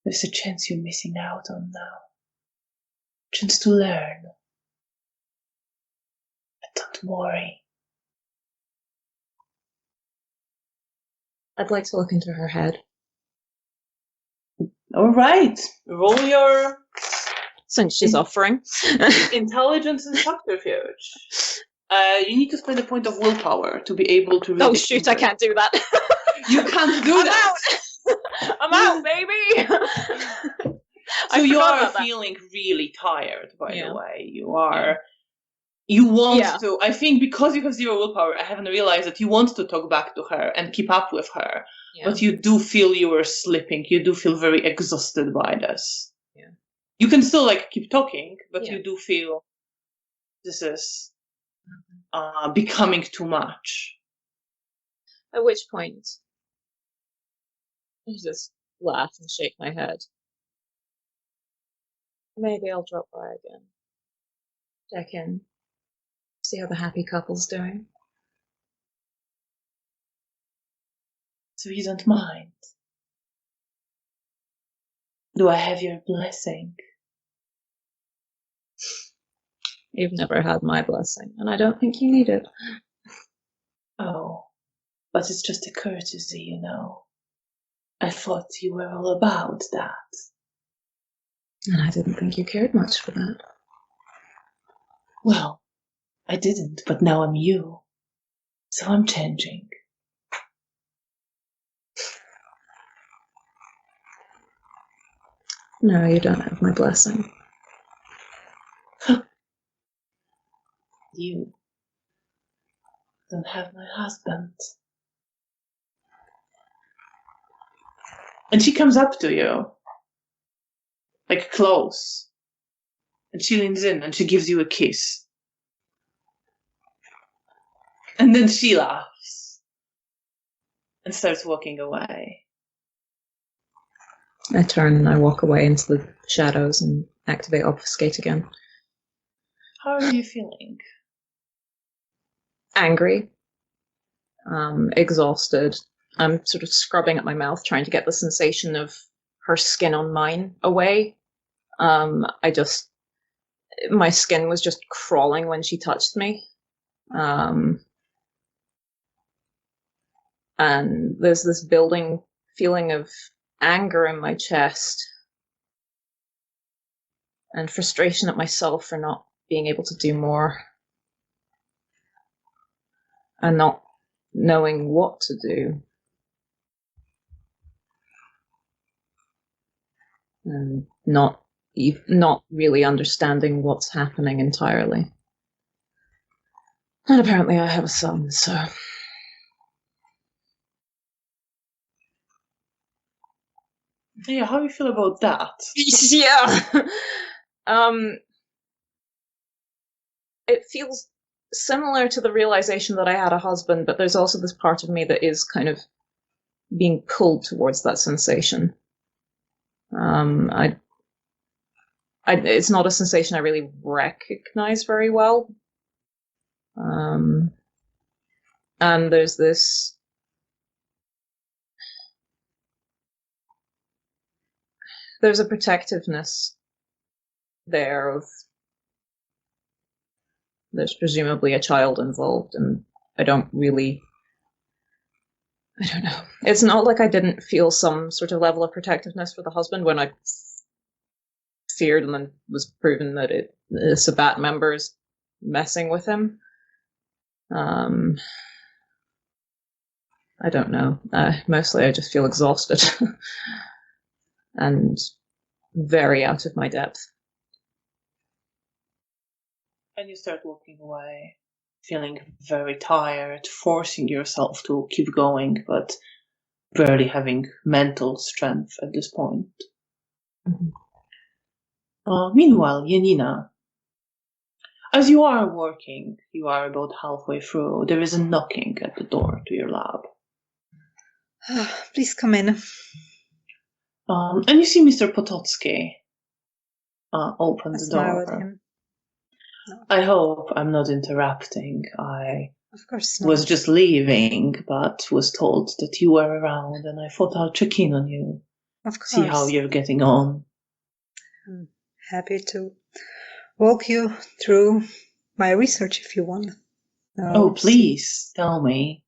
there's a chance you're missing out on now. Chance to learn. But don't worry. I'd like to look into her head. All right, roll your Since she's offering. intelligence and subterfuge. You need to spend a point of willpower to be able to read Oh it shoot, I into it. can't do that. You can't do I'm that! out! I'm out, baby! So you forgot are about that. feeling really tired, by Yeah. the way. You are... You want Yeah. to... I think because you have 0 willpower, I haven't realized that you want to talk back to her and keep up with her. Yeah. But you do feel you are slipping. You do feel very exhausted by this. Yeah. You can still, like, keep talking, but Yeah. you do feel this is becoming too much. At which point, I just laugh and shake my head. Maybe I'll drop by again. Check in. See how the happy couple's doing. So you don't mind? Do I have your blessing? You've never had my blessing, and I don't think you need it. Oh, but it's just a courtesy, you know. I thought you were all about that. And I didn't think you cared much for that. Well, I didn't, but now I'm you. So I'm changing. No, you don't have my blessing. You don't have my husband. And she comes up to you, like close. And she leans in and she gives you a kiss. And then she laughs and starts walking away. I turn and I walk away into the shadows and activate Obfuscate again. How are you feeling? Angry. Exhausted. I'm sort of scrubbing at my mouth, trying to get the sensation of her skin on mine away. My skin was just crawling when she touched me. And there's this building feeling of anger in my chest and frustration at myself for not being able to do more and not knowing what to do. And not really understanding what's happening entirely. And apparently I have a son, so... Yeah, how do you feel about that? Yeah! It feels similar to the realization that I had a husband, but there's also this part of me that is kind of being pulled towards that sensation. It's not a sensation I really recognize very well. And there's this... There's a protectiveness there of... There's presumably a child involved, and I don't know. It's not like I didn't feel some sort of level of protectiveness for the husband when I feared and then was proven that the Sabbat member is messing with him. I don't know. Mostly I just feel exhausted and very out of my depth. And you start walking away, feeling very tired, forcing yourself to keep going, but barely having mental strength at this point. Mm-hmm. Meanwhile, Janina, as you are working, you are about halfway through, there is a knocking at the door to your lab. Please come in. And you see Mr. Potocki open the Smile at door. him. No. I hope I'm not interrupting. I Of course not. was just leaving, but was told that you were around, and I thought I'll check in on you. Of course. See how you're getting on. I'm happy to walk you through my research if you want. Oh, please, tell me.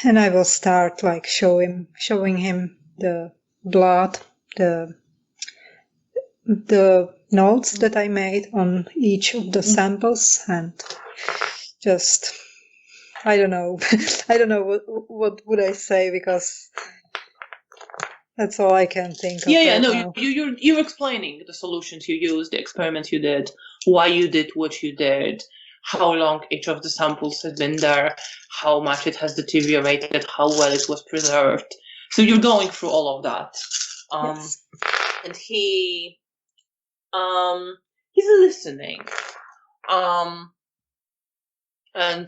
And I will start like showing him the blood, the notes that I made on each of the samples, and just, I don't know. I don't know what would I say, because that's all I can think of. Yeah, right no, now. you're explaining the solutions you used, the experiments you did, why you did what you did, how long each of the samples has been there, how much it has deteriorated, how well it was preserved. So you're going through all of that. Yes. And he's listening. And I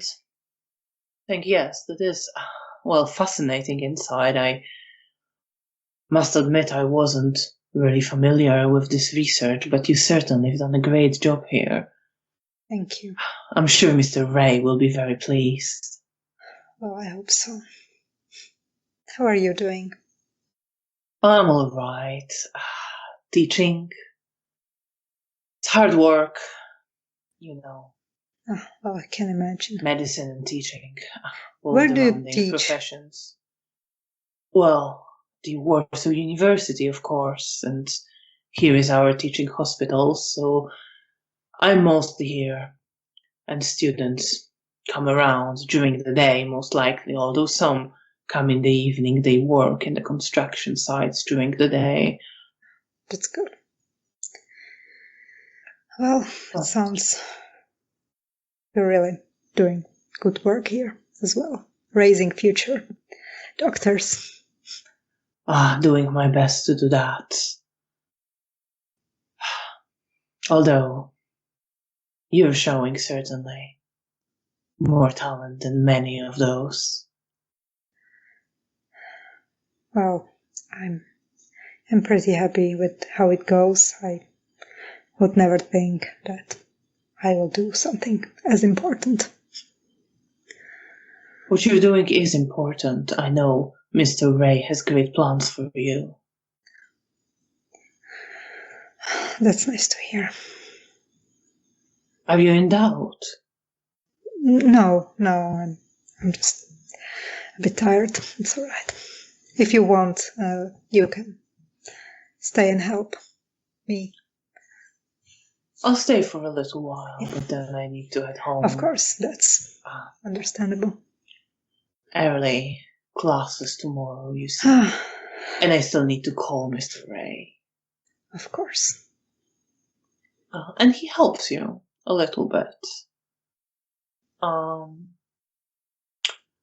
think, yes, that is, well, fascinating inside. I must admit I wasn't really familiar with this research, but you certainly have done a great job here. Thank you. I'm sure Mr. Ray will be very pleased. Well, I hope so. How are you doing? I'm all right. Teaching. It's hard work, you know. Oh, I can imagine. Medicine and teaching. Where do you demanding teach? Professions. Well, the Warsaw University, of course, and here is our teaching hospital, so I'm mostly here, and students come around during the day, most likely, although some come in the evening. They work in the construction sites during the day. That's good. Well, it sounds you're really doing good work here as well, raising future doctors. Doing my best to do that. Although, you're showing certainly more talent than many of those. Well, I'm pretty happy with how it goes. I would never think that I will do something as important. What you're doing is important. I know Mr. Ray has great plans for you. That's nice to hear. Are you in doubt? No, I'm just a bit tired. It's all right. If you want, you can stay and help me. I'll stay for a little while, but then I need to head home. Of course, that's understandable. Early classes tomorrow, you see. And I still need to call Mr. Ray. Of course. And he helps you a little bit.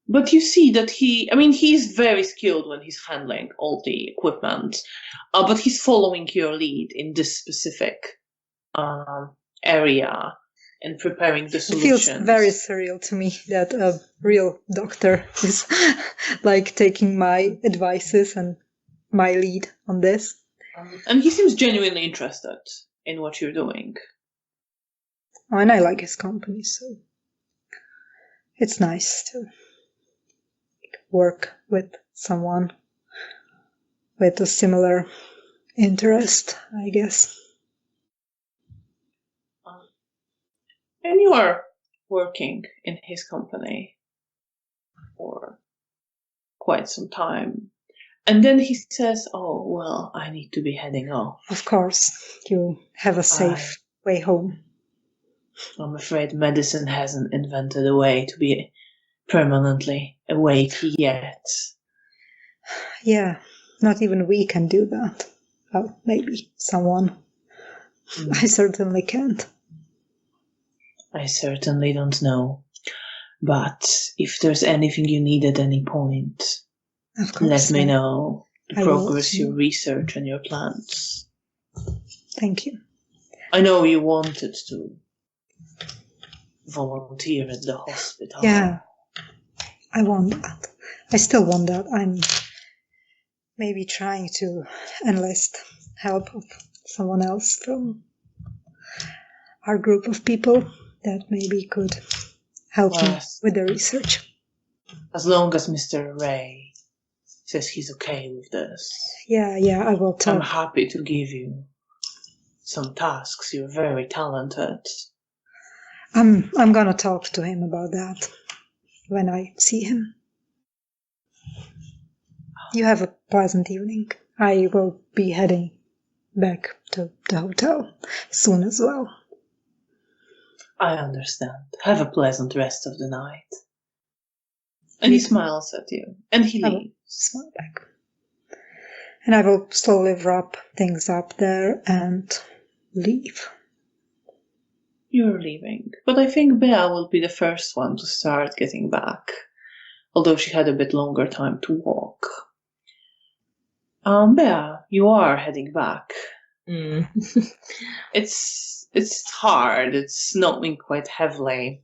But you see that he's very skilled when he's handling all the equipment. But he's following your lead in this specific area and preparing the solutions. It feels very surreal to me that a real doctor is like taking my advices and my lead on this. And he seems genuinely interested in what you're doing. And I like his company, so it's nice to work with someone with a similar interest, I guess. And you are working in his company for quite some time. And then he says, oh, well, I need to be heading off. Of course, you have a safe way home. I'm afraid medicine hasn't invented a way to be permanently awake yet. Yeah, not even we can do that. Well, maybe someone. I certainly can't. I certainly don't know. But if there's anything you need at any point, of course, let me know the I progress your research and your plans. Thank you. I know you wanted to volunteer at the hospital. Yeah, I want that. I still want that. I'm maybe trying to enlist help of someone else from our group of people that maybe could help me with the research. As long as Mr. Ray says he's okay with this. Yeah, I will talk. I'm happy to give you some tasks. You're very talented. I'm gonna talk to him about that when I see him. You have a pleasant evening. I will be heading back to the hotel soon as well. I understand. Have a pleasant rest of the night. And he smiles at you, and he I will leaves. smile back. And I will slowly wrap things up there and leave. You're leaving. But I think Bea will be the first one to start getting back, although she had a bit longer time to walk. Bea, you are heading back. Mm. It's hard. It's snowing quite heavily.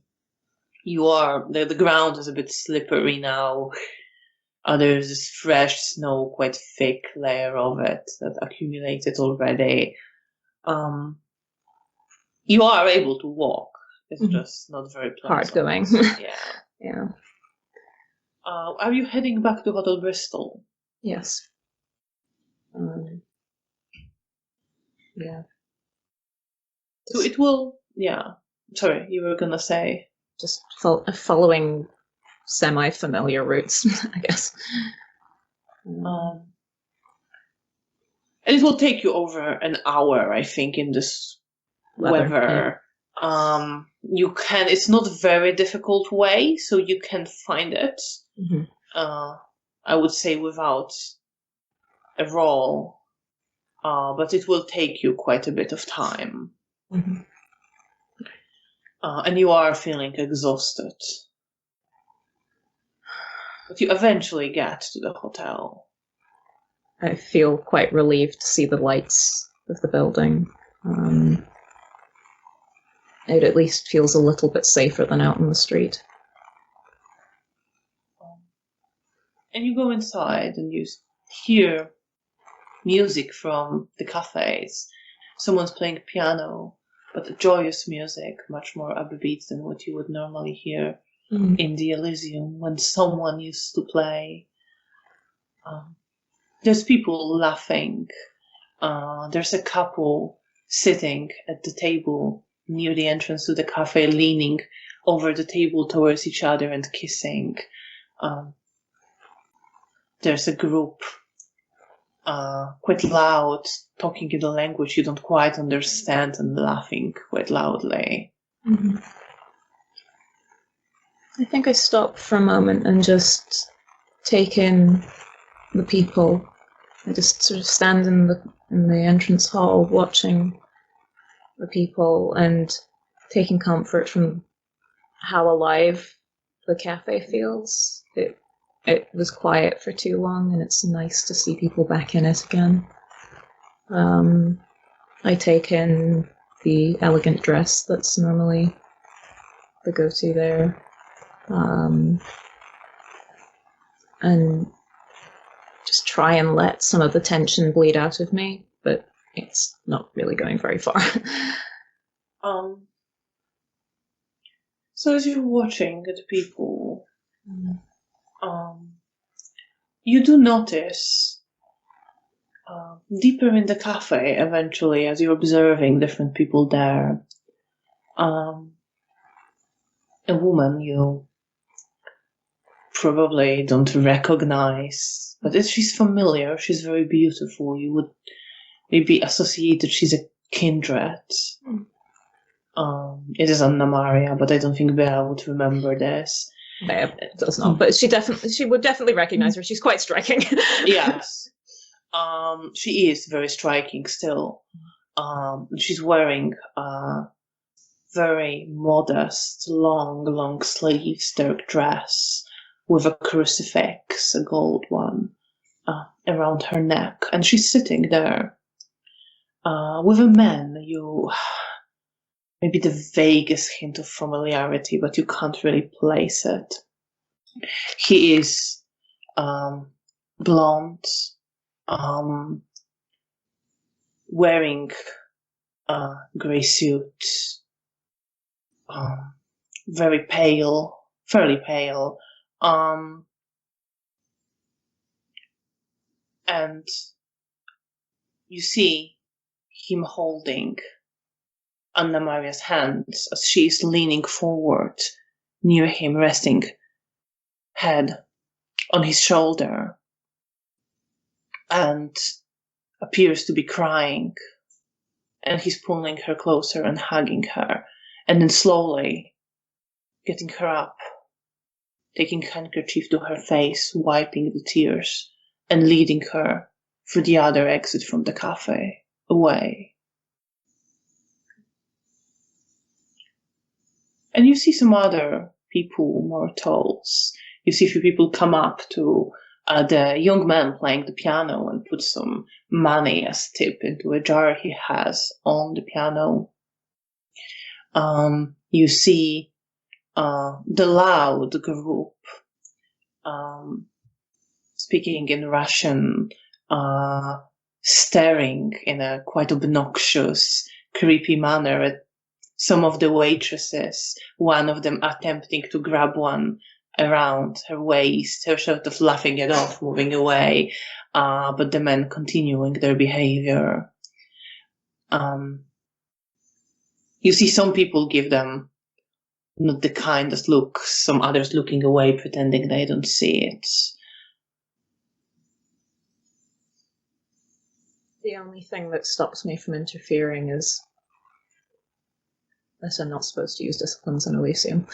The ground is a bit slippery now. There's this fresh snow, quite thick layer of it that accumulated already. You are able to walk. It's just not very pleasant. Hard going. Yeah. Are you heading back to Hotel Bristol? Yes. Yeah. So it will. Yeah. Sorry, you were gonna say. Just following semi-familiar routes, I guess. And it will take you over an hour, I think, in this weather. Yeah. It's not a very difficult way, so you can find it. Mm-hmm. I would say without a roll, but it will take you quite a bit of time. Mm-hmm. And you are feeling exhausted. But you eventually get to the hotel. I feel quite relieved to see the lights of the building. It at least feels a little bit safer than out in the street. And you go inside and you hear music from the cafes. Someone's playing piano, but joyous music, much more upbeat than what you would normally hear in the Elysium when someone used to play. There's people laughing. There's a couple sitting at the table near the entrance to the cafe, leaning over the table towards each other and kissing. There's a group quite loud, talking in a language you don't quite understand and laughing quite loudly. Mm-hmm. I think I stop for a moment and just take in the people. I just sort of stand in the entrance hall watching the people and taking comfort from how alive the cafe feels. It was quiet for too long, and it's nice to see people back in it again. I take in the elegant dress that's normally the go-to there. And just try and let some of the tension bleed out of me, but it's not really going very far. So as you're watching the people, you do notice deeper in the cafe, eventually, as you're observing different people there, a woman you probably don't recognize, but if she's familiar, she's very beautiful. You would maybe associate that she's a kindred. It is Anna Maria, but I don't think Bea would remember this. Bea does not, but she would definitely recognize her. She's quite striking. Yes. She is very striking still. She's wearing a very modest, long sleeves dark dress with a crucifix, a gold one, around her neck. And she's sitting there with a man maybe the vaguest hint of familiarity, but you can't really place it. He is blonde, wearing a grey suit, very pale, fairly pale, and you see him holding Anna Maria's hands as she is leaning forward near him, resting head on his shoulder, and appears to be crying. And he's pulling her closer and hugging her. and then slowly getting her up, taking handkerchief to her face, wiping the tears, and leading her through the other exit from the cafe, away. And you see some other people, mortals. You see a few people come up to the young man playing the piano and put some money as tip into a jar he has on the piano. You see the loud group speaking in Russian, staring in a quite obnoxious, creepy manner at some of the waitresses, one of them attempting to grab one around her waist, her sort of laughing it off, moving away, but the men continuing their behavior. You see some people give them not the kindest looks, some others looking away, pretending they don't see it. The only thing that stops me from interfering is that I'm not supposed to use disciplines in Elysium.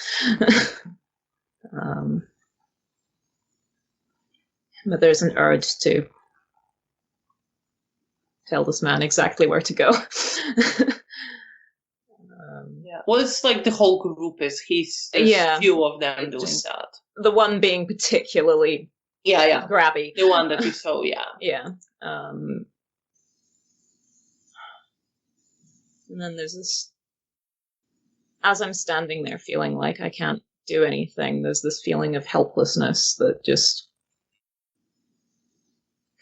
But there's an urge to tell this man exactly where to go. Yeah. Well, it's like the whole group is. There's few of them doing that. The one being particularly grabby. The one that you saw, Yeah. And then there's this, as I'm standing there feeling like I can't do anything, there's this feeling of helplessness that just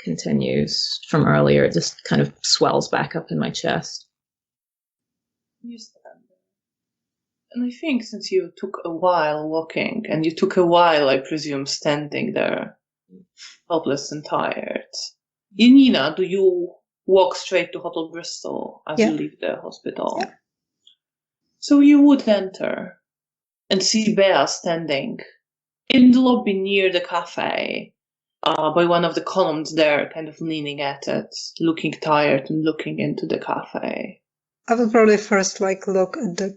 continues from earlier. It just kind of swells back up in my chest. You stand there. And I think since you took a while walking, and you took a while, I presume, standing there, helpless and tired, Janina, do you walk straight to Hotel Bristol as you leave the hospital? Yeah. So you would enter and see Bea standing in the lobby near the cafe, by one of the columns there, kind of leaning at it, looking tired and looking into the cafe. I would probably first look at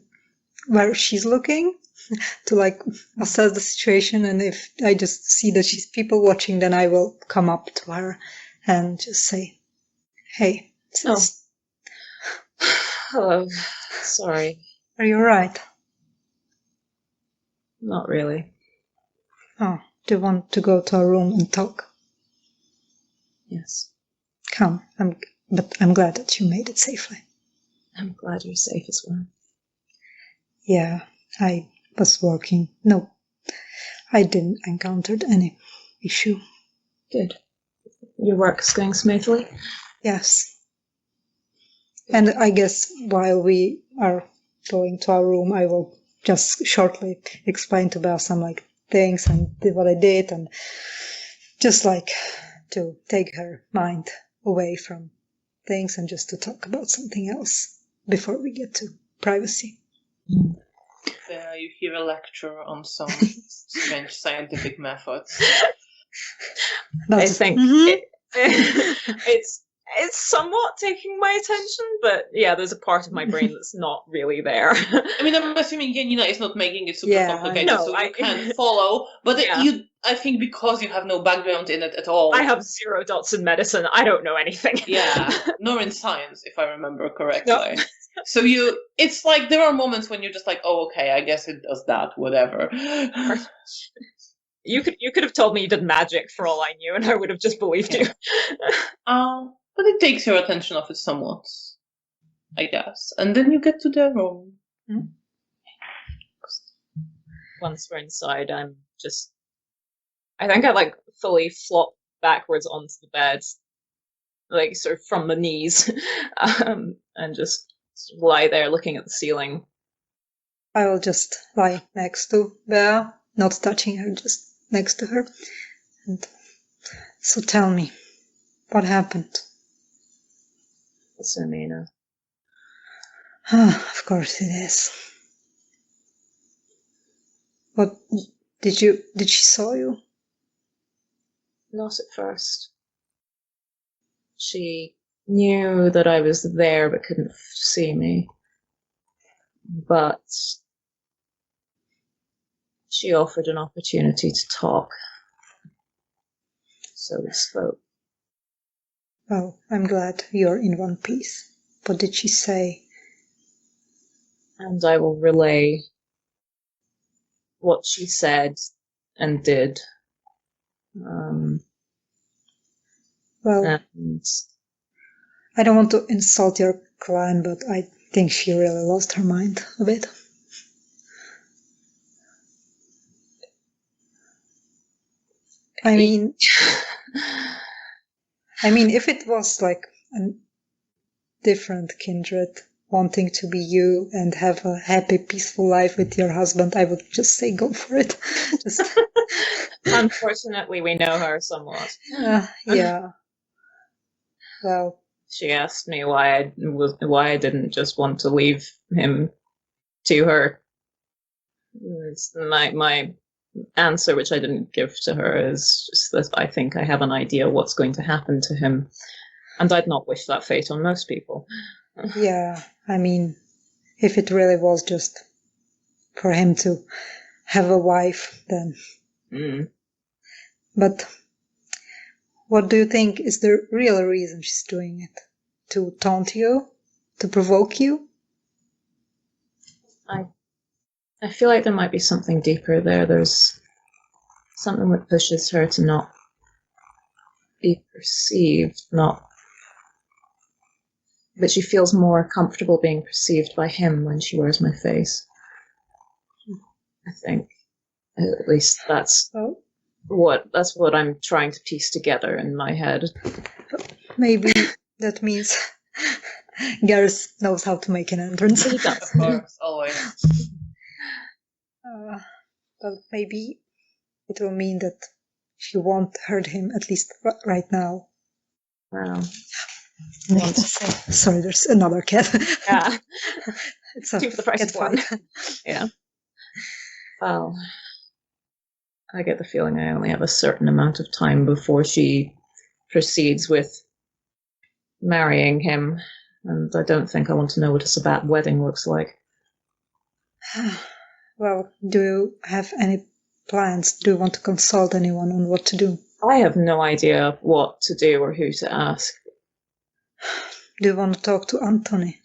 where she's looking to assess the situation, and if I just see that she's people watching, then I will come up to her and just say, "Hey, hello, sorry. Are you alright?" Not really. Oh, do you want to go to our room and talk? Yes. Come, but I'm glad that you made it safely. I'm glad you're safe as well. Yeah, I was working. No, I didn't encounter any issue. Good. Your work's going smoothly? Yes. And I guess while we are going to our room, I will just shortly explain to Belle some things and what I did, and just to take her mind away from things and just to talk about something else before we get to privacy. You hear a lecture on some strange scientific methods. I think it's somewhat taking my attention, but there's a part of my brain that's not really there. I mean, I'm assuming Janina is not making it super complicated, so you can't follow. But I think because you have no background in it at all. I have 0 dots in medicine. I don't know anything. Nor in science, if I remember correctly. No. So it's there are moments when you're just oh, okay, I guess it does that, whatever. You could have told me you did magic for all I knew, and I would have just believed you. But it takes your attention off it somewhat, I guess. And then you get to the room. Mm-hmm. Once we're inside, I think I fully flop backwards onto the bed, sort of from the knees, and just lie there looking at the ceiling. I will just lie next to Bea, not touching her, just next to her. And so tell me, what happened? It's Amina. Of course it is. What did she saw you? Not at first. She knew that I was there but couldn't see me. but she offered an opportunity to talk. So we spoke. Well, I'm glad you're in one piece. What did she say? And I will relay what she said and did. Well, And I don't want to insult your clan, but I think she really lost her mind a bit. I mean, if it was like a different kindred wanting to be you and have a happy, peaceful life with your husband, I would just say go for it. Just unfortunately, we know her somewhat. yeah. Well, she asked me why I didn't just want to leave him to her. It's my answer, which I didn't give to her, is just that I think I have an idea what's going to happen to him, and I'd not wish that fate on most people. Yeah, I mean, if it really was just for him to have a wife, then. But what do you think is the real reason she's doing it? To taunt you? To provoke you? I feel like there might be something deeper there. There's something that pushes her to not be perceived, but she feels more comfortable being perceived by him when she wears my face. I think, at least that's what I'm trying to piece together in my head. Maybe that means Gareth knows how to make an entrance. He does. Of course, always. But maybe it will mean that she won't hurt him, at least right now. Wow. Sorry, there's another cat. Yeah. It's a two for the price of one. Yeah. Well, I get the feeling I only have a certain amount of time before she proceeds with marrying him, and I don't think I want to know what a Sabbat wedding looks like. Well, do you have any plans? Do you want to consult anyone on what to do? I have no idea what to do or who to ask. Do you want to talk to Anthony?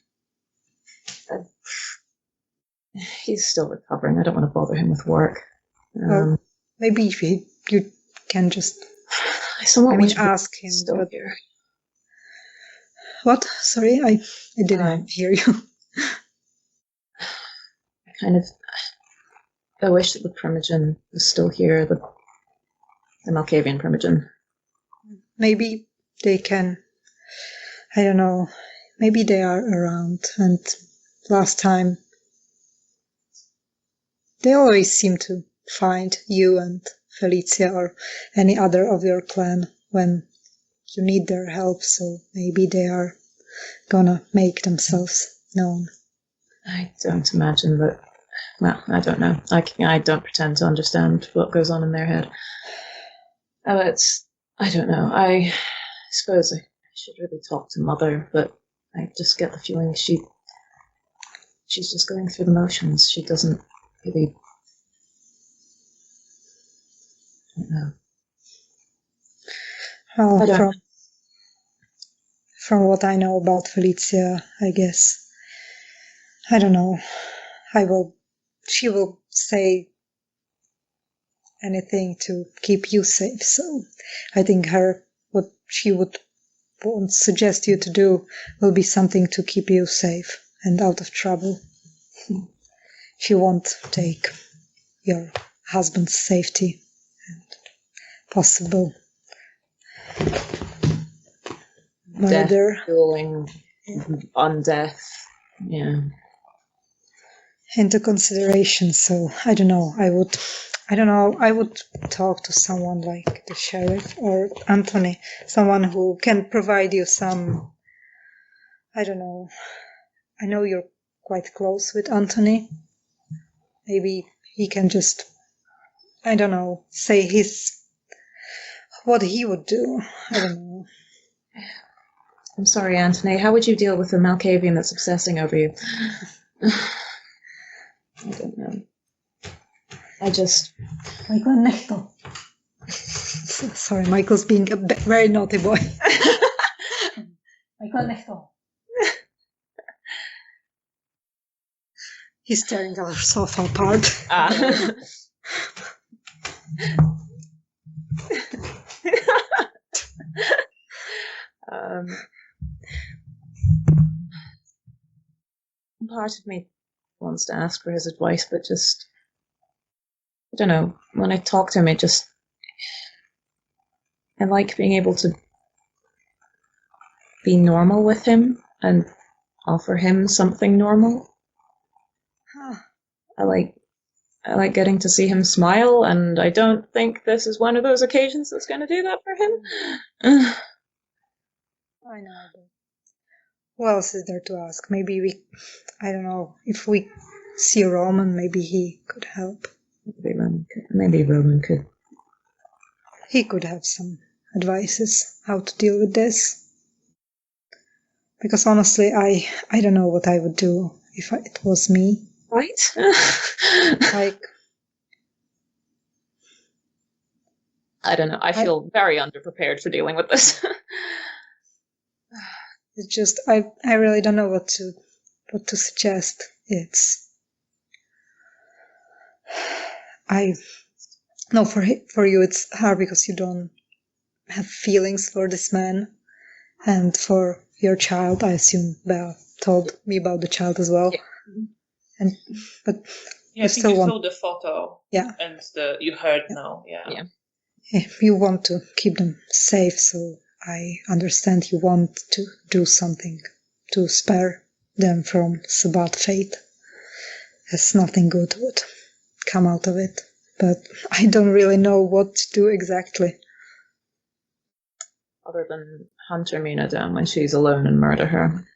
He's still recovering. I don't want to bother him with work. Well, maybe you can just ask him. But here. What? Sorry, I didn't hear you. I wish that the Primogen was still here, the Malkavian Primogen. Maybe they can, I don't know, maybe they are around, and last time they always seem to find you and Felicia or any other of your clan when you need their help, so maybe they are gonna make themselves known. I don't imagine that. Well, I don't know. I don't pretend to understand what goes on in their head. I don't know. I suppose I should really talk to Mother, but I just get the feeling she's just going through the motions. She doesn't really. I don't know. Well, from what I know about Felicia, I guess, I don't know. She will say anything to keep you safe. So I think what she would suggest you to do will be something to keep you safe and out of trouble. She won't take your husband's safety and possible murder. Death, dueling, on death. Yeah. Into consideration. So I don't know. I would talk to someone like the sheriff or Anthony, someone who can provide you some, I don't know. I know you're quite close with Anthony. Maybe he can just, I don't know, say what he would do. I don't know. I'm sorry, Anthony. How would you deal with a Malkavian that's obsessing over you? I don't know. I just... Michael Nechto. Sorry, Michael's being a very naughty boy. Michael Nechto. He's tearing our sofa apart. Part of me wants to ask for his advice, but just, I don't know, when I talk to him, I like being able to be normal with him and offer him something normal. I like getting to see him smile, and I don't think this is one of those occasions that's going to do that for him. I know. What else is there to ask? Maybe I don't know, if we see Roman, maybe he could help. Maybe Roman could. He could have some advices how to deal with this. Because honestly, I don't know what I would do if it was me. Right? Like, I don't know. I feel very underprepared for dealing with this. it's just I really don't know what to suggest. For you it's hard because you don't have feelings for this man, and for your child, I assume Belle told me about the child as well. Yeah. But I think you saw the photo. Yeah. And you heard now. Yeah. You want to keep them safe, so I understand you want to do something to spare them from so bad fate. As nothing good would come out of it. But I don't really know what to do exactly. Other than hunt Mina down when she's alone and murder her.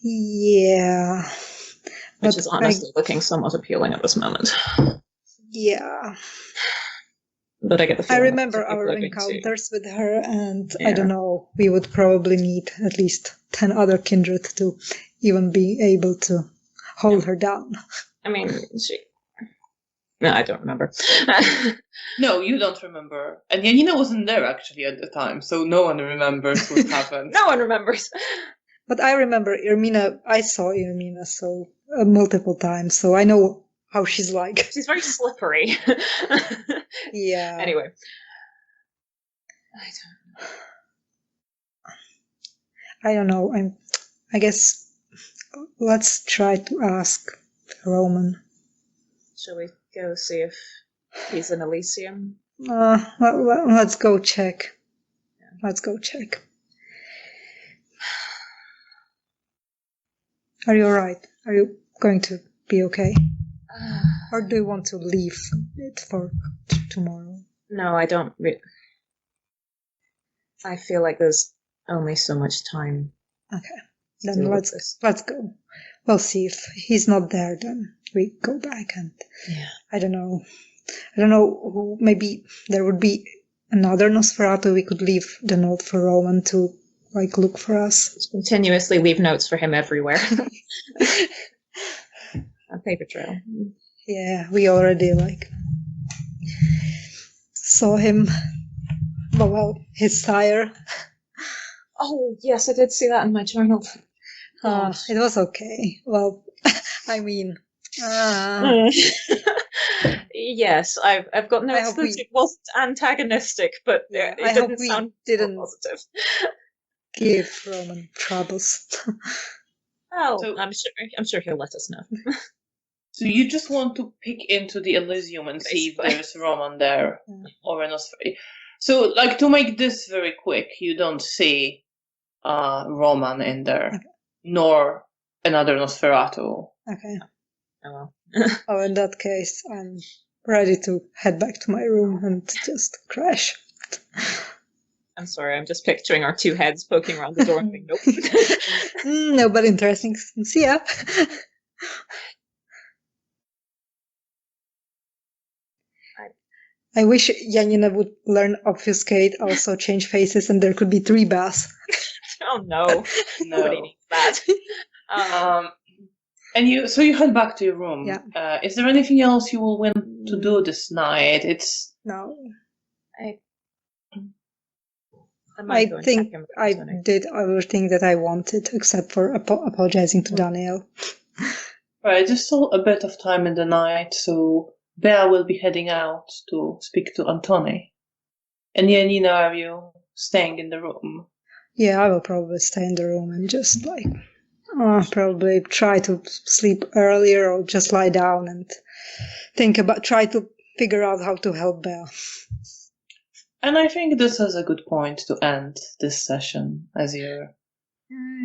Yeah. Which is honestly looking somewhat appealing at this moment. Yeah. But I get the feeling I remember our encounters with her, and yeah. I don't know, we would probably need at least 10 other kindred to even be able to hold her down. I mean, no, I don't remember. No, you don't remember. And Janina wasn't there actually at the time, so no one remembers what happened. No one remembers. But I remember Irmina. I saw Irmina multiple times, so I know how she's like. She's very slippery. Yeah. Anyway. I don't know. I guess let's try to ask Roman. Shall we go see if he's in Elysium? Let's go check. Yeah. Let's go check. Are you alright? Are you going to be okay? Or do you want to leave it for tomorrow? No, I don't. I feel like there's only so much time. Okay, then let's go. We'll see if he's not there. Then we go back, and I don't know who. Maybe there would be another Nosferatu. We could leave the note for Roman to look for us. Just continuously leave notes for him everywhere. A paper trail. Yeah, we already saw him. Well, his sire. Oh yes, I did see that in my journal. It was okay. Well, I mean. Yes, I've got notes that it wasn't antagonistic, but it didn't sound positive. Give Roman troubles. Oh, so, I'm sure he'll let us know. So you just want to peek into the Elysium and see if there's Roman there or a Nosferatu. So, to make this very quick, you don't see Roman in there, nor another Nosferatu. Okay. Oh, well. In that case, I'm ready to head back to my room and just crash. I'm sorry, I'm just picturing our two heads poking around the door and being, nope. No, but interesting. See ya. I wish Janina would learn Obfuscate, also change faces, and there could be 3 baths. Oh no, nobody needs that. And you head back to your room. Yeah. Is there anything else you will want to do this night? No. I think I did everything that I wanted, except for apologizing to Daniel. Right, just still a bit of time in the night, so Bea will be heading out to speak to Antoni. And Janina, are you staying in the room? Yeah, I will probably stay in the room and just probably try to sleep earlier or just lie down and try to figure out how to help Bea. And I think this is a good point to end this session, as you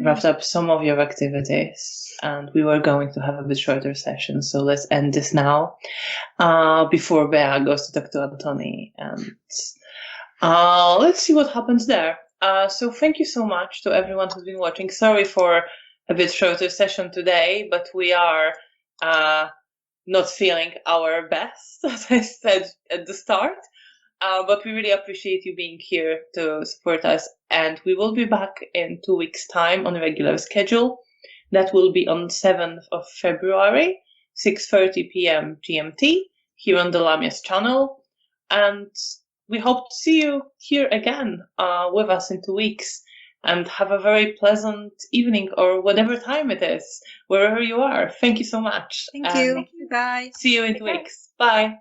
wrapped up some of your activities, and we were going to have a bit shorter session, so let's end this now, before Bea goes to talk to Antoni, and let's see what happens there. So thank you so much to everyone who's been watching. Sorry for a bit shorter session today, but we are not feeling our best, as I said at the start. But we really appreciate you being here to support us. And we will be back in 2 weeks' time on a regular schedule. That will be on 7th of February, 6:30 p.m. GMT, here on the Lamias channel. And we hope to see you here again with us in 2 weeks. And have a very pleasant evening or whatever time it is, wherever you are. Thank you so much. Thank you. Bye. See you in 2 weeks. Bye.